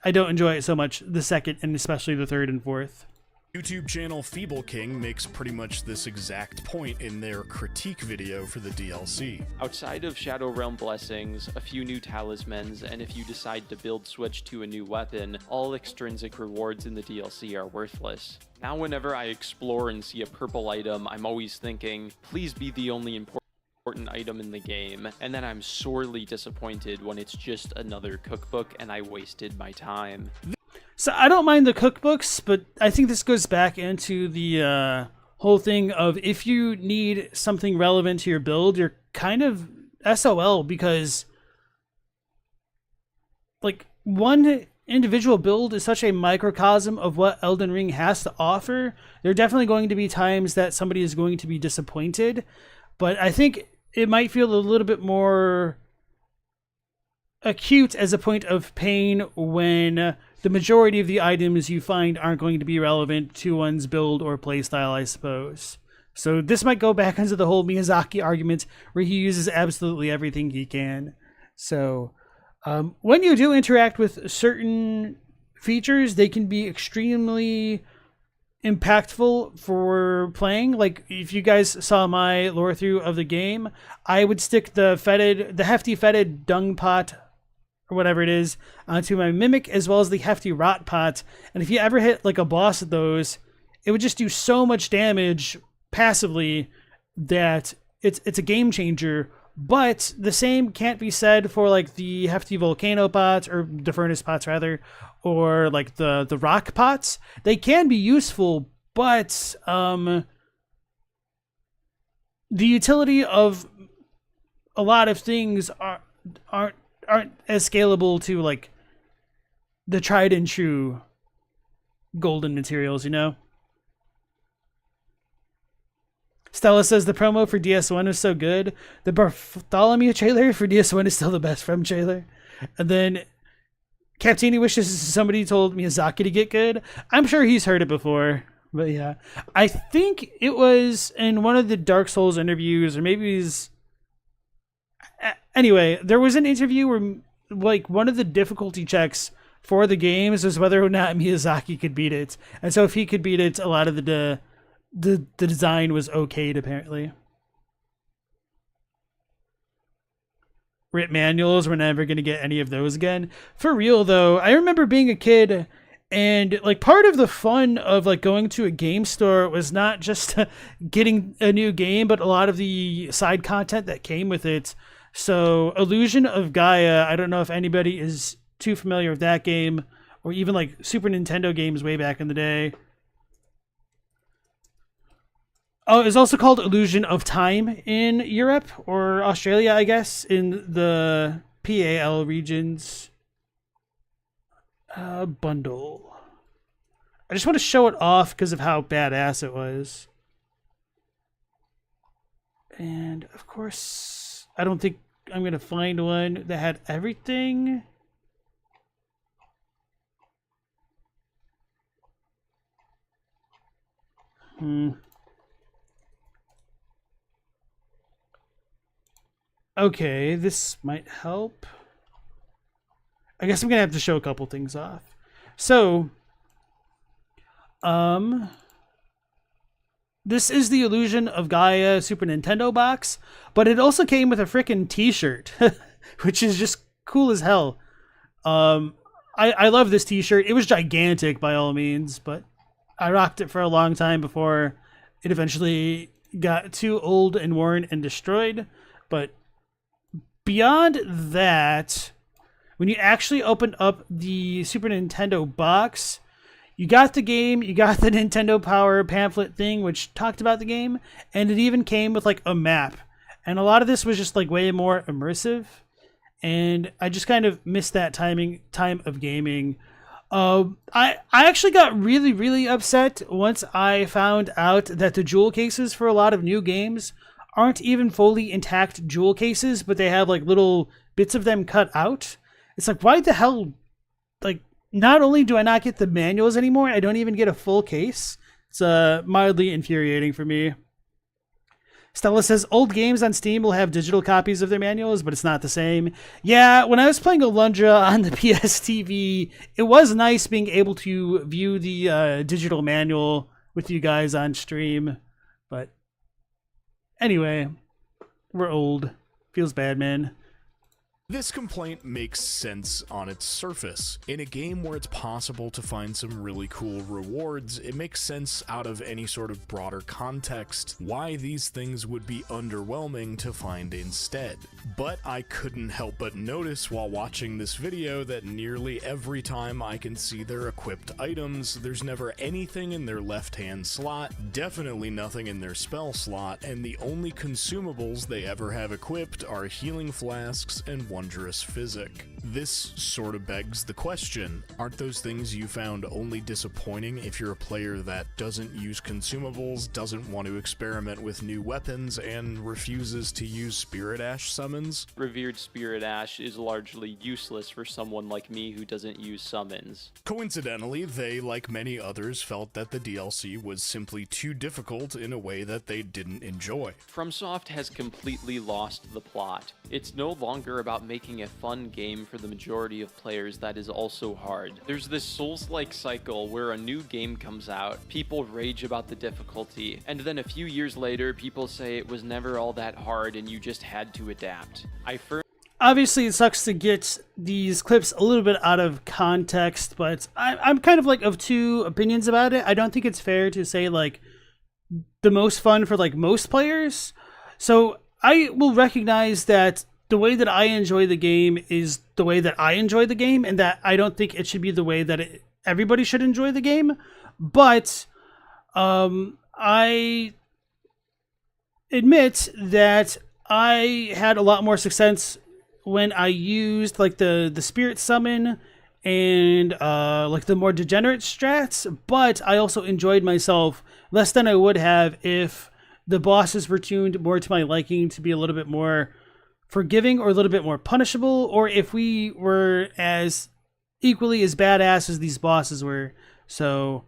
I don't enjoy it so much the second, and especially the third and fourth. YouTube channel Feeble King makes pretty much this exact point in their critique video for the DLC. Outside of Shadow Realm blessings, a few new talismans, and if you decide to build switch to a new weapon, all extrinsic rewards in the DLC are worthless. Now whenever I explore and see a purple item, I'm always thinking, please be the only important item in the game, and then I'm sorely disappointed when it's just another cookbook and I wasted my time. So I don't mind the cookbooks, but I think this goes back into the whole thing of if you need something relevant to your build, you're kind of SOL, because like one individual build is such a microcosm of what Elden Ring has to offer. There are definitely going to be times that somebody is going to be disappointed, but I think it might feel a little bit more acute as a point of pain when the majority of the items you find aren't going to be relevant to one's build or playstyle, I suppose. So this might go back into the whole Miyazaki argument where he uses absolutely everything he can. So when you do interact with certain features, they can be extremely impactful for playing. Like if you guys saw my lore through of the game, I would stick the hefty fetid dung pot or whatever it is onto my mimic, as well as the hefty rot pot, and if you ever hit like a boss of those, it would just do so much damage passively that it's a game changer. But the same can't be said for like the hefty volcano pots, or the furnace pots rather, or like the rock pots. They can be useful, but the utility of a lot of things aren't as scalable to like the tried and true golden materials, you know? Stella says the promo for DS1 is so good. The Bartholomew trailer for DS1 is still the best from trailer. And then Captini wishes somebody told Miyazaki to get good. I'm sure he's heard it before. But yeah, I think it was in one of the Dark Souls interviews, or maybe he's... Anyway, there was an interview where like one of the difficulty checks for the games was whether or not Miyazaki could beat it. And so if he could beat it, a lot of the design was okayed, apparently. Writ manuals, we're never going to get any of those again. For real, though, I remember being a kid, and like part of the fun of like going to a game store was not just getting a new game, but a lot of the side content that came with it. So Illusion of Gaia, I don't know if anybody is too familiar with that game, or even like Super Nintendo games way back in the day. Oh, it's also called Illusion of Time in Europe, or Australia, I guess, in the PAL regions. Bundle. I just want to show it off because of how badass it was. And, of course, I don't think I'm going to find one that had everything. Okay, this might help. I guess I'm going to have to show a couple things off. So, this is the Illusion of Gaia Super Nintendo box, but it also came with a frickin' t-shirt, which is just cool as hell. I love this t-shirt. It was gigantic by all means, but I rocked it for a long time before it eventually got too old and worn and destroyed. But beyond that, when you actually opened up the Super Nintendo box, you got the game, you got the Nintendo Power pamphlet thing, which talked about the game, and it even came with like a map. And a lot of this was just like way more immersive. And I just kind of missed that time of gaming. I actually got really, really upset once I found out that the jewel cases for a lot of new games aren't even fully intact jewel cases, but they have like little bits of them cut out. It's like, why the hell? Like, not only do I not get the manuals anymore, I don't even get a full case. It's mildly infuriating for me. Stella says, old games on Steam will have digital copies of their manuals, but it's not the same. Yeah, when I was playing Alundra on the PS TV, it was nice being able to view the digital manual with you guys on stream. But anyway, we're old. Feels bad, man. This complaint makes sense on its surface. In a game where it's possible to find some really cool rewards, it makes sense out of any sort of broader context why these things would be underwhelming to find instead. But I couldn't help but notice while watching this video that nearly every time I can see their equipped items, there's never anything in their left-hand slot, definitely nothing in their spell slot, and the only consumables they ever have equipped are healing flasks and wondrous physic. This sort of begs the question, aren't those things you found only disappointing if you're a player that doesn't use consumables, doesn't want to experiment with new weapons, and refuses to use Spirit Ash summons? Revered Spirit Ash is largely useless for someone like me who doesn't use summons. Coincidentally, they, like many others, felt that the DLC was simply too difficult in a way that they didn't enjoy. FromSoft has completely lost the plot. It's no longer about making a fun game for the majority of players that is also hard. There's this Souls-like cycle where a new game comes out, people rage about the difficulty, and then a few years later, people say it was never all that hard and you just had to adapt. Obviously, it sucks to get these clips a little bit out of context, but I'm kind of like of two opinions about it. I don't think it's fair to say like the most fun for like most players. So I will recognize that the way that I enjoy the game is the way that I enjoy the game, and that I don't think it should be the way that everybody should enjoy the game. But I admit that I had a lot more success when I used like the spirit summon and like the more degenerate strats, but I also enjoyed myself less than I would have if the bosses were tuned more to my liking to be a little bit more forgiving or a little bit more punishable, or if we were as equally as badass as these bosses were. So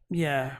yeah. I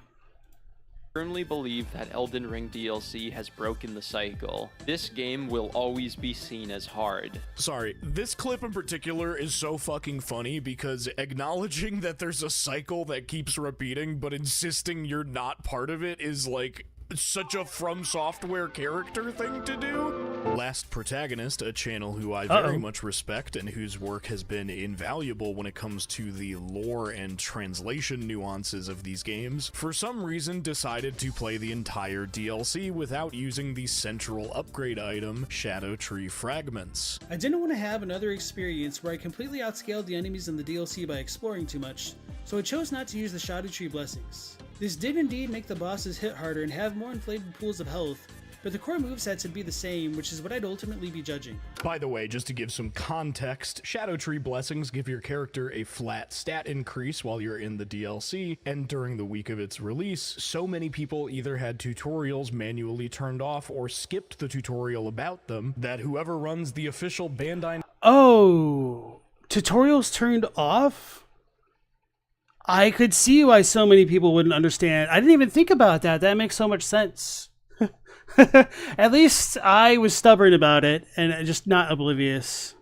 firmly believe that Elden Ring DLC has broken the cycle. This game will always be seen as hard. Sorry, this clip in particular is so fucking funny because acknowledging that there's a cycle that keeps repeating but insisting you're not part of it is like such a From Software character thing to do. Last Protagonist, a channel who I very much respect and whose work has been invaluable when it comes to the lore and translation nuances of these games, for some reason decided to play the entire DLC without using the central upgrade item, Shadow Tree Fragments. I didn't want to have another experience where I completely outscaled the enemies in the DLC by exploring too much, so I chose not to use the Shadow Tree Blessings. This did indeed make the bosses hit harder and have more inflated pools of health, but the core movesets would be the same, which is what I'd ultimately be judging. By the way, just to give some context, Shadow Tree Blessings give your character a flat stat increase while you're in the DLC, and during the week of its release, so many people either had tutorials manually turned off or skipped the tutorial about them that whoever runs the official Bandai... Oh, tutorials turned off? I could see why so many people wouldn't understand. I didn't even think about that. That makes so much sense. At least I was stubborn about it and just not oblivious.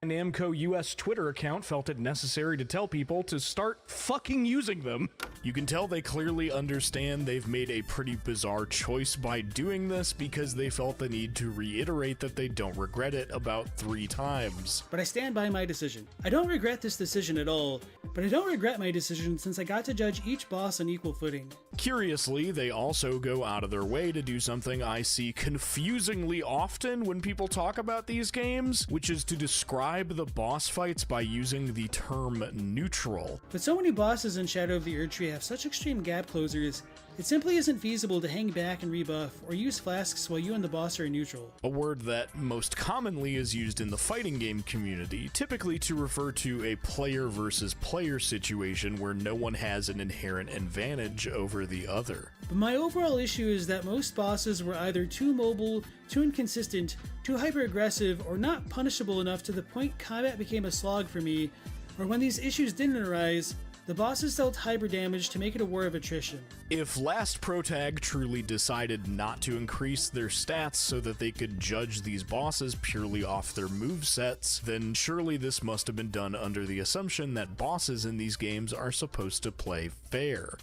Namco US Twitter account felt it necessary to tell people to start fucking using them. You can tell they clearly understand they've made a pretty bizarre choice by doing this because they felt the need to reiterate that they don't regret it about 3 times. But I stand by my decision. I don't regret this decision at all, but I don't regret my decision since I got to judge each boss on equal footing. Curiously, they also go out of their way to do something I see confusingly often when people talk about these games, which is to describe the boss fights by using the term neutral. But so many bosses in Shadow of the Erdtree have such extreme gap closers, it simply isn't feasible to hang back and rebuff or use flasks while you and the boss are in neutral. A word that most commonly is used in the fighting game community, typically to refer to a player versus player situation where no one has an inherent advantage over the other. But my overall issue is that most bosses were either too mobile, too inconsistent, too hyper-aggressive, or not punishable enough to the point combat became a slog for me, or when these issues didn't arise, the bosses dealt hyper damage to make it a war of attrition. If Last Protag truly decided not to increase their stats so that they could judge these bosses purely off their movesets, then surely this must have been done under the assumption that bosses in these games are supposed to play fair.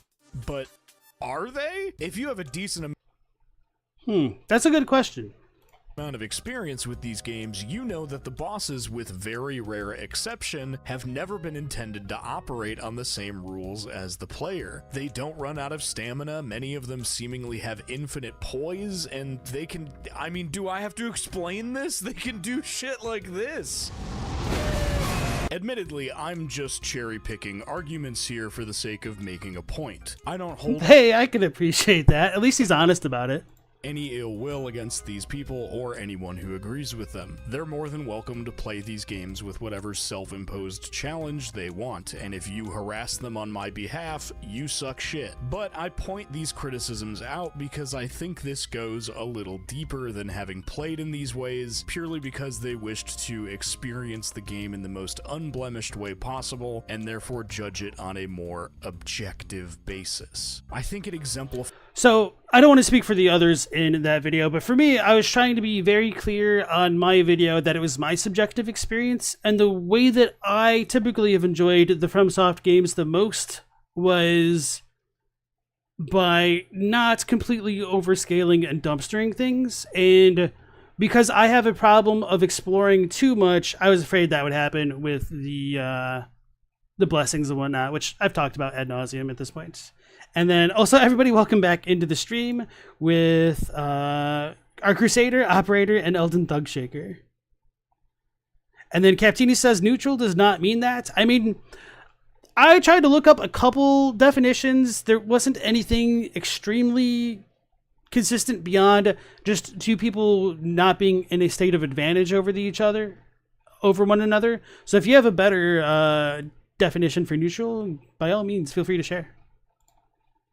But are they? If you have a decent That's a good question. amount of experience with these games, you know that the bosses, with very rare exception, have never been intended to operate on the same rules as the player. They don't run out of stamina, many of them seemingly have infinite poise, and they can, I mean, do I have to explain this? They can do shit like this. Admittedly, I'm just cherry-picking arguments here for the sake of making a point. I don't hold Hey, I can appreciate that. At least he's honest about it. any ill will against these people or anyone who agrees with them. They're more than welcome to play these games with whatever self-imposed challenge they want, and if you harass them on my behalf, you suck shit. But I point these criticisms out because I think this goes a little deeper than having played in these ways, purely because they wished to experience the game in the most unblemished way possible, and therefore judge it on a more objective basis. I think it exemplifies. So, I don't want to speak for the others in that video, but for me, I was trying to be very clear on my video that it was my subjective experience, and the way that I typically have enjoyed the FromSoft games the most was by not completely overscaling and dumpstering things, and because I have a problem of exploring too much, I was afraid that would happen with the blessings and whatnot, which I've talked about ad nauseum at this point. And then also, everybody, welcome back into the stream with our Crusader, Operator, and Elden Thugshaker. And then Captini says neutral does not mean that. I mean, I tried to look up a couple definitions. There wasn't anything extremely consistent beyond just two people not being in a state of advantage over one another. So if you have a better definition for neutral, by all means, feel free to share.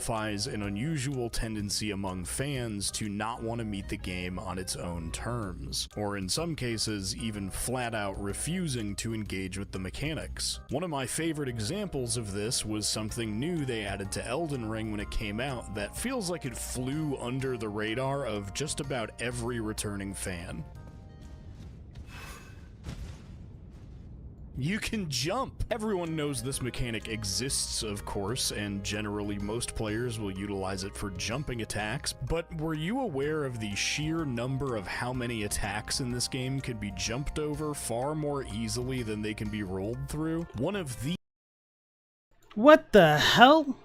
An unusual tendency among fans to not want to meet the game on its own terms, or in some cases, even flat out refusing to engage with the mechanics. One of my favorite examples of this was something new they added to Elden Ring when it came out that feels like it flew under the radar of just about every returning fan. You can jump! Everyone knows this mechanic exists, of course, and generally most players will utilize it for jumping attacks, but were you aware of the sheer number of how many attacks in this game could be jumped over far more easily than they can be rolled through? What the hell?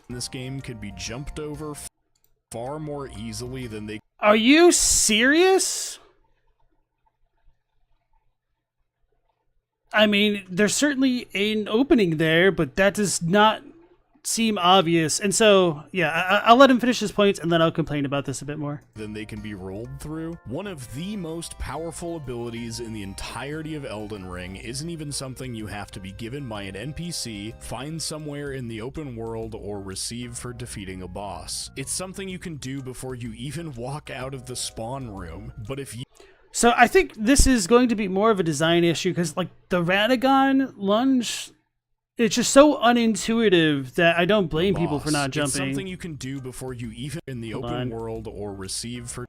This game could be jumped over far more easily than they... Are you serious? I mean, there's certainly an opening there, but that does not seem obvious. And so, yeah, I'll let him finish his points, and then I'll complain about this a bit more. Then they can be rolled through. One of the most powerful abilities in the entirety of Elden Ring isn't even something you have to be given by an NPC, find somewhere in the open world, or receive for defeating a boss. It's something you can do before you even walk out of the spawn room, but if you... So I think this is going to be more of a design issue because, like, the Radagon lunge, it's just so unintuitive that I don't blame people for not jumping. It's something you can do before you even in the open world or receive for...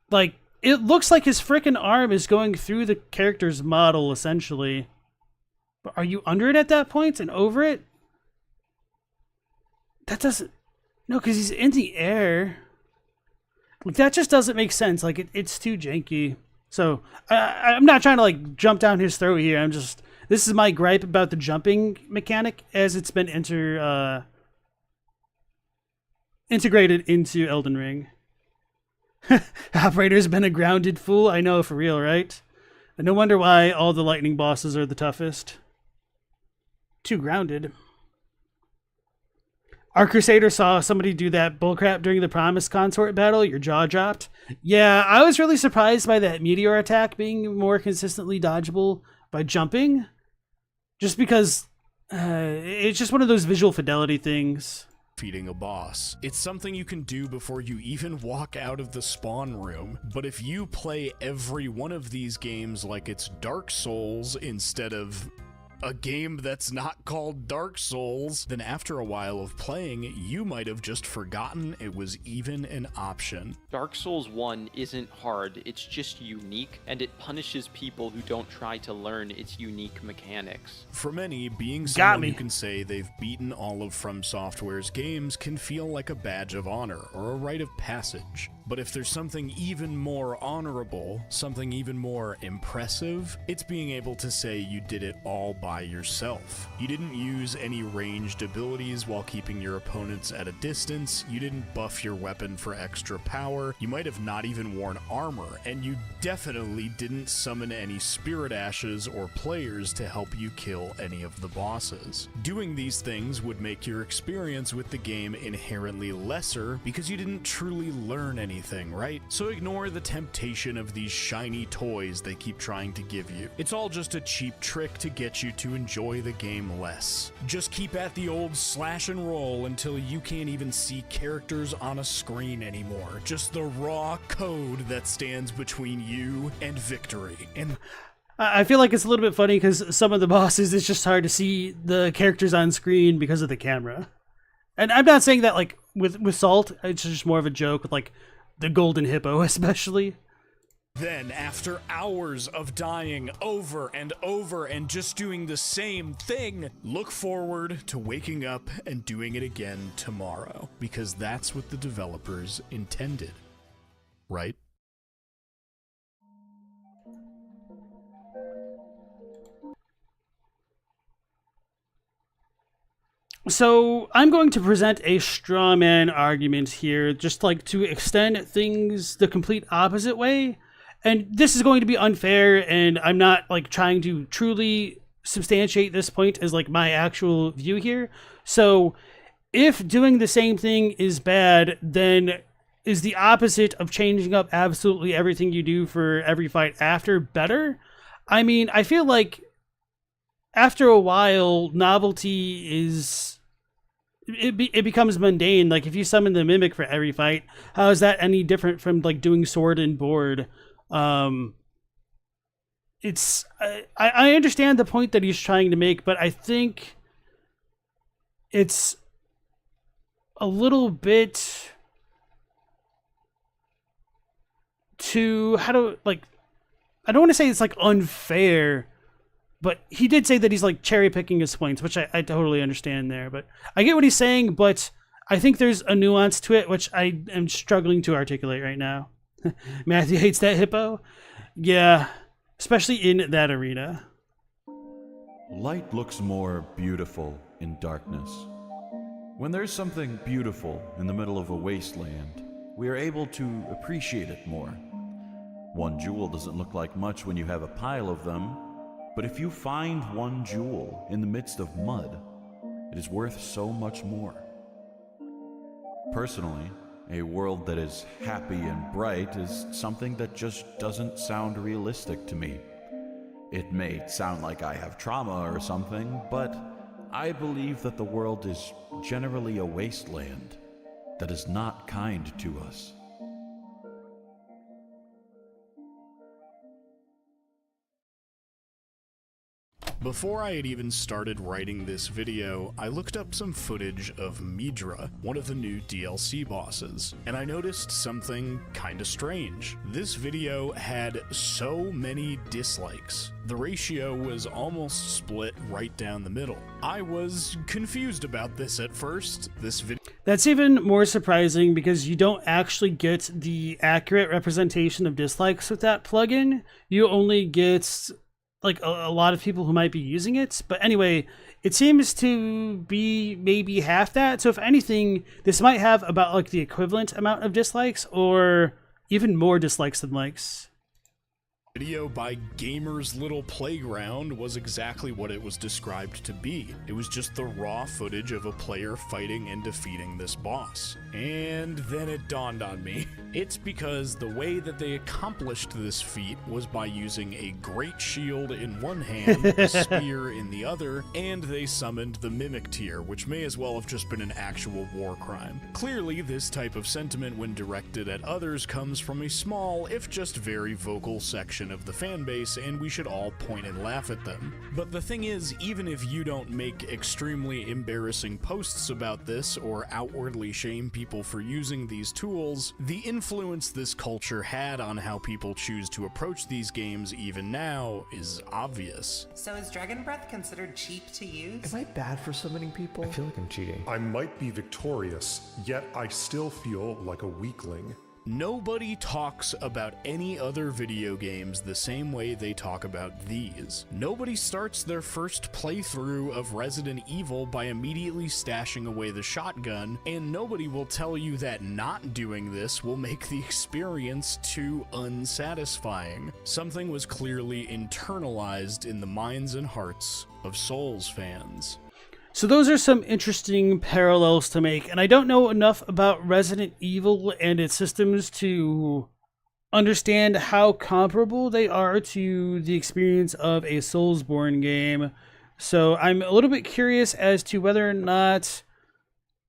Like, it looks like his frickin' arm is going through the character's model, essentially. But are you under it at that point and over it? That doesn't... No, because he's in the air. Like, that just doesn't make sense. Like, it's too janky. So, I'm not trying to, like, jump down his throat here. I'm just... This is my gripe about the jumping mechanic as it's been integrated into Elden Ring. Operator's been a grounded fool. I know, for real, right? And no wonder why all the lightning bosses are the toughest. Too grounded. Our Crusader saw somebody do that bullcrap during the Promised Consort battle. Your jaw dropped. Yeah, I was really surprised by that meteor attack being more consistently dodgeable by jumping. Just because it's just one of those visual fidelity things. Defeating a boss. It's something you can do before you even walk out of the spawn room, but if you play every one of these games like it's Dark Souls instead of a game that's not called Dark Souls, then after a while of playing, you might have just forgotten it was even an option. Dark Souls 1 isn't hard, it's just unique, and it punishes people who don't try to learn its unique mechanics. For many, being someone who can say they've beaten all of From Software's games can feel like a badge of honor or a rite of passage. But if there's something even more honorable, something even more impressive, it's being able to say you did it all by yourself. You didn't use any ranged abilities while keeping your opponents at a distance, you didn't buff your weapon for extra power, you might have not even worn armor, and you definitely didn't summon any spirit ashes or players to help you kill any of the bosses. Doing these things would make your experience with the game inherently lesser because you didn't truly learn anything, right? So ignore the temptation of these shiny toys they keep trying to give you. It's all just a cheap trick to get you to enjoy the game less. Just keep at the old slash and roll until you can't even see characters on a screen anymore. Just the raw code that stands between you and victory. And I feel like it's a little bit funny because some of the bosses, it's just hard to see the characters on screen because of the camera. And I'm not saying that like with Salt, it's just more of a joke with like the golden hippo especially. Then, after hours of dying over and over and just doing the same thing, look forward to waking up and doing it again tomorrow, because that's what the developers intended, right? So I'm going to present a straw man argument here, just like to extend things the complete opposite way. And this is going to be unfair, and I'm not like trying to truly substantiate this point as like my actual view here. So if doing the same thing is bad, then is the opposite of changing up absolutely everything you do for every fight after better? I mean, I feel like after a while, novelty is... It becomes mundane. Like, if you summon the Mimic for every fight, how is that any different from, like, doing Sword and Board? It's... I understand the point that he's trying to make, but I think it's a little bit too... I don't want to say it's, like, unfair, but he did say that he's like cherry picking his points, which I totally understand there. But I get what he's saying, but I think there's a nuance to it, which I am struggling to articulate right now. Matthew hates that hippo. Yeah, especially in that arena. Light looks more beautiful in darkness. When there's something beautiful in the middle of a wasteland, we are able to appreciate it more. One jewel doesn't look like much when you have a pile of them, but if you find one jewel in the midst of mud, it is worth so much more. Personally, a world that is happy and bright is something that just doesn't sound realistic to me. It may sound like I have trauma or something, but I believe that the world is generally a wasteland that is not kind to us. Before I had even started writing this video, I looked up some footage of Midra, one of the new DLC bosses, and I noticed something kinda strange. This video had so many dislikes. The ratio was almost split right down the middle. I was confused about this at first. That's even more surprising because you don't actually get the accurate representation of dislikes with that plugin. You only get like a lot of people who might be using it. But anyway, it seems to be maybe half that. So if anything, this might have about like the equivalent amount of dislikes or even more dislikes than likes. Video by Gamer's Little Playground was exactly what it was described to be. It was just the raw footage of a player fighting and defeating this boss. And then it dawned on me. It's because the way that they accomplished this feat was by using a great shield in one hand, a spear in the other, and they summoned the Mimic tier, which may as well have just been an actual war crime. Clearly, this type of sentiment when directed at others comes from a small, if just very vocal section of the fan base, and we should all point and laugh at them. But the thing is, even if you don't make extremely embarrassing posts about this or outwardly shame people for using these tools, the influence this culture had on how people choose to approach these games even now is obvious. So is Dragon Breath considered cheap to use? Am I bad for summoning people? I feel like I'm cheating. I might be victorious, yet I still feel like a weakling. Nobody talks about any other video games the same way they talk about these. Nobody starts their first playthrough of Resident Evil by immediately stashing away the shotgun, and nobody will tell you that not doing this will make the experience too unsatisfying. Something was clearly internalized in the minds and hearts of Souls fans. So those are some interesting parallels to make, and I don't know enough about Resident Evil and its systems to understand how comparable they are to the experience of a Soulsborne game. So I'm a little bit curious as to whether or not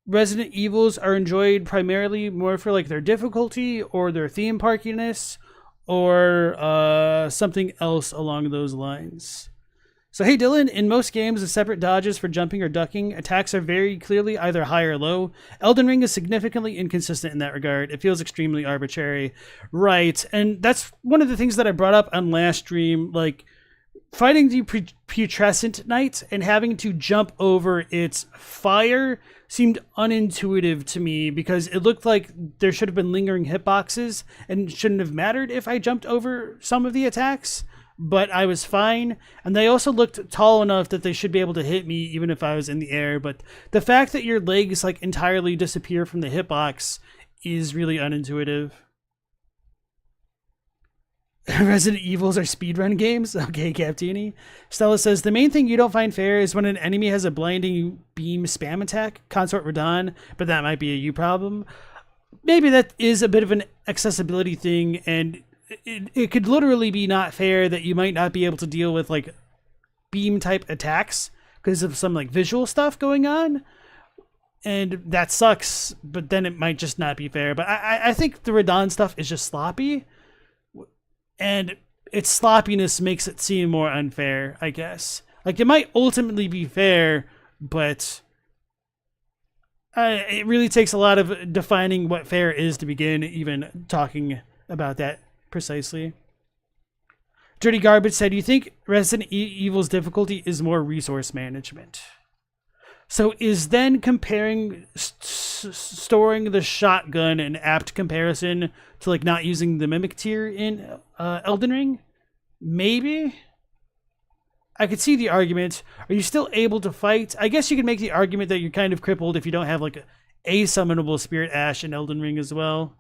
Resident Evils are enjoyed primarily more for like their difficulty or their theme parkiness or something else along those lines. So hey Dylan, in most games with separate dodges for jumping or ducking, attacks are very clearly either high or low. Elden Ring is significantly inconsistent in that regard. It feels extremely arbitrary. Right, and that's one of the things that I brought up on last stream, like fighting the putrescent knight and having to jump over its fire seemed unintuitive to me because it looked like there should have been lingering hitboxes and it shouldn't have mattered if I jumped over some of the attacks. But I was fine, and they also looked tall enough that they should be able to hit me even if I was in the air. But the fact that your legs like entirely disappear from the hitbox is really unintuitive. Resident Evils are speedrun games? Okay, Captini. Stella says, the main thing you don't find fair is when an enemy has a blinding beam spam attack, Consort Radon, but that might be a you problem. Maybe that is a bit of an accessibility thing, and it could literally be not fair that you might not be able to deal with like beam type attacks because of some like visual stuff going on, and that sucks, but then it might just not be fair. But I think the Radon stuff is just sloppy, and its sloppiness makes it seem more unfair, I guess. Like it might ultimately be fair, but it really takes a lot of defining what fair is to begin even talking about that precisely. Dirty Garbage said, you think Resident Evil's difficulty is more resource management? So is then comparing storing the shotgun an apt comparison to like not using the Mimic tier in Elden Ring? Maybe. I could see the argument. Are you still able to fight? I guess you could make the argument that you're kind of crippled if you don't have like a summonable Spirit Ash in Elden Ring as well.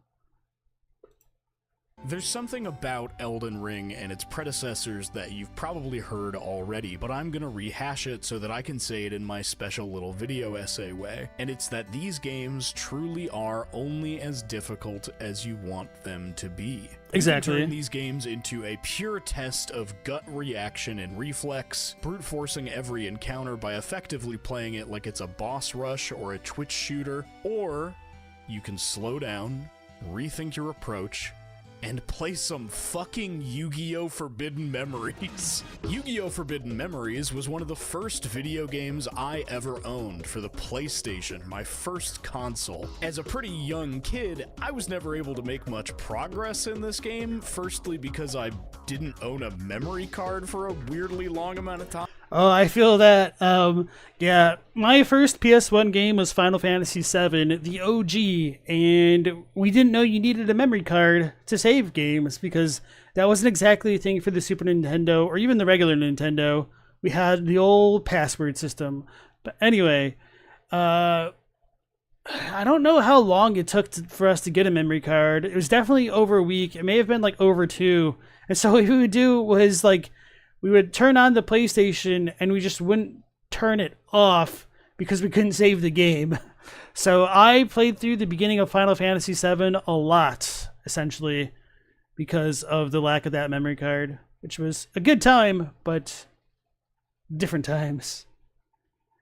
There's something about Elden Ring and its predecessors that you've probably heard already, but I'm gonna rehash it so that I can say it in my special little video essay way. And it's that these games truly are only as difficult as you want them to be. Exactly. You can turn these games into a pure test of gut reaction and reflex, brute forcing every encounter by effectively playing it like it's a boss rush or a Twitch shooter, or you can slow down, rethink your approach, and play some fucking Yu-Gi-Oh! Forbidden Memories. Yu-Gi-Oh! Forbidden Memories was one of the first video games I ever owned for the PlayStation, my first console. As a pretty young kid, I was never able to make much progress in this game, firstly because I didn't own a memory card for a weirdly long amount of time. Oh, I feel that. Yeah, my first PS1 game was Final Fantasy VII, the OG, and we didn't know you needed a memory card to save games because that wasn't exactly a thing for the Super Nintendo or even the regular Nintendo. We had the old password system. But anyway, I don't know how long it took for us to get a memory card. It was definitely over a week. It may have been like over 2. And so what we would do was like, we would turn on the PlayStation and we just wouldn't turn it off because we couldn't save the game. So I played through the beginning of Final Fantasy VII a lot, essentially, because of the lack of that memory card, which was a good time, but different times.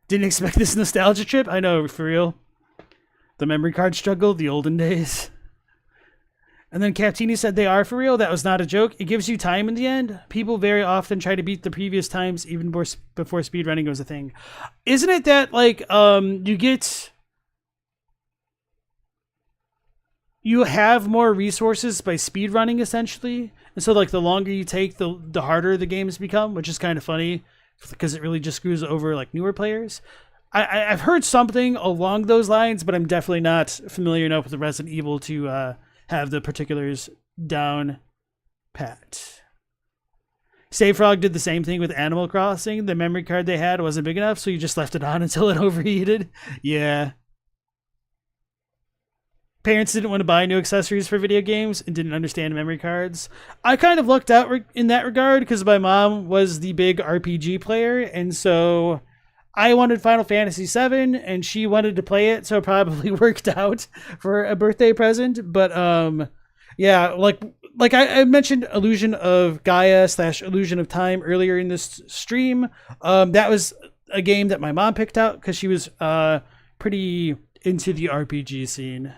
Didn't expect this nostalgia trip? I know, for real. The memory card struggle, the olden days. And then Captini said they are for real. That was not a joke. It gives you time in the end. People very often try to beat the previous times even before speedrunning was a thing. Isn't it that, like, you have more resources by speedrunning, essentially? And so, like, the longer you take, the harder the games become, which is kind of funny because it really just screws over, like, newer players. I've heard something along those lines, but I'm definitely not familiar enough with the Resident Evil to have the particulars down pat. Save Frog did the same thing with Animal Crossing. The memory card they had wasn't big enough, so you just left it on until it overheated. Yeah. Parents didn't want to buy new accessories for video games and didn't understand memory cards. I kind of looked out in that regard because my mom was the big RPG player, and so I wanted Final Fantasy VII, and she wanted to play it, so it probably worked out for a birthday present. But yeah, like I mentioned, Illusion of Gaia / Illusion of Time earlier in this stream. That was a game that my mom picked out because she was pretty into the RPG scene.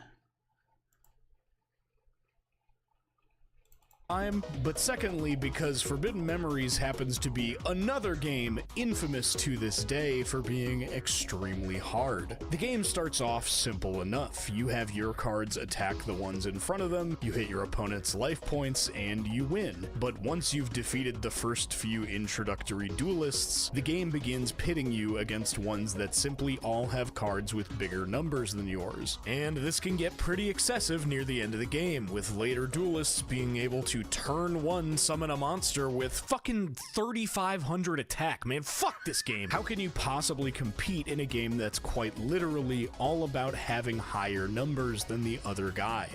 But secondly, because Forbidden Memories happens to be another game infamous to this day for being extremely hard. The game starts off simple enough. You have your cards attack the ones in front of them, you hit your opponent's life points, and you win. But once you've defeated the first few introductory duelists, the game begins pitting you against ones that simply all have cards with bigger numbers than yours. And this can get pretty excessive near the end of the game, with later duelists being able to turn 1 summon a monster with fucking 3,500 attack. Man, fuck this game. How can you possibly compete in a game that's quite literally all about having higher numbers than the other guy?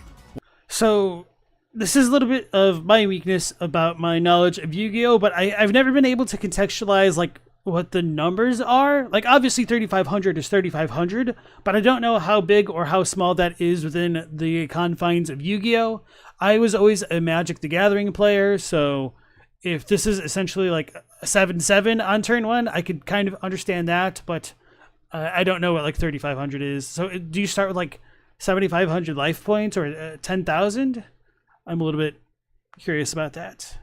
So this is a little bit of my weakness about my knowledge of Yu-Gi-Oh, but I've never been able to contextualize like what the numbers are. Like, obviously 3,500 is 3,500, but I don't know how big or how small that is within the confines of Yu-Gi-Oh. I was always a Magic the Gathering player, so if this is essentially like a 7/7 on turn 1, I could kind of understand that, but I don't know what like 3,500 is. So do you start with like 7,500 life points or 10,000? I'm a little bit curious about that.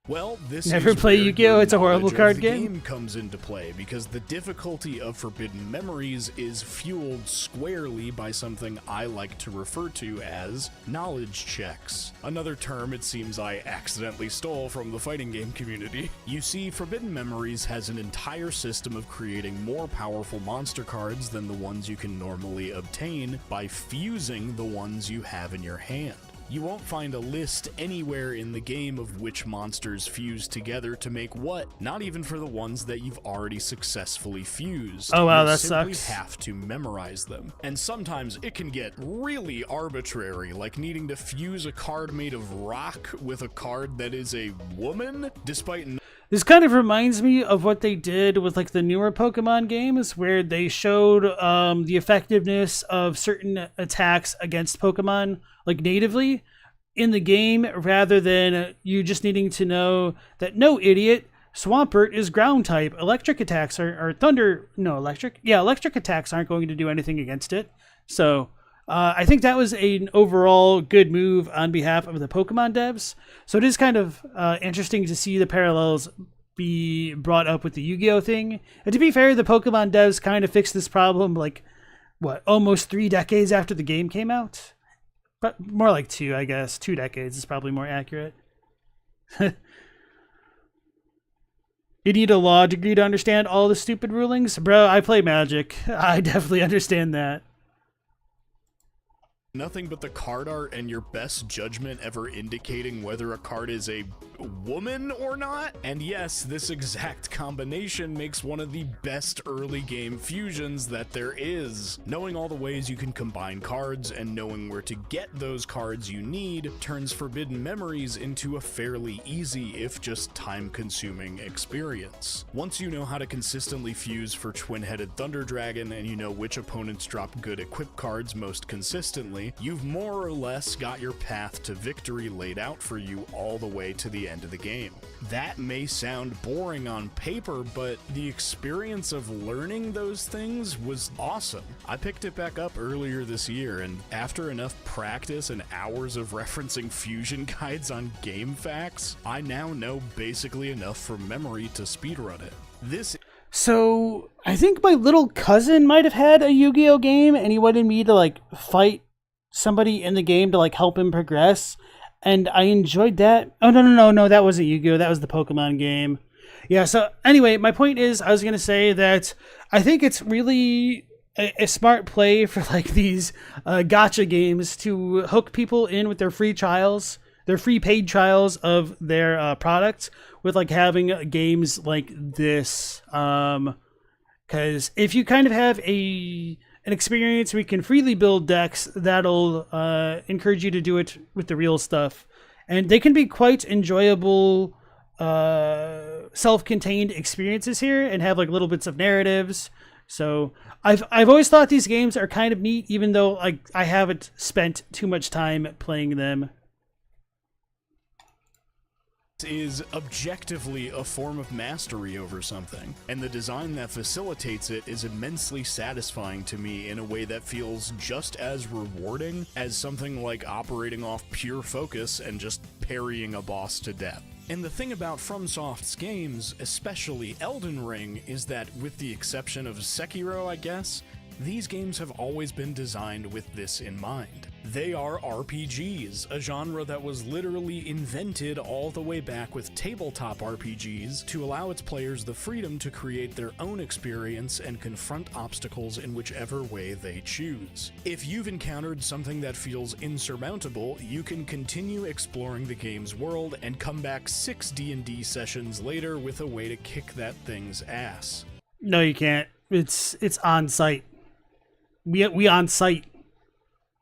Well, this never is play where Yu-Gi-Oh! your It's a horrible knowledge card of the game. Comes into play because the difficulty of Forbidden Memories is fueled squarely by something I like to refer to as knowledge checks. Another term it seems I accidentally stole from the fighting game community. You see, Forbidden Memories has an entire system of creating more powerful monster cards than the ones you can normally obtain by fusing the ones you have in your hand. You won't find a list anywhere in the game of which monsters fuse together to make what, not even for the ones that you've already successfully fused. Oh wow, You'll that simply sucks. have to memorize them. And sometimes it can get really arbitrary, like needing to fuse a card made of rock with a card that is a woman, despite This kind of reminds me of what they did with like the newer Pokemon games, where they showed the effectiveness of certain attacks against Pokemon like natively in the game, rather than you just needing to know that no idiot, Swampert is ground type. Electric attacks electric attacks aren't going to do anything against it. So I think that was an overall good move on behalf of the Pokemon devs. So it is kind of interesting to see the parallels be brought up with the Yu-Gi-Oh thing. And to be fair, the Pokemon devs kind of fixed this problem like, almost 3 decades after the game came out? But more like 2, I guess. 2 decades is probably more accurate. You need a law degree to understand all the stupid rulings? Bro, I play Magic. I definitely understand that. Nothing but the card art and your best judgment ever indicating whether a card is a woman or not. And yes, this exact combination makes one of the best early game fusions that there is. Knowing all the ways you can combine cards and knowing where to get those cards you need turns Forbidden Memories into a fairly easy, if just time-consuming experience. Once you know how to consistently fuse for Twin-Headed Thunder Dragon and you know which opponents drop good equip cards most consistently, you've more or less got your path to victory laid out for you all the way to the end of the game. That may sound boring on paper, but the experience of learning those things was awesome. I picked it back up earlier this year, and after enough practice and hours of referencing fusion guides on GameFAQs, I now know basically enough from memory to speedrun it. So, I think my little cousin might have had a Yu-Gi-Oh game, and he wanted me to, fight somebody in the game to help him progress, and I enjoyed that. Oh no, that wasn't Yu-Gi-Oh, that was the Pokemon game. Yeah, so anyway, my point is, I was gonna say that I think it's really a smart play for these gacha games to hook people in with their free trials, their free paid trials of their products, with having games like this, because if you kind of have an experience where you can freely build decks, that'll encourage you to do it with the real stuff. And they can be quite enjoyable, self-contained experiences here and have little bits of narratives. So I've always thought these games are kind of neat, even though I haven't spent too much time playing them. Is objectively a form of mastery over something, and the design that facilitates it is immensely satisfying to me in a way that feels just as rewarding as something like operating off pure focus and just parrying a boss to death. And the thing about FromSoft's games, especially Elden Ring, is that with the exception of Sekiro, I guess, these games have always been designed with this in mind. They are RPGs, a genre that was literally invented all the way back with tabletop RPGs to allow its players the freedom to create their own experience and confront obstacles in whichever way they choose. If you've encountered something that feels insurmountable, you can continue exploring the game's world and come back 6 D&D sessions later with a way to kick that thing's ass. No, you can't. It's on site. We on site.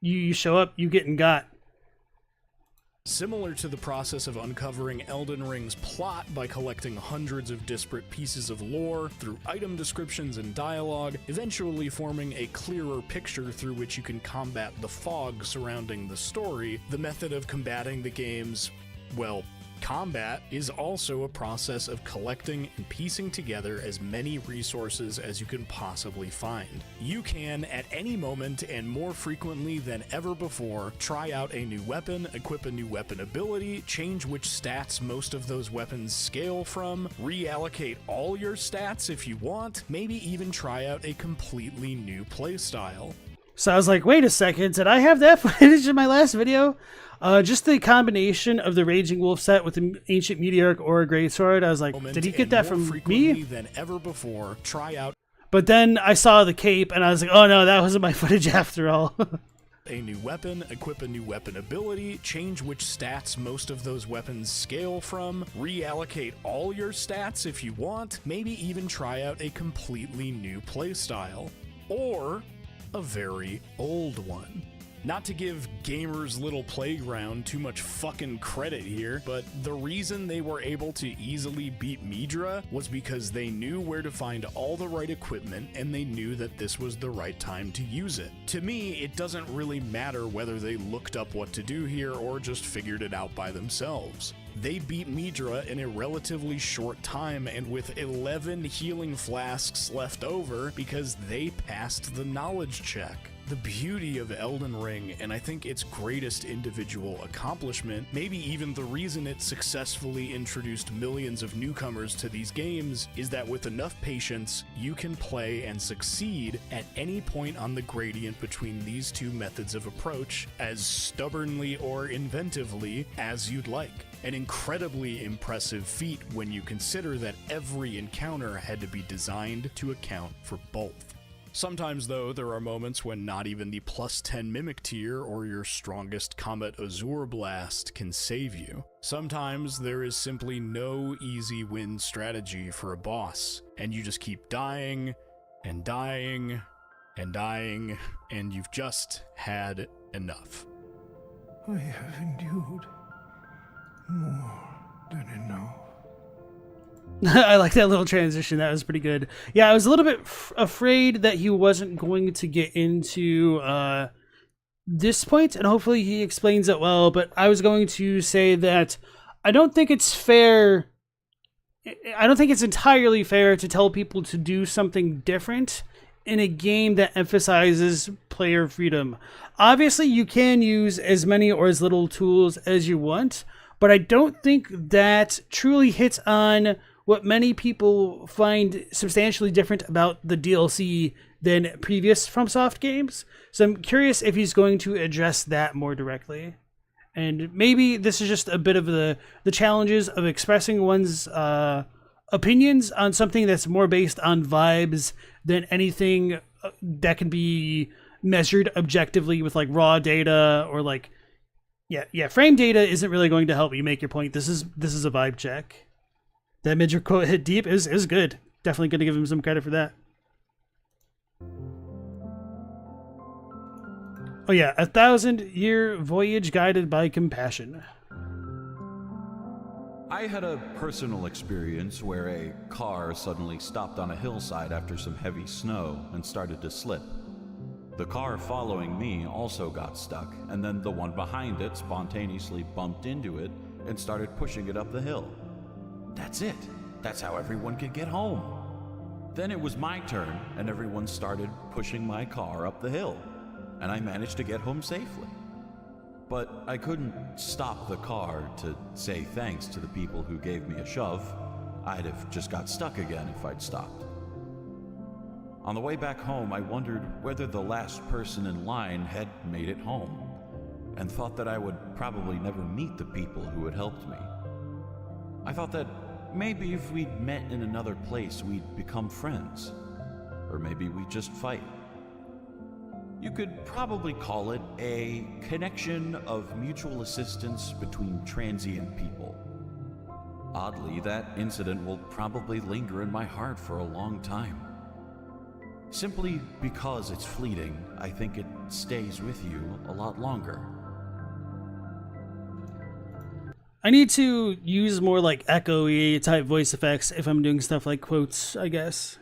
You show up, you getting got. Similar to the process of uncovering Elden Ring's plot by collecting hundreds of disparate pieces of lore through item descriptions and dialogue, eventually forming a clearer picture through which you can combat the fog surrounding the story, the method of combating the game's, combat is also a process of collecting and piecing together as many resources as you can possibly find. You can, at any moment and more frequently than ever before, try out a new weapon, equip a new weapon ability, change which stats most of those weapons scale from, reallocate all your stats if you want, maybe even try out a completely new playstyle. So I was like, wait a second, did I have that footage in my last video? Just the combination of the Raging Wolf set with the Ancient Meteoric Aura Greatsword, I was like, did he get that from me? Than ever before, try out. But then I saw the cape and I was like, oh no, that wasn't my footage after all. A new weapon, equip a new weapon ability, change which stats most of those weapons scale from, reallocate all your stats if you want, maybe even try out a completely new playstyle. Or a very old one. Not to give Gamers Little Playground too much fucking credit here, but the reason they were able to easily beat Midra was because they knew where to find all the right equipment and they knew that this was the right time to use it. To me, it doesn't really matter whether they looked up what to do here or just figured it out by themselves. They beat Midra in a relatively short time and with 11 healing flasks left over because they passed the knowledge check. The beauty of Elden Ring, and I think its greatest individual accomplishment, maybe even the reason it successfully introduced millions of newcomers to these games, is that with enough patience, you can play and succeed at any point on the gradient between these two methods of approach as stubbornly or inventively as you'd like. An incredibly impressive feat when you consider that every encounter had to be designed to account for both. Sometimes, though, there are moments when not even the +10 Mimic tier or your strongest Comet Azure Blast can save you. Sometimes there is simply no easy win strategy for a boss, and you just keep dying, and dying, and dying, and you've just had enough. I have endured more than enough. I like that little transition. That was pretty good. Yeah, I was a little bit afraid that he wasn't going to get into this point, and hopefully he explains it well, but I was going to say that I don't think it's fair. I don't think it's entirely fair to tell people to do something different in a game that emphasizes player freedom. Obviously, you can use as many or as little tools as you want, but I don't think that truly hits on what many people find substantially different about the DLC than previous FromSoft games. So I'm curious if he's going to address that more directly. And maybe this is just a bit of the challenges of expressing one's opinions on something that's more based on vibes than anything that can be measured objectively with like raw data or like, yeah, frame data isn't really going to help you make your point. This is a vibe check. That Midra quote hit deep is good. Definitely going to give him some credit for that. Oh yeah, 1,000-year voyage guided by compassion. I had a personal experience where a car suddenly stopped on a hillside after some heavy snow and started to slip. The car following me also got stuck, and then the one behind it spontaneously bumped into it and started pushing it up the hill. That's it. That's how everyone could get home. Then it was my turn, and everyone started pushing my car up the hill, and I managed to get home safely. But I couldn't stop the car to say thanks to the people who gave me a shove. I'd have just got stuck again if I'd stopped. On the way back home, I wondered whether the last person in line had made it home, and thought that I would probably never meet the people who had helped me. I thought that maybe if we'd met in another place, we'd become friends. Or maybe we'd just fight. You could probably call it a connection of mutual assistance between transient people. Oddly, that incident will probably linger in my heart for a long time. Simply because it's fleeting, I think it stays with you a lot longer. I need to use more like echoey type voice effects if I'm doing stuff like quotes, I guess.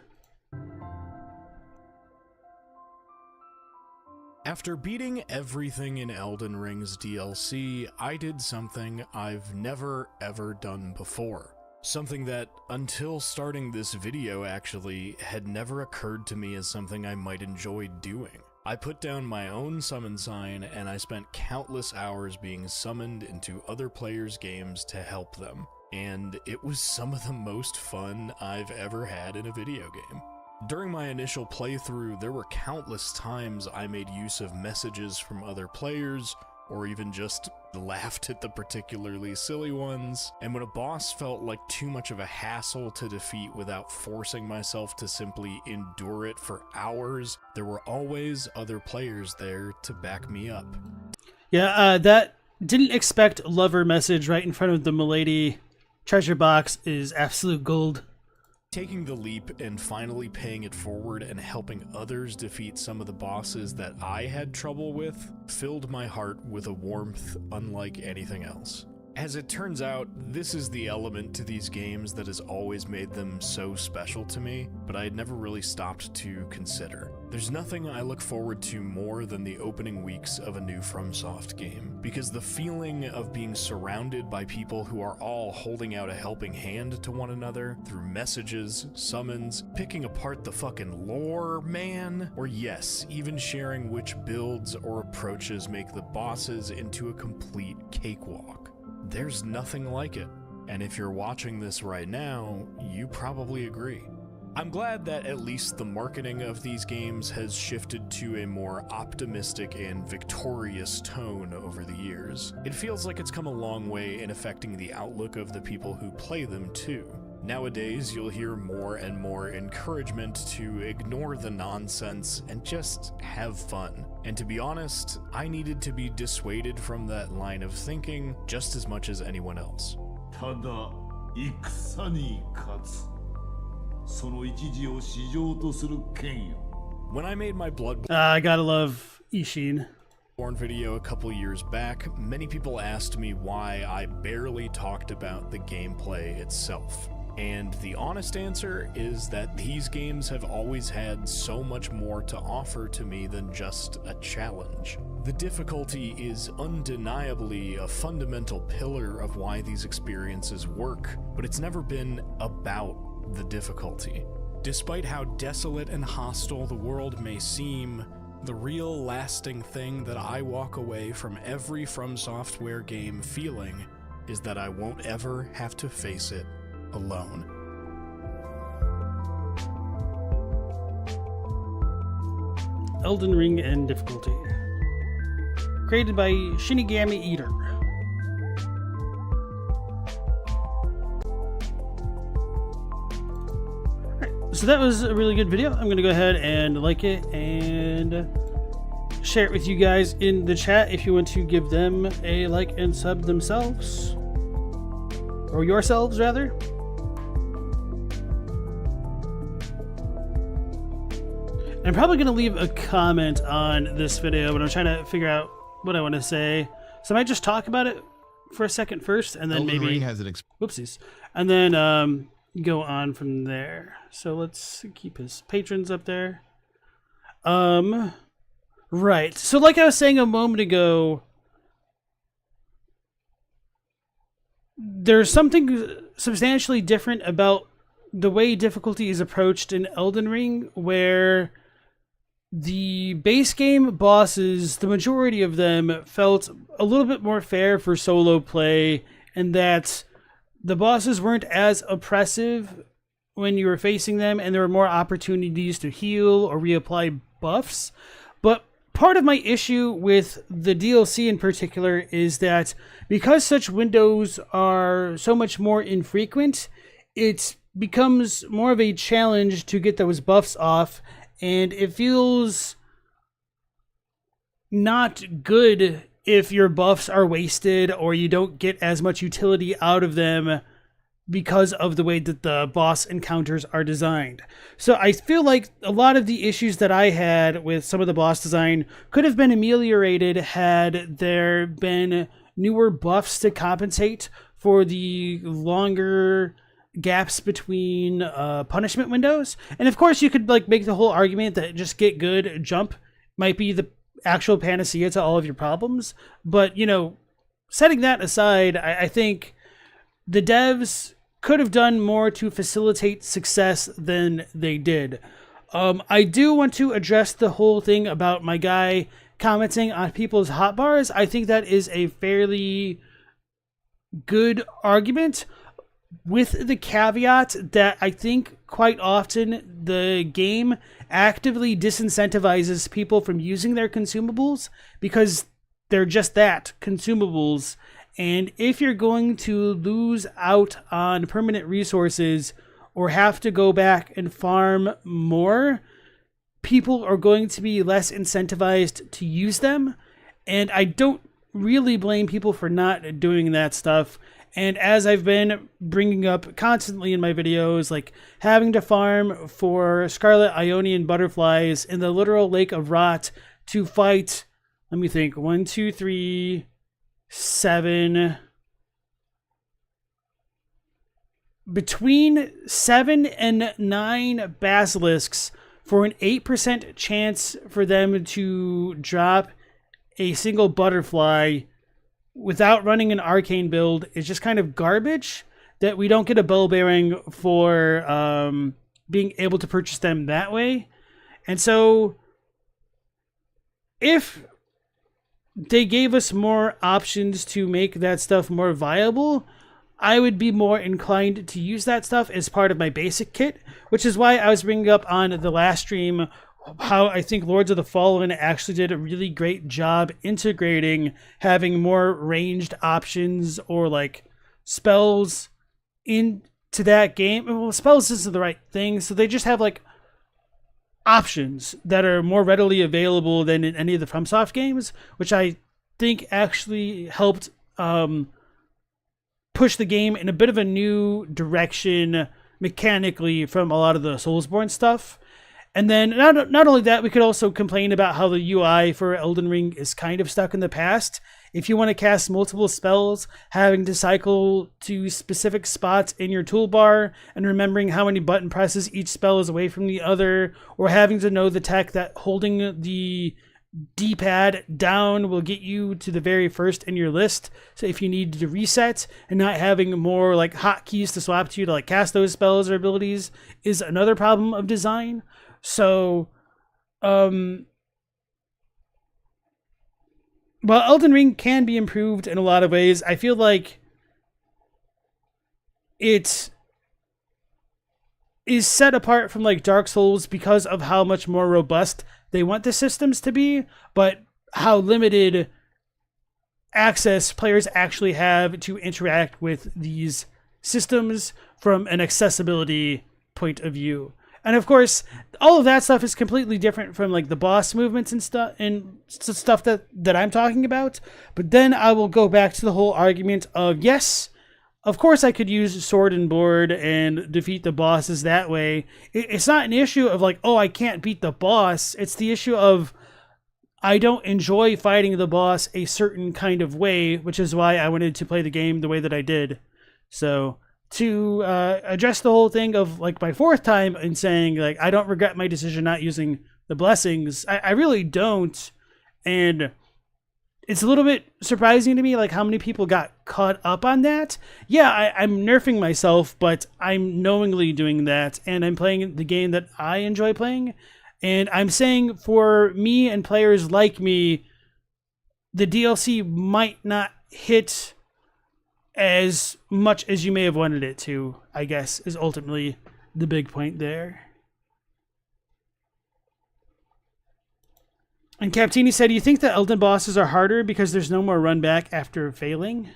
After beating everything in Elden Ring's DLC, I did something I've never ever done before. Something that, until starting this video actually, had never occurred to me as something I might enjoy doing. I put down my own summon sign, and I spent countless hours being summoned into other players' games to help them. And it was some of the most fun I've ever had in a video game. During my initial playthrough, there were countless times I made use of messages from other players, or even just laughed at the particularly silly ones. And when a boss felt like too much of a hassle to defeat without forcing myself to simply endure it for hours, there were always other players there to back me up. Yeah, that didn't expect lover message right in front of the Milady treasure box is absolute gold. Taking the leap and finally paying it forward and helping others defeat some of the bosses that I had trouble with filled my heart with a warmth unlike anything else. As it turns out, this is the element to these games that has always made them so special to me, but I had never really stopped to consider. There's nothing I look forward to more than the opening weeks of a new FromSoft game, because the feeling of being surrounded by people who are all holding out a helping hand to one another through messages, summons, picking apart the fucking lore, man, or yes, even sharing which builds or approaches make the bosses into a complete cakewalk. There's nothing like it, and if you're watching this right now, you probably agree. I'm glad that at least the marketing of these games has shifted to a more optimistic and victorious tone over the years. It feels like it's come a long way in affecting the outlook of the people who play them too. Nowadays, you'll hear more and more encouragement to ignore the nonsense and just have fun. And to be honest, I needed to be dissuaded from that line of thinking just as much as anyone else. When I made my Bloodborne I gotta love Ishin video a couple years back, many people asked me why I barely talked about the gameplay itself. And the honest answer is that these games have always had so much more to offer to me than just a challenge. The difficulty is undeniably a fundamental pillar of why these experiences work, but it's never been about the difficulty. Despite how desolate and hostile the world may seem, the real lasting thing that I walk away from every From Software game feeling is that I won't ever have to face it alone. Elden Ring and difficulty. Created by Shinigami Eater. Alright, so that was a really good video. I'm going to go ahead and like it and share it with you guys in the chat if you want to give them a like and sub themselves. Or yourselves, rather. I'm probably going to leave a comment on this video, but I'm trying to figure out what I want to say. So I might just talk about it for a second first, and then Elden maybe... Ring has an whoopsies. And then go on from there. So let's keep his patrons up there. Right. So like I was saying a moment ago, there's something substantially different about the way difficulty is approached in Elden Ring, where the base game bosses, the majority of them, felt a little bit more fair for solo play, and that the bosses weren't as oppressive when you were facing them, and there were more opportunities to heal or reapply buffs. But part of my issue with the DLC in particular is that because such windows are so much more infrequent, it becomes more of a challenge to get those buffs off, and it feels not good if your buffs are wasted or you don't get as much utility out of them because of the way that the boss encounters are designed. So I feel like a lot of the issues that I had with some of the boss design could have been ameliorated had there been newer buffs to compensate for the longer gaps between punishment windows. And of course you could like make the whole argument that just get good jump might be the actual panacea to all of your problems. But, you know, setting that aside, I think the devs could have done more to facilitate success than they did. I do want to address the whole thing about my guy commenting on people's hotbars. I think that is a fairly good argument, with the caveat that I think quite often the game actively disincentivizes people from using their consumables because they're just that, consumables. And if you're going to lose out on permanent resources or have to go back and farm more, people are going to be less incentivized to use them. And I don't really blame people for not doing that stuff. And as I've been bringing up constantly in my videos, like having to farm for Scarlet Ionian butterflies in the literal Lake of Rot to fight, let me think, 1, 2, 3, 7, between 7 and 9 basilisks for an 8% chance for them to drop a single butterfly without running an arcane build is just kind of garbage, that we don't get a bell bearing for being able to purchase them that way. And so if they gave us more options to make that stuff more viable, I would be more inclined to use that stuff as part of my basic kit, which is why I was bringing up on the last stream how I think Lords of the Fallen actually did a really great job integrating having more ranged options or like spells into that game. Well, spells isn't the right thing, so they just have like options that are more readily available than in any of the FromSoft games, which I think actually helped push the game in a bit of a new direction mechanically from a lot of the Soulsborne stuff. And then not only that, we could also complain about how the UI for Elden Ring is kind of stuck in the past. If you want to cast multiple spells, having to cycle to specific spots in your toolbar and remembering how many button presses each spell is away from the other, or having to know the tech that holding the D-pad down will get you to the very first in your list. So if you need to reset, and not having more like hotkeys to swap to like cast those spells or abilities is another problem of design. So, while Elden Ring can be improved in a lot of ways, I feel like it is set apart from like Dark Souls because of how much more robust they want the systems to be, but how limited access players actually have to interact with these systems from an accessibility point of view. And of course, all of that stuff is completely different from like the boss movements and stuff that I'm talking about. But then I will go back to the whole argument of, yes, of course I could use sword and board and defeat the bosses that way. It's not an issue of like, oh, I can't beat the boss. It's the issue of I don't enjoy fighting the boss a certain kind of way, which is why I wanted to play the game the way that I did. So to address the whole thing of like my fourth time and saying like I don't regret my decision not using the blessings, I really don't. And it's a little bit surprising to me like how many people got caught up on that. Yeah, I'm nerfing myself, but I'm knowingly doing that, and I'm playing the game that I enjoy playing. And I'm saying for me and players like me, the DLC might not hit as much as you may have wanted it to, I guess, is ultimately the big point there. And Captini said, you think the Elden bosses are harder because there's no more run back after failing?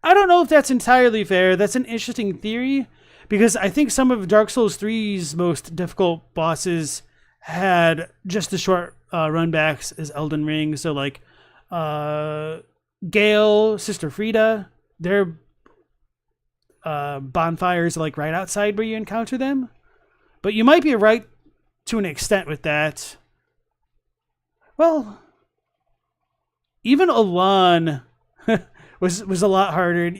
I don't know if that's entirely fair. That's an interesting theory, because I think some of Dark Souls 3's most difficult bosses had just as short run backs as Elden Ring. So like Gale, Sister Frida, their bonfires are like right outside where you encounter them. But you might be right to an extent with that. Well, even Alon was a lot harder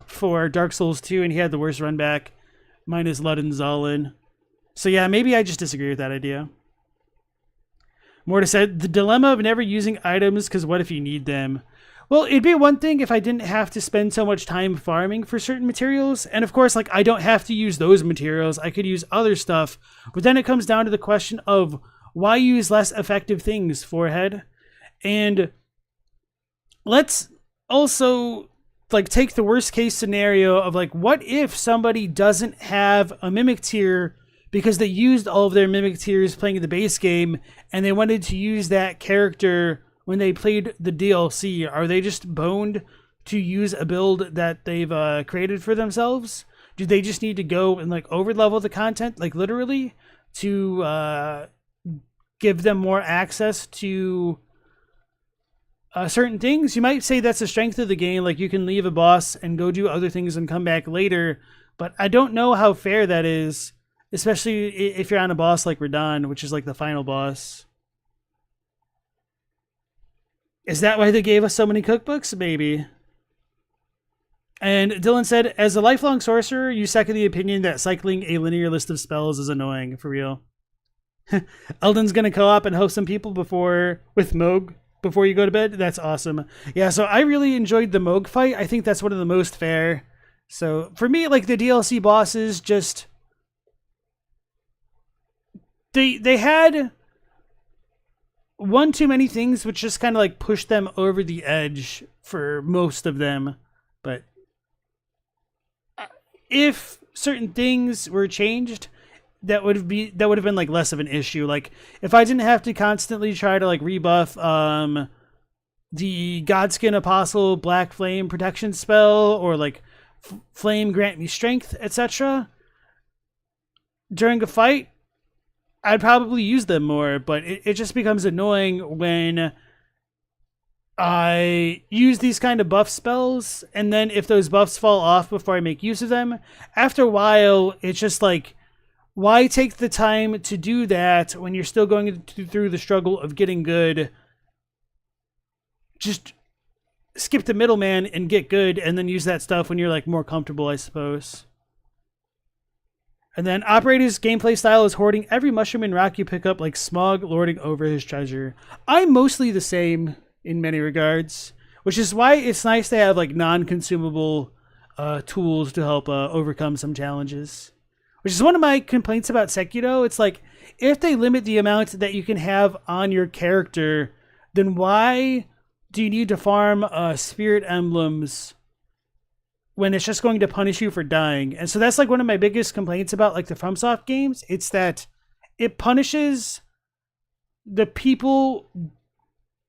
for Dark Souls 2, and he had the worst run back, minus Ludden Zalin. So yeah, maybe I just disagree with that idea. Morta said, the dilemma of never using items, because what if you need them? Well, it'd be one thing if I didn't have to spend so much time farming for certain materials. And of course, like I don't have to use those materials. I could use other stuff. But then it comes down to the question of why use less effective things, Forehead? And let's also like take the worst case scenario of like, what if somebody doesn't have a Mimic tier because they used all of their Mimic tiers playing the base game and they wanted to use that character when they played the DLC? Are they just boned to use a build that they've created for themselves? Do they just need to go and like over level the content, like literally, to give them more access to certain things? You might say that's the strength of the game, like you can leave a boss and go do other things and come back later, but I don't know how fair that is, especially if you're on a boss like Radon, which is like the final boss. Is that why they gave us so many cookbooks? Maybe. And Dylan said, as a lifelong sorcerer, you second the opinion that cycling a linear list of spells is annoying, for real. Elden's gonna co-op and host some people with Moog before you go to bed. That's awesome. Yeah, so I really enjoyed the Moog fight. I think that's one of the most fair. So for me, like the DLC bosses just they had one too many things which just kind of like pushed them over the edge for most of them. But if certain things were changed, that would have been like less of an issue. Like if I didn't have to constantly try to like rebuff the Godskin Apostle Black Flame protection spell, or like Flame grant me strength, etc. during a fight, I'd probably use them more. But it just becomes annoying when I use these kind of buff spells, and then if those buffs fall off before I make use of them, after a while, it's just like, why take the time to do that when you're still going through the struggle of getting good? Just skip the middleman and get good, and then use that stuff when you're like more comfortable, I suppose. And then Operator's gameplay style is hoarding every mushroom and rock you pick up like Smog lording over his treasure. I'm mostly the same in many regards, which is why it's nice to have like non-consumable tools to help overcome some challenges. Which is one of my complaints about Sekiro. It's like, if they limit the amount that you can have on your character, then why do you need to farm spirit emblems when it's just going to punish you for dying? And so that's like one of my biggest complaints about like the FromSoft games. It's that it punishes the people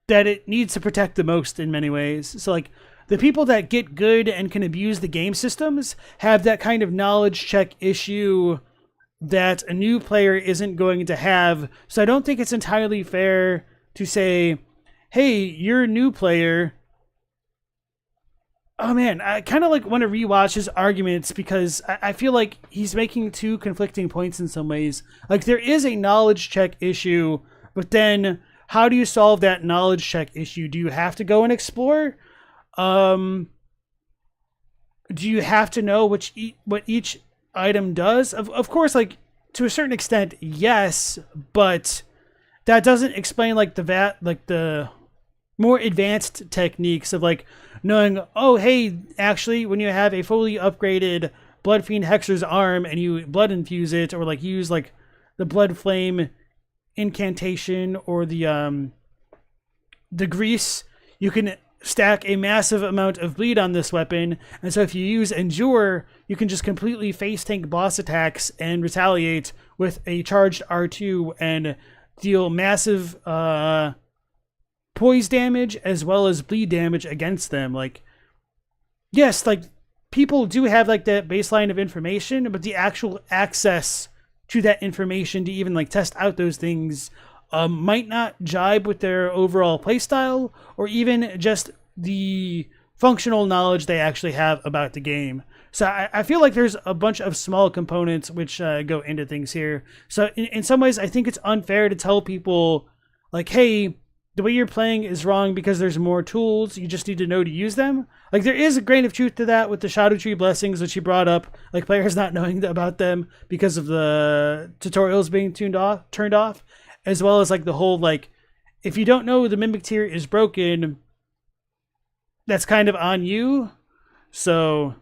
that it needs to protect the most in many ways. So like the people that get good and can abuse the game systems have that kind of knowledge check issue that a new player isn't going to have. So I don't think it's entirely fair to say, hey, you're a new player. Oh man, I kind of like want to rewatch his arguments, because I feel like he's making two conflicting points in some ways. Like there is a knowledge check issue, but then how do you solve that knowledge check issue? Do you have to go and explore? Do you have to know what each item does? Of course, like to a certain extent, yes, but that doesn't explain like the more advanced techniques of like knowing, oh hey, actually when you have a fully upgraded Blood Fiend Hexer's arm and you blood infuse it, or like use like the Blood Flame incantation or the grease, you can stack a massive amount of bleed on this weapon, and so if you use Endure, you can just completely face tank boss attacks and retaliate with a charged R2 and deal massive poise damage as well as bleed damage against them. Like, yes, like people do have like that baseline of information, but the actual access to that information to even like test out those things might not jibe with their overall playstyle, or even just the functional knowledge they actually have about the game. So I feel like there's a bunch of small components which go into things here. So in some ways, I think it's unfair to tell people like, hey, the way you're playing is wrong because there's more tools. You just need to know to use them. Like there is a grain of truth to that with the Shadow Tree blessings, which you brought up, like players not knowing about them because of the tutorials being turned off, as well as like the whole like, if you don't know the Mimic Tier is broken, that's kind of on you. So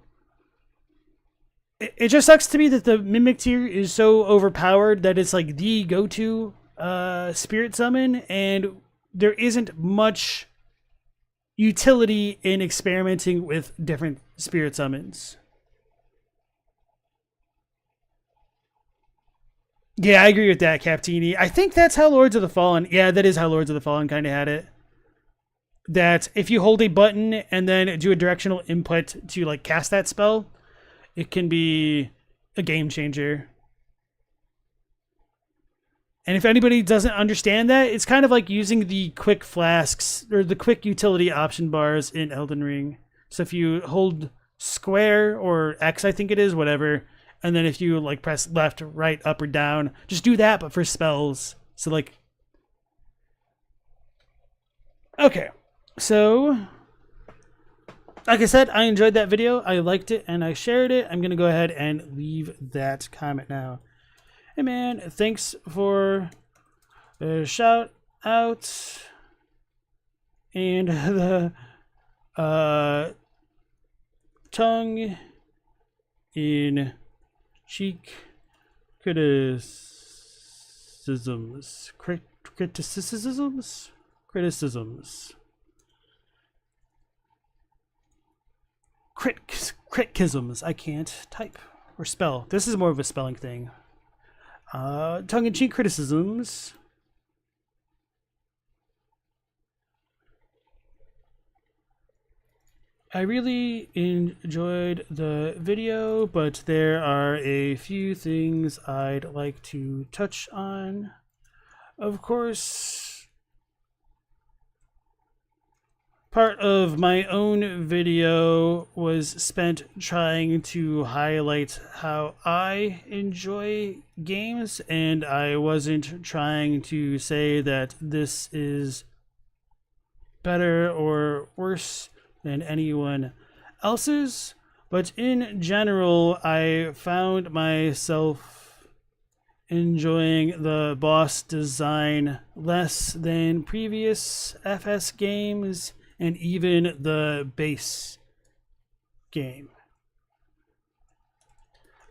it just sucks to me that the Mimic Tier is so overpowered that it's like the go-to spirit summon, and there isn't much utility in experimenting with different spirit summons. Yeah, I agree with that, Captini. I think that's how Lords of the Fallen... Yeah, that is how Lords of the Fallen kind of had it. That if you hold a button and then do a directional input to like cast that spell, it can be a game changer. And if anybody doesn't understand that, it's kind of like using the quick flasks or the quick utility option bars in Elden Ring. So if you hold square or X, I think it is, whatever, and then if you like press left, right, up, or down, just do that, but for spells. So like, okay, so like I said, I enjoyed that video. I liked it and I shared it. I'm going to go ahead and leave that comment now. Hey man, thanks for the shout out and the tongue in cheek criticisms. Criticisms. Criticisms. I can't type or spell. This is more of a spelling thing. Tongue-in-cheek criticisms. I really enjoyed the video, but there are a few things I'd like to touch on. Of course, part of my own video was spent trying to highlight how I enjoy games, and I wasn't trying to say that this is better or worse than anyone else's, but in general, I found myself enjoying the boss design less than previous FS games and even the base game.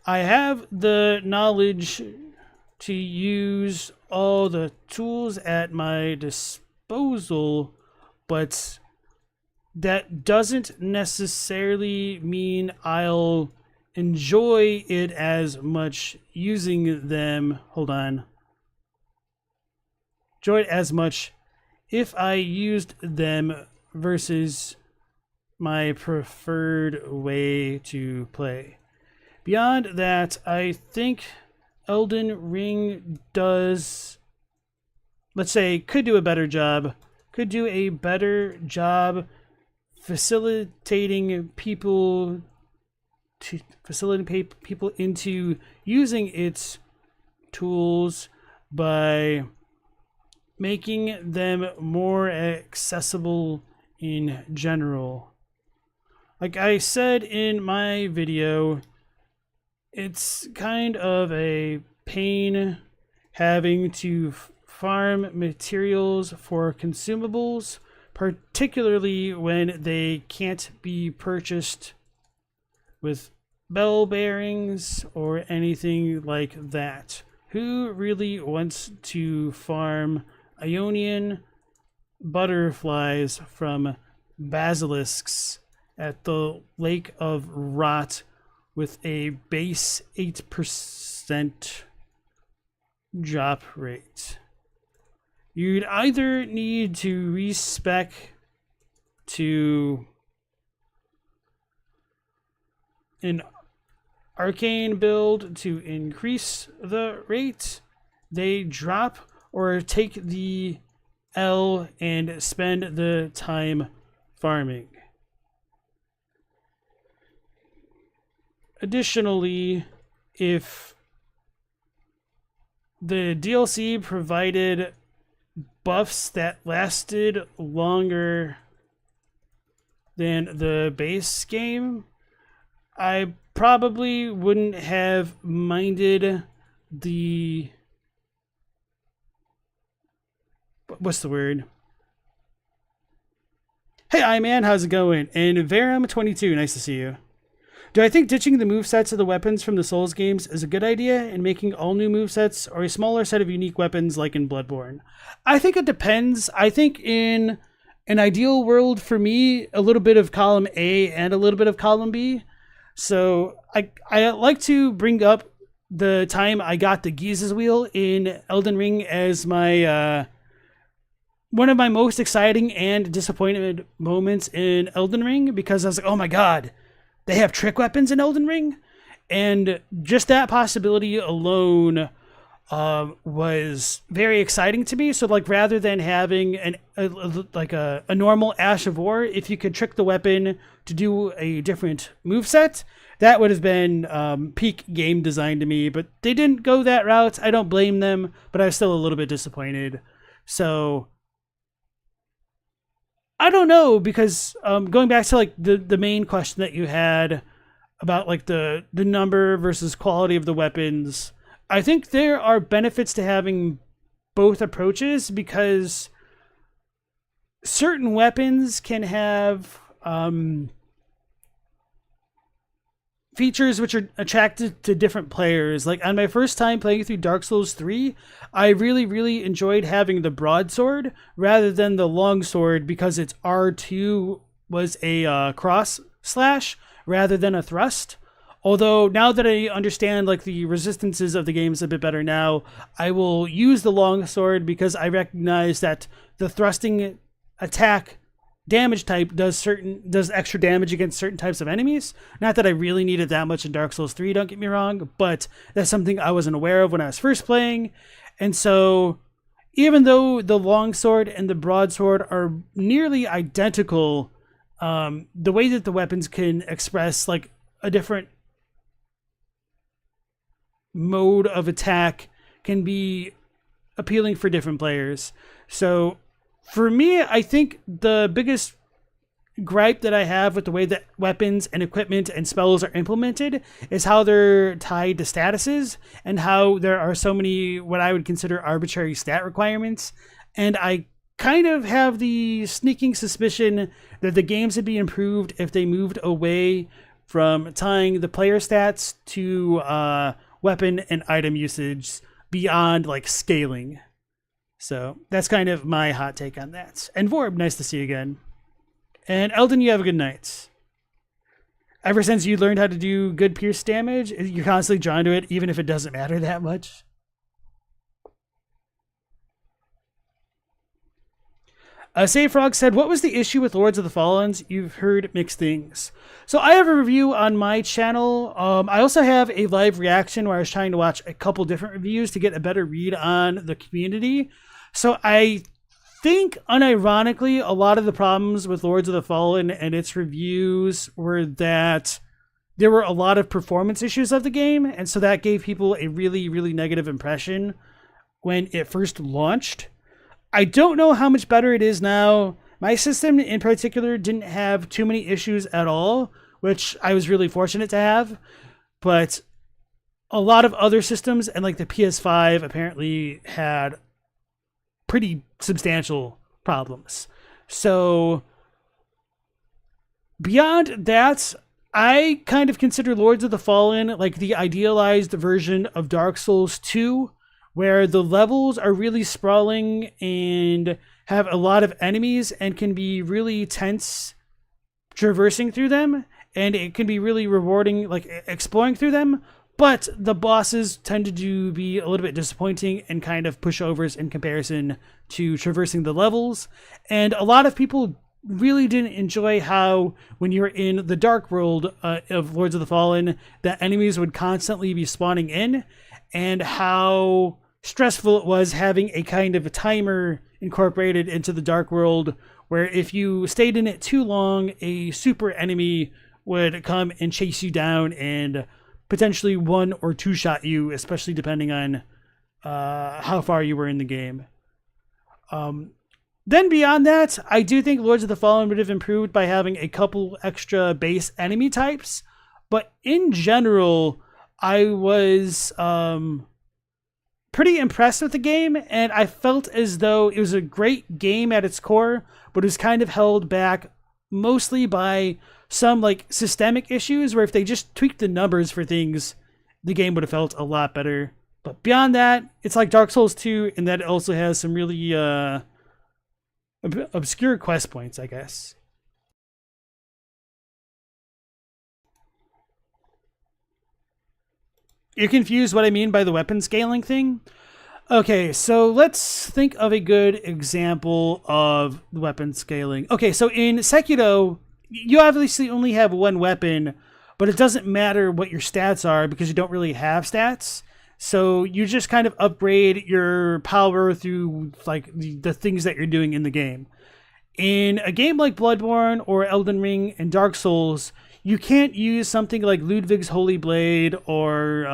I have the knowledge to use all the tools at my disposal, but that doesn't necessarily mean I'll enjoy it as much using them. Hold on. Enjoy it as much if I used them versus my preferred way to play. Beyond that, I think Elden Ring does, let's say, could do a better job facilitating people into using its tools by making them more accessible in general. Like I said in my video, it's kind of a pain having to farm materials for consumables, particularly when they can't be purchased with bell bearings or anything like that. Who really wants to farm Ionian butterflies from basilisks at the Lake of Rot with a base 8% drop rate? You'd either need to respec to an arcane build to increase the rate they drop, or take the L and spend the time farming. Additionally, if the DLC provided buffs that lasted longer than the base game, I probably wouldn't have minded the... what's the word? Hey, I-Man, how's it going? And Verum22, nice to see you. Do I think ditching the movesets of the weapons from the Souls games is a good idea and making all new movesets, or a smaller set of unique weapons like in Bloodborne? I think it depends. I think in an ideal world for me, a little bit of column A and a little bit of column B. So I like to bring up the time I got the Giza's Wheel in Elden Ring as my one of my most exciting and disappointed moments in Elden Ring, because I was like, oh my god, they have trick weapons in Elden Ring? And just that possibility alone was very exciting to me. So like, rather than having a normal Ash of War, if you could trick the weapon to do a different moveset, that would have been peak game design to me. But they didn't go that route. I don't blame them, but I was still a little bit disappointed. So I don't know, because going back to like the main question that you had about like the number versus quality of the weapons, I think there are benefits to having both approaches, because certain weapons can have features which are attracted to different players. Like on my first time playing through Dark Souls 3, I really enjoyed having the broadsword rather than the longsword, because its R2 was a cross slash rather than a thrust. Although now that I understand like the resistances of the games a bit better now, I will use the longsword because I recognize that the thrusting attack damage type does extra damage against certain types of enemies. Not that I really needed that much in Dark Souls 3, don't get me wrong, but that's something I wasn't aware of when I was first playing. And so even though the longsword and the broadsword are nearly identical, the way that the weapons can express like a different mode of attack can be appealing for different players. So for me, I think the biggest gripe that I have with the way that weapons and equipment and spells are implemented is how they're tied to statuses, and how there are so many what I would consider arbitrary stat requirements. And I kind of have the sneaking suspicion that the games would be improved if they moved away from tying the player stats to weapon and item usage beyond like scaling. So that's kind of my hot take on that. And Vorb, nice to see you again. And Elden, you have a good night. Ever since you learned how to do good pierce damage, you're constantly drawn to it, even if it doesn't matter that much. Save Frog said, what was the issue with Lords of the Fallens? You've heard mixed things. So I have a review on my channel. I also have a live reaction where I was trying to watch a couple different reviews to get a better read on the community. So I think, unironically, a lot of the problems with Lords of the Fallen and its reviews were that there were a lot of performance issues of the game, and so that gave people a really negative impression when it first launched. I don't know how much better it is now. My system in particular didn't have too many issues at all, which I was really fortunate to have. But a lot of other systems, and like the PS5, apparently had pretty substantial problems. So beyond that, I kind of consider Lords of the Fallen like the idealized version of Dark Souls 2, where the levels are really sprawling and have a lot of enemies and can be really tense traversing through them, and it can be really rewarding like exploring through them, but the bosses tend to be a little bit disappointing and kind of pushovers in comparison to traversing the levels. And a lot of people really didn't enjoy how, when you're in the dark world of Lords of the Fallen, that enemies would constantly be spawning in, and how stressful it was having a kind of a timer incorporated into the dark world, where if you stayed in it too long, a super enemy would come and chase you down and potentially one or two shot you, especially depending on how far you were in the game. Then beyond that, I do think Lords of the Fallen would have improved by having a couple extra base enemy types, but in general, I was pretty impressed with the game, and I felt as though it was a great game at its core, but it was kind of held back mostly by some like systemic issues, where if they just tweaked the numbers for things, the game would have felt a lot better. But beyond that, it's like Dark Souls 2, in that it also has some really obscure quest points, I guess. You're confused what I mean by the weapon scaling thing? Okay, so let's think of a good example of weapon scaling. Okay, so in Sekiro, you obviously only have one weapon, but it doesn't matter what your stats are because you don't really have stats. So you just kind of upgrade your power through like the things that you're doing in the game. In a game like Bloodborne or Elden Ring and Dark Souls, you can't use something like Ludwig's Holy Blade or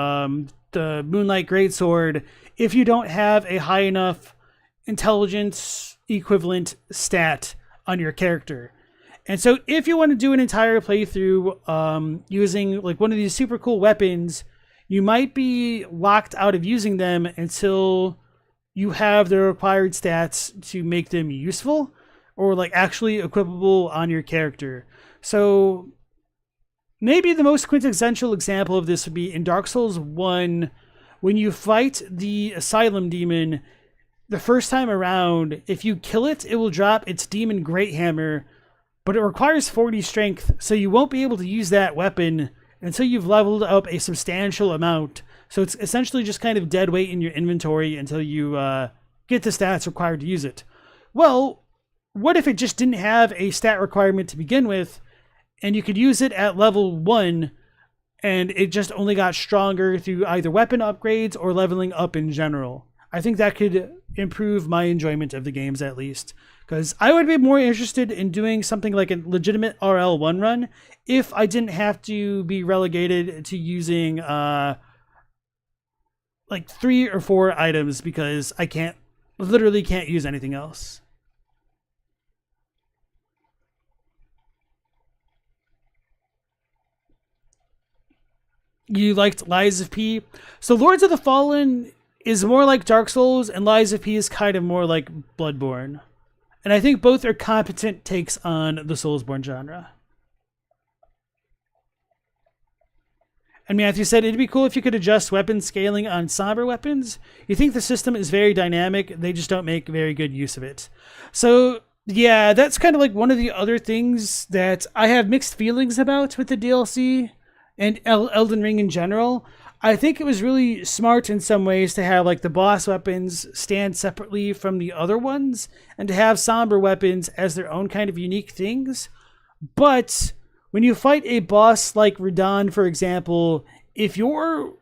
the Moonlight Greatsword if you don't have a high enough intelligence equivalent stat on your character. And so if you want to do an entire playthrough using like one of these super cool weapons, you might be locked out of using them until you have the required stats to make them useful or like actually equipable on your character. So maybe the most quintessential example of this would be in Dark Souls 1, when you fight the Asylum Demon the first time around. If you kill it, it will drop its Demon Great Hammer, but it requires 40 strength, so you won't be able to use that weapon until you've leveled up a substantial amount. So it's essentially just kind of dead weight in your inventory until you get the stats required to use it. Well, what if it just didn't have a stat requirement to begin with, and you could use it at level 1, and it just only got stronger through either weapon upgrades or leveling up in general? I think that could improve my enjoyment of the games at least, because I would be more interested in doing something like a legitimate RL1 run if I didn't have to be relegated to using like 3 or 4 items, because I literally can't use anything else. You liked Lies of P. So Lords of the Fallen is more like Dark Souls, and Lies of P is kind of more like Bloodborne. And I think both are competent takes on the Soulsborne genre. And Matthew said, it'd be cool if you could adjust weapon scaling on somber weapons. You think the system is very dynamic, they just don't make very good use of it. So yeah, that's kind of like one of the other things that I have mixed feelings about with the DLC and Elden Ring in general. I think it was really smart in some ways to have like the boss weapons stand separately from the other ones, and to have somber weapons as their own kind of unique things. But when you fight a boss like Radon, for example, if your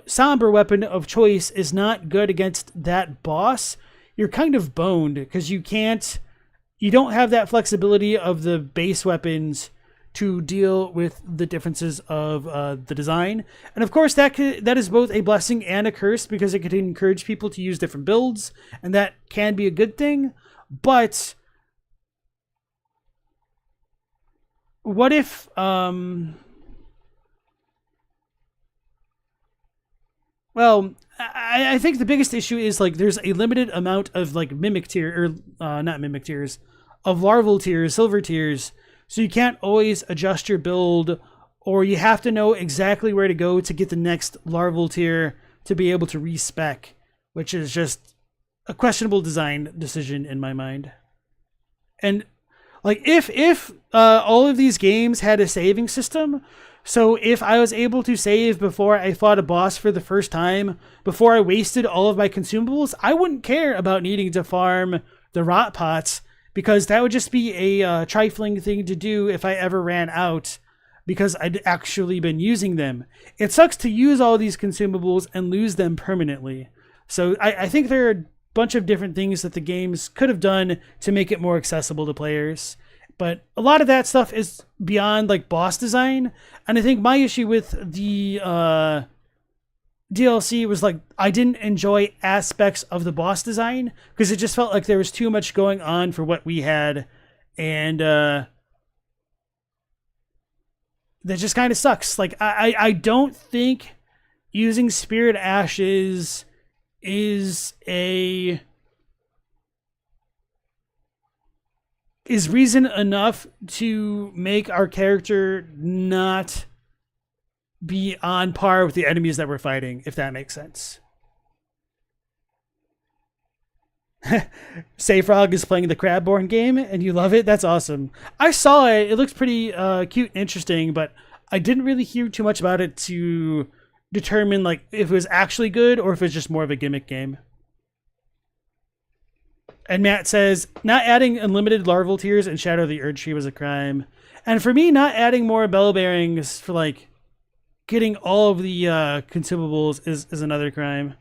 somber weapon of choice is not good against that boss, you're kind of boned, because you don't have that flexibility of the base weapons to deal with the differences of the design. And of course, that is both a blessing and a curse, because it could encourage people to use different builds, and that can be a good thing. But what if I think the biggest issue is like there's a limited amount of like mimic tier, or not mimic tiers, of larval tiers, silver tiers. So you can't always adjust your build, or you have to know exactly where to go to get the next larval tier to be able to respec, which is just a questionable design decision in my mind. And like if all of these games had a saving system, so if I was able to save before I fought a boss for the first time, before I wasted all of my consumables, I wouldn't care about needing to farm the rot pots, because that would just be a trifling thing to do if I ever ran out, because I'd actually been using them. It sucks to use all these consumables and lose them permanently. So I think there are a bunch of different things that the games could have done to make it more accessible to players. But a lot of that stuff is beyond like boss design. And I think my issue with the DLC was like I didn't enjoy aspects of the boss design, because it just felt like there was too much going on for what we had, and that just kind of sucks. Like I don't think using Spirit Ashes is reason enough to make our character not be on par with the enemies that we're fighting, if that makes sense. Sayfrog is playing the Crabborn game and you love it. That's awesome. I saw it. It looks pretty cute and interesting, but I didn't really hear too much about it to determine like if it was actually good or if it's just more of a gimmick game. And Matt says, not adding unlimited larval tiers in Shadow of the Erd Tree was a crime. And for me, not adding more bell bearings for like getting all of the consumables is another crime.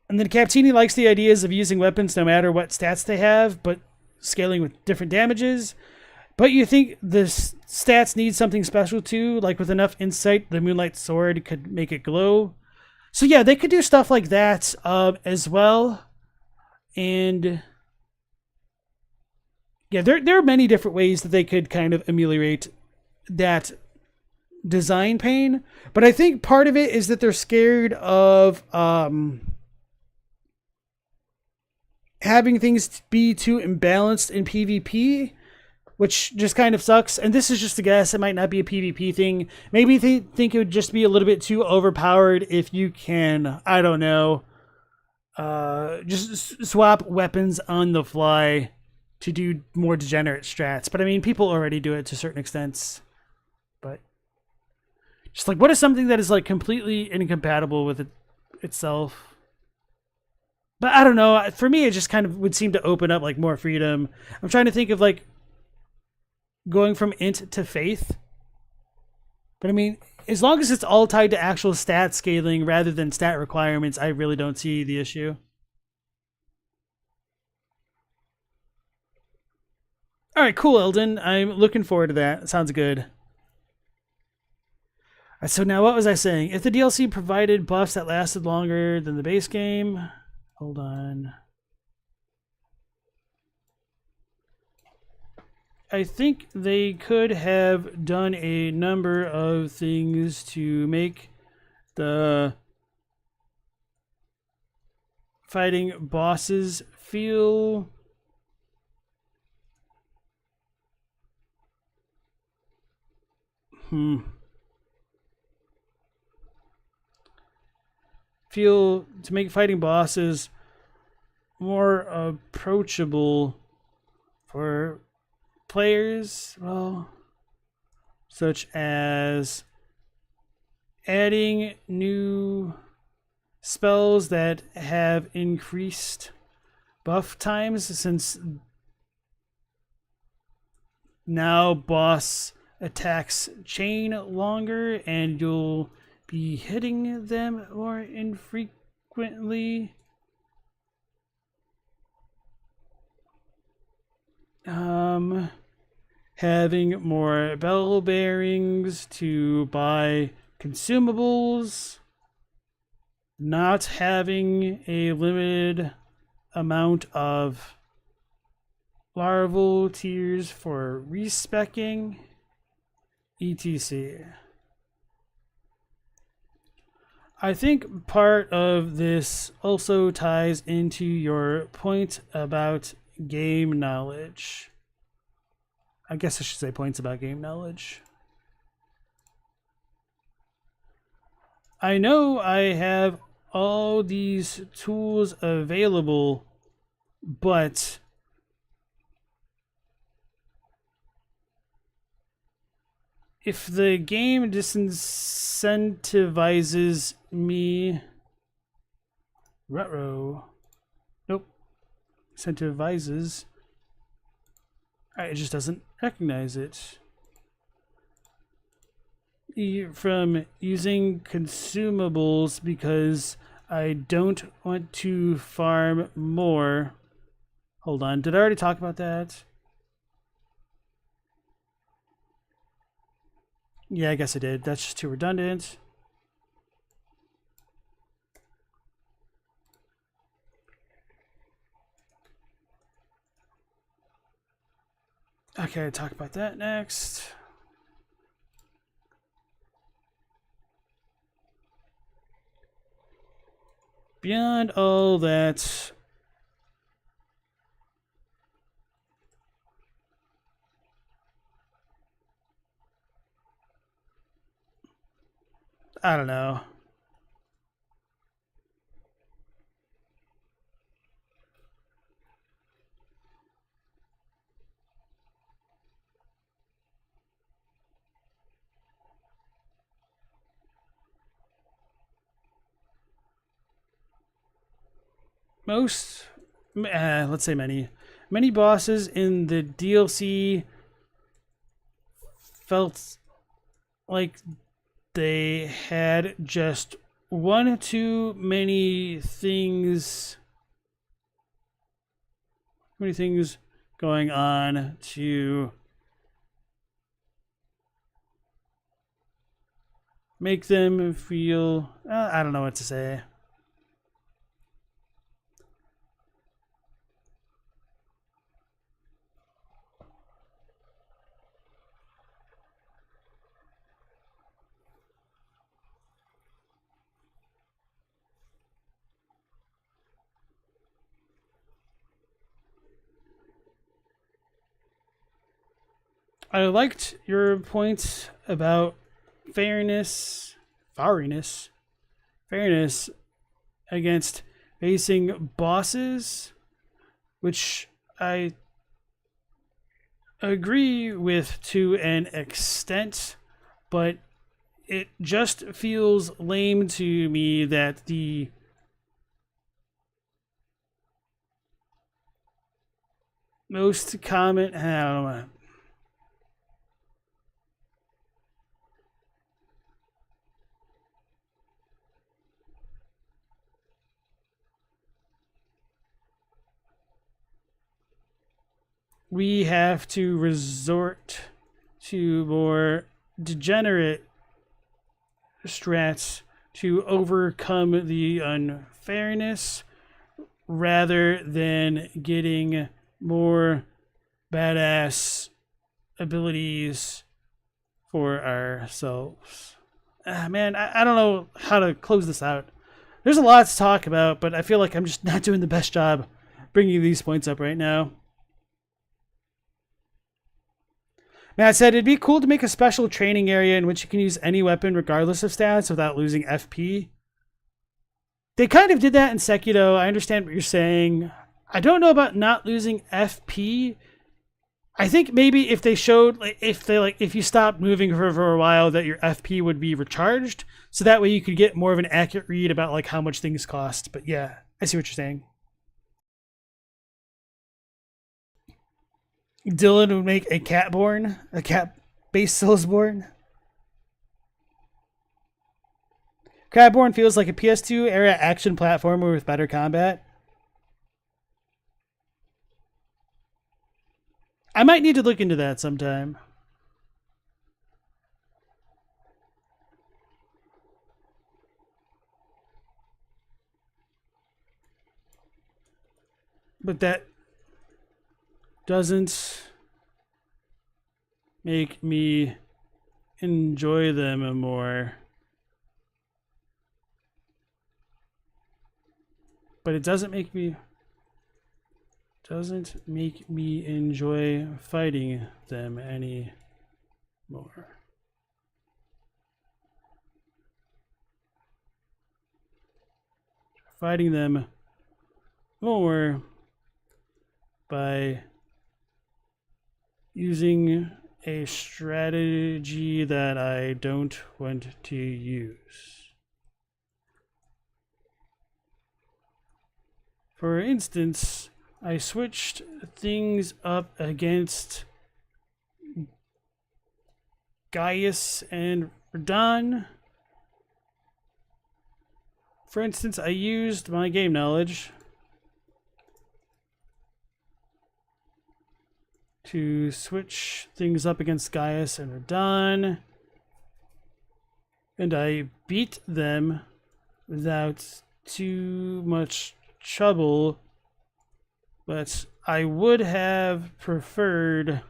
And then Captini likes the ideas of using weapons no matter what stats they have, but scaling with different damages. But you think the stats need something special too, like with enough insight, the Moonlight Sword could make it glow. So yeah, they could do stuff like that as well. And yeah, there are many different ways that they could kind of ameliorate that design pain. But I think part of it is that they're scared of having things be too imbalanced in PvP, which just kind of sucks. And this is just a guess. It might not be a PvP thing. Maybe they think it would just be a little bit too overpowered if you can, I don't know, just swap weapons on the fly to do more degenerate strats. But I mean, people already do it to certain extents. But just like, what is something that is like completely incompatible with it itself? But I don't know. For me, it just kind of would seem to open up like more freedom. I'm trying to think of like going from int to faith. But I mean, as long as it's all tied to actual stat scaling rather than stat requirements, I really don't see the issue. All right, cool, Elden. I'm looking forward to that. Sounds good. All right, so now what was I saying? If the DLC provided buffs that lasted longer than the base game... Hold on. I think they could have done a number of things to make the fighting bosses feel to make fighting bosses more approachable for players, well, such as adding new spells that have increased buff times, since now boss attacks chain longer and you'll be hitting them more infrequently. Having more bell bearings to buy consumables, not having a limited amount of larval tiers for respecking, etc. I think part of this also ties into your point about game knowledge. I guess I should say points about game knowledge. I know I have all these tools available, but if the game disincentivizes me... Ruh-roh. Nope. Incentivizes... It just doesn't recognize it. From using consumables because I don't want to farm more. Hold on, did I already talk about that? Yeah, I guess I did. That's just too redundant. Okay, talk about that next. Beyond all that, I don't know. Let's say many bosses in the DLC felt like they had just one too many things going on to make them feel... I don't know what to say. I liked your points about fairness against facing bosses, which I agree with to an extent, but it just feels lame to me that the most common... I don't know. We have to resort to more degenerate strats to overcome the unfairness rather than getting more badass abilities for ourselves. Man, I don't know how to close this out. There's a lot to talk about, but I feel like I'm just not doing the best job bringing these points up right now. Matt said, it'd be cool to make a special training area in which you can use any weapon regardless of stats without losing FP. They kind of did that in Sekiro. I understand what you're saying. I don't know about not losing FP. I think maybe if they showed, if you stopped moving for a while, that your FP would be recharged. So that way you could get more of an accurate read about like how much things cost. But yeah, I see what you're saying. Dylan would make a cat-based Soulsborne. Catborn feels like a PS2 era action platformer with better combat. I might need to look into that sometime. But that doesn't make me enjoy them more. But it doesn't make me enjoy fighting them any more. Fighting them more by using a strategy that I don't want to use. For instance, I switched things up against Gaius and Radon. For instance, I used my game knowledge to switch things up against Gaius and Radon, and I beat them without too much trouble, but I would have preferred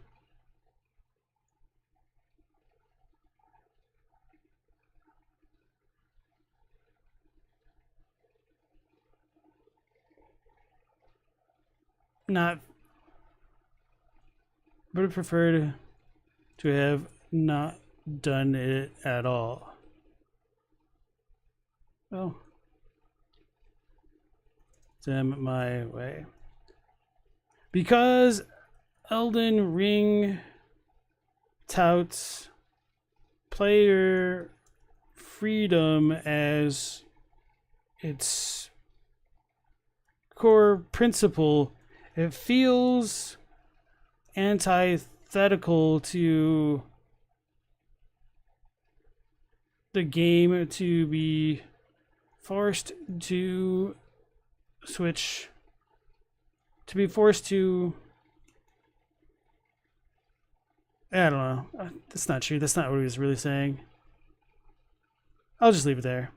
to have not done it at all. Well, them my way. Because Elden Ring touts player freedom as its core principle, it feels antithetical to the game to be forced to switch, to be forced to, I don't know, that's not true, that's not what he was really saying. I'll just leave it there.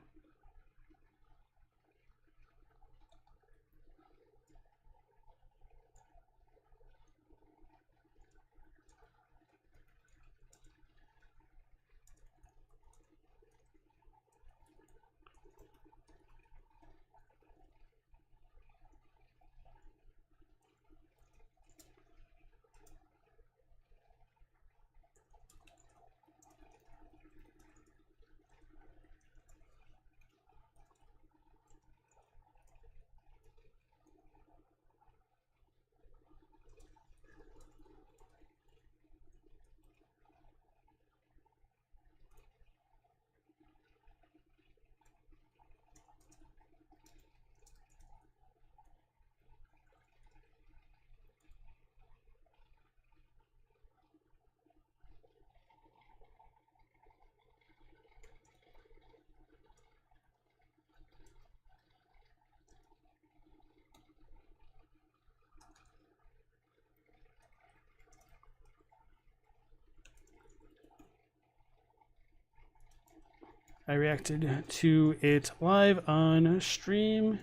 I reacted to it live on stream.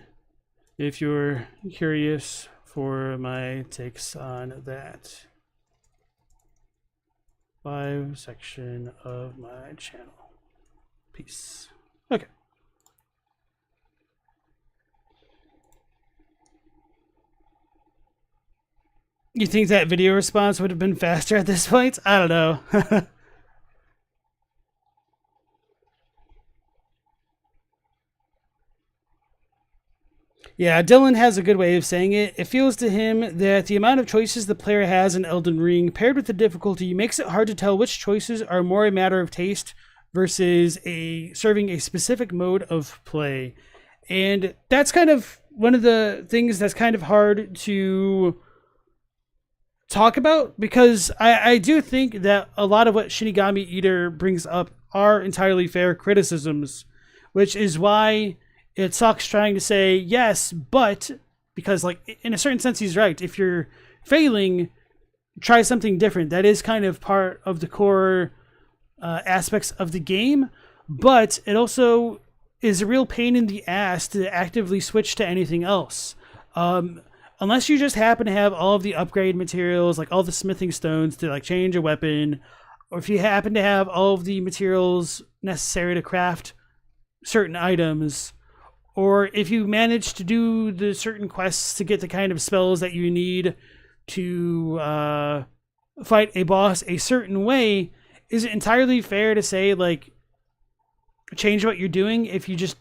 If you're curious for my takes on that live section of my channel. Peace. Okay. You think that video response would have been faster at this point? I don't know. Yeah, Dylan has a good way of saying it. It feels to him that the amount of choices the player has in Elden Ring, paired with the difficulty, makes it hard to tell which choices are more a matter of taste versus serving a specific mode of play. And that's kind of one of the things that's kind of hard to talk about, because I do think that a lot of what Shinigami Eater brings up are entirely fair criticisms, which is why it sucks trying to say yes, but, because like in a certain sense he's right. If you're failing, try something different. That is kind of part of the core aspects of the game, but it also is a real pain in the ass to actively switch to anything else. Unless you just happen to have all of the upgrade materials, like all the smithing stones to like change a weapon, or if you happen to have all of the materials necessary to craft certain items, or if you manage to do the certain quests to get the kind of spells that you need to fight a boss a certain way, is it entirely fair to say, like, change what you're doing if you just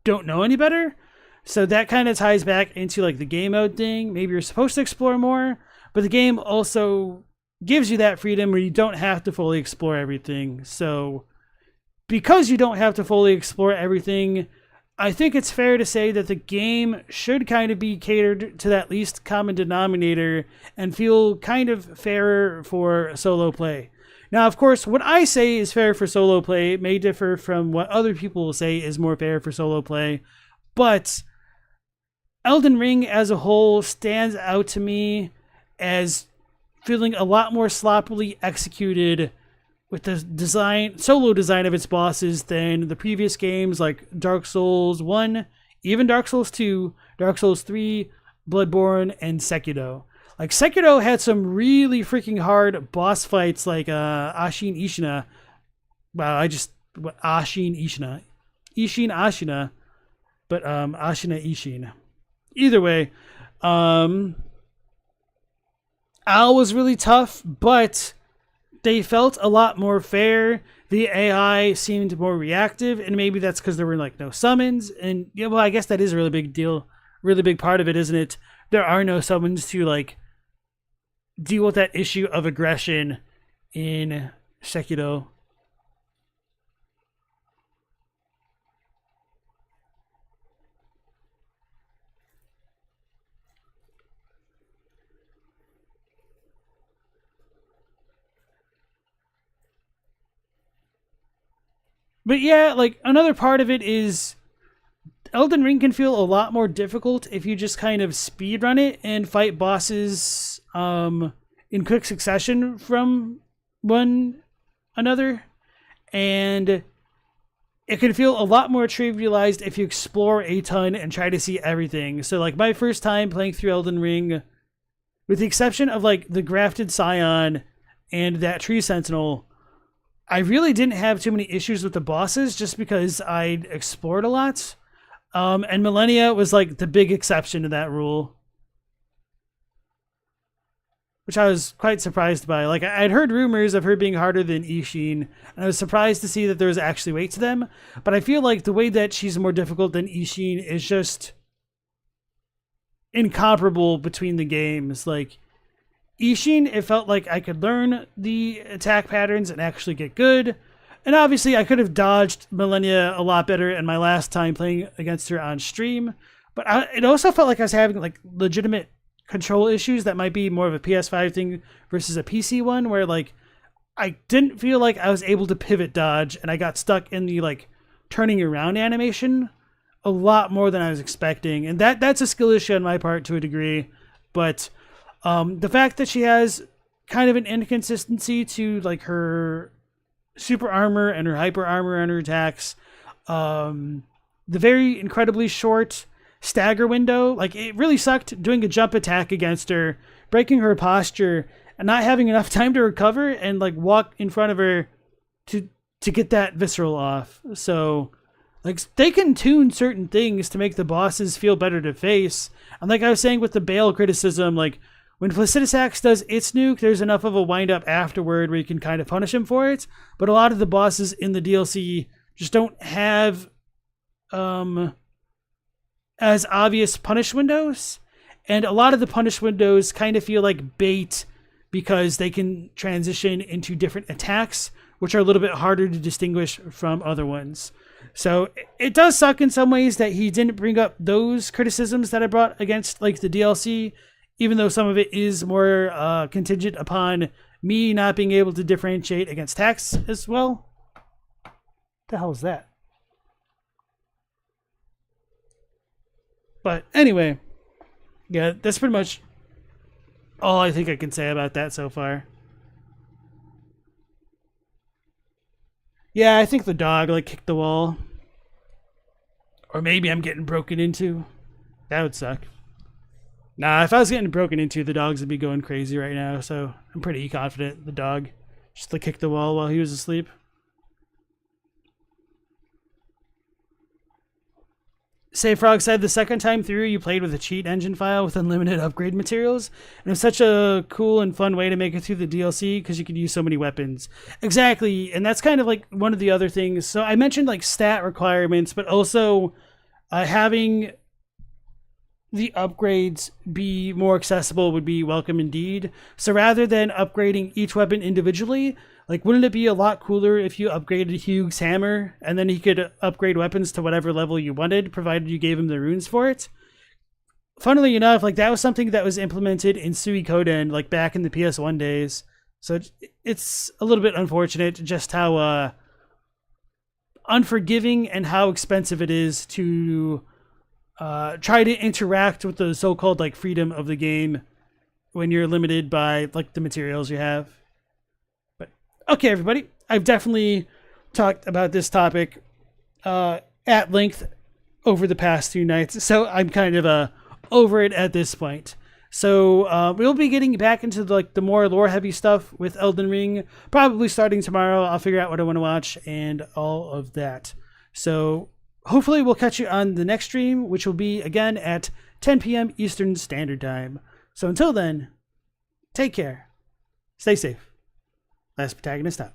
don't know any better? So that kind of ties back into, like, the game mode thing. Maybe you're supposed to explore more, but the game also gives you that freedom where you don't have to fully explore everything. So because you don't have to fully explore everything, I think it's fair to say that the game should kind of be catered to that least common denominator and feel kind of fairer for solo play. Now, of course, what I say is fair for solo play may differ from what other people will say is more fair for solo play, but Elden Ring as a whole stands out to me as feeling a lot more sloppily executed with the solo design of its bosses than the previous games like Dark Souls 1, even Dark Souls 2, Dark Souls 3, Bloodborne, and Sekiro. Like, Sekiro had some really freaking hard boss fights like Ashin Ishina. Wow, Ashin Ishina. Ishin Ashina. But Ashina Ishin. Either way, Al was really tough, but they felt a lot more fair. The AI seemed more reactive, and maybe that's because there were like no summons. And yeah, well, I guess that is a really big deal, really big part of it, isn't it? There are no summons to like deal with that issue of aggression in Sekiro. But yeah, like, another part of it is Elden Ring can feel a lot more difficult if you just kind of speedrun it and fight bosses in quick succession from one another. And it can feel a lot more trivialized if you explore a ton and try to see everything. So like my first time playing through Elden Ring, with the exception of like the grafted Scion and that tree sentinel, I really didn't have too many issues with the bosses just because I'd explored a lot. And Millennia was like the big exception to that rule, which I was quite surprised by. Like, I'd heard rumors of her being harder than Ishin, and I was surprised to see that there was actually weight to them. But I feel like the way that she's more difficult than Ishin is just incomparable between the games. Like, Ishin, it felt like I could learn the attack patterns and actually get good. And obviously, I could have dodged Millennia a lot better in my last time playing against her on stream. But it also felt like I was having, like, legitimate control issues that might be more of a PS5 thing versus a PC one, where like I didn't feel like I was able to pivot dodge, and I got stuck in the like turning around animation a lot more than I was expecting, and that's a skill issue on my part to a degree. But the fact that she has kind of an inconsistency to like her super armor and her hyper armor and her attacks, the very incredibly short stagger window, like it really sucked doing a jump attack against her, breaking her posture, and not having enough time to recover and like walk in front of her to get that visceral off. So like they can tune certain things to make the bosses feel better to face. And like I was saying with the Bale criticism, like when Flaccidisax does its nuke, there's enough of a wind up afterward where you can kind of punish him for it. But a lot of the bosses in the DLC just don't have as obvious punish windows, and a lot of the punish windows kind of feel like bait because they can transition into different attacks, which are a little bit harder to distinguish from other ones. So it does suck in some ways that he didn't bring up those criticisms that I brought against like the DLC, even though some of it is more contingent upon me not being able to differentiate against attacks as well. What the hell is that? But anyway, yeah, that's pretty much all I think I can say about that so far. Yeah, I think the dog like kicked the wall. Or maybe I'm getting broken into. That would suck. Nah, if I was getting broken into, the dogs would be going crazy right now, so I'm pretty confident the dog just like kicked the wall while he was asleep. Say Frog said the second time through you played with a cheat engine file with unlimited upgrade materials, and it was such a cool and fun way to make it through the DLC because you could use so many weapons. Exactly, and that's kind of like one of the other things. So I mentioned like stat requirements, but also having the upgrades be more accessible would be welcome indeed. So rather than upgrading each weapon individually, like, wouldn't it be a lot cooler if you upgraded Hugh's hammer and then he could upgrade weapons to whatever level you wanted, provided you gave him the runes for it? Funnily enough, like, that was something that was implemented in Suikoden, like, back in the PS1 days. So it's a little bit unfortunate just how unforgiving and how expensive it is to try to interact with the so-called, like, freedom of the game when you're limited by, like, the materials you have. Okay, everybody, I've definitely talked about this topic at length over the past few nights, so I'm kind of over it at this point. So we'll be getting back into the more lore-heavy stuff with Elden Ring, probably starting tomorrow. I'll figure out what I want to watch and all of that. So hopefully we'll catch you on the next stream, which will be, again, at 10 p.m. Eastern Standard Time. So until then, take care, stay safe. Last Protagonist out.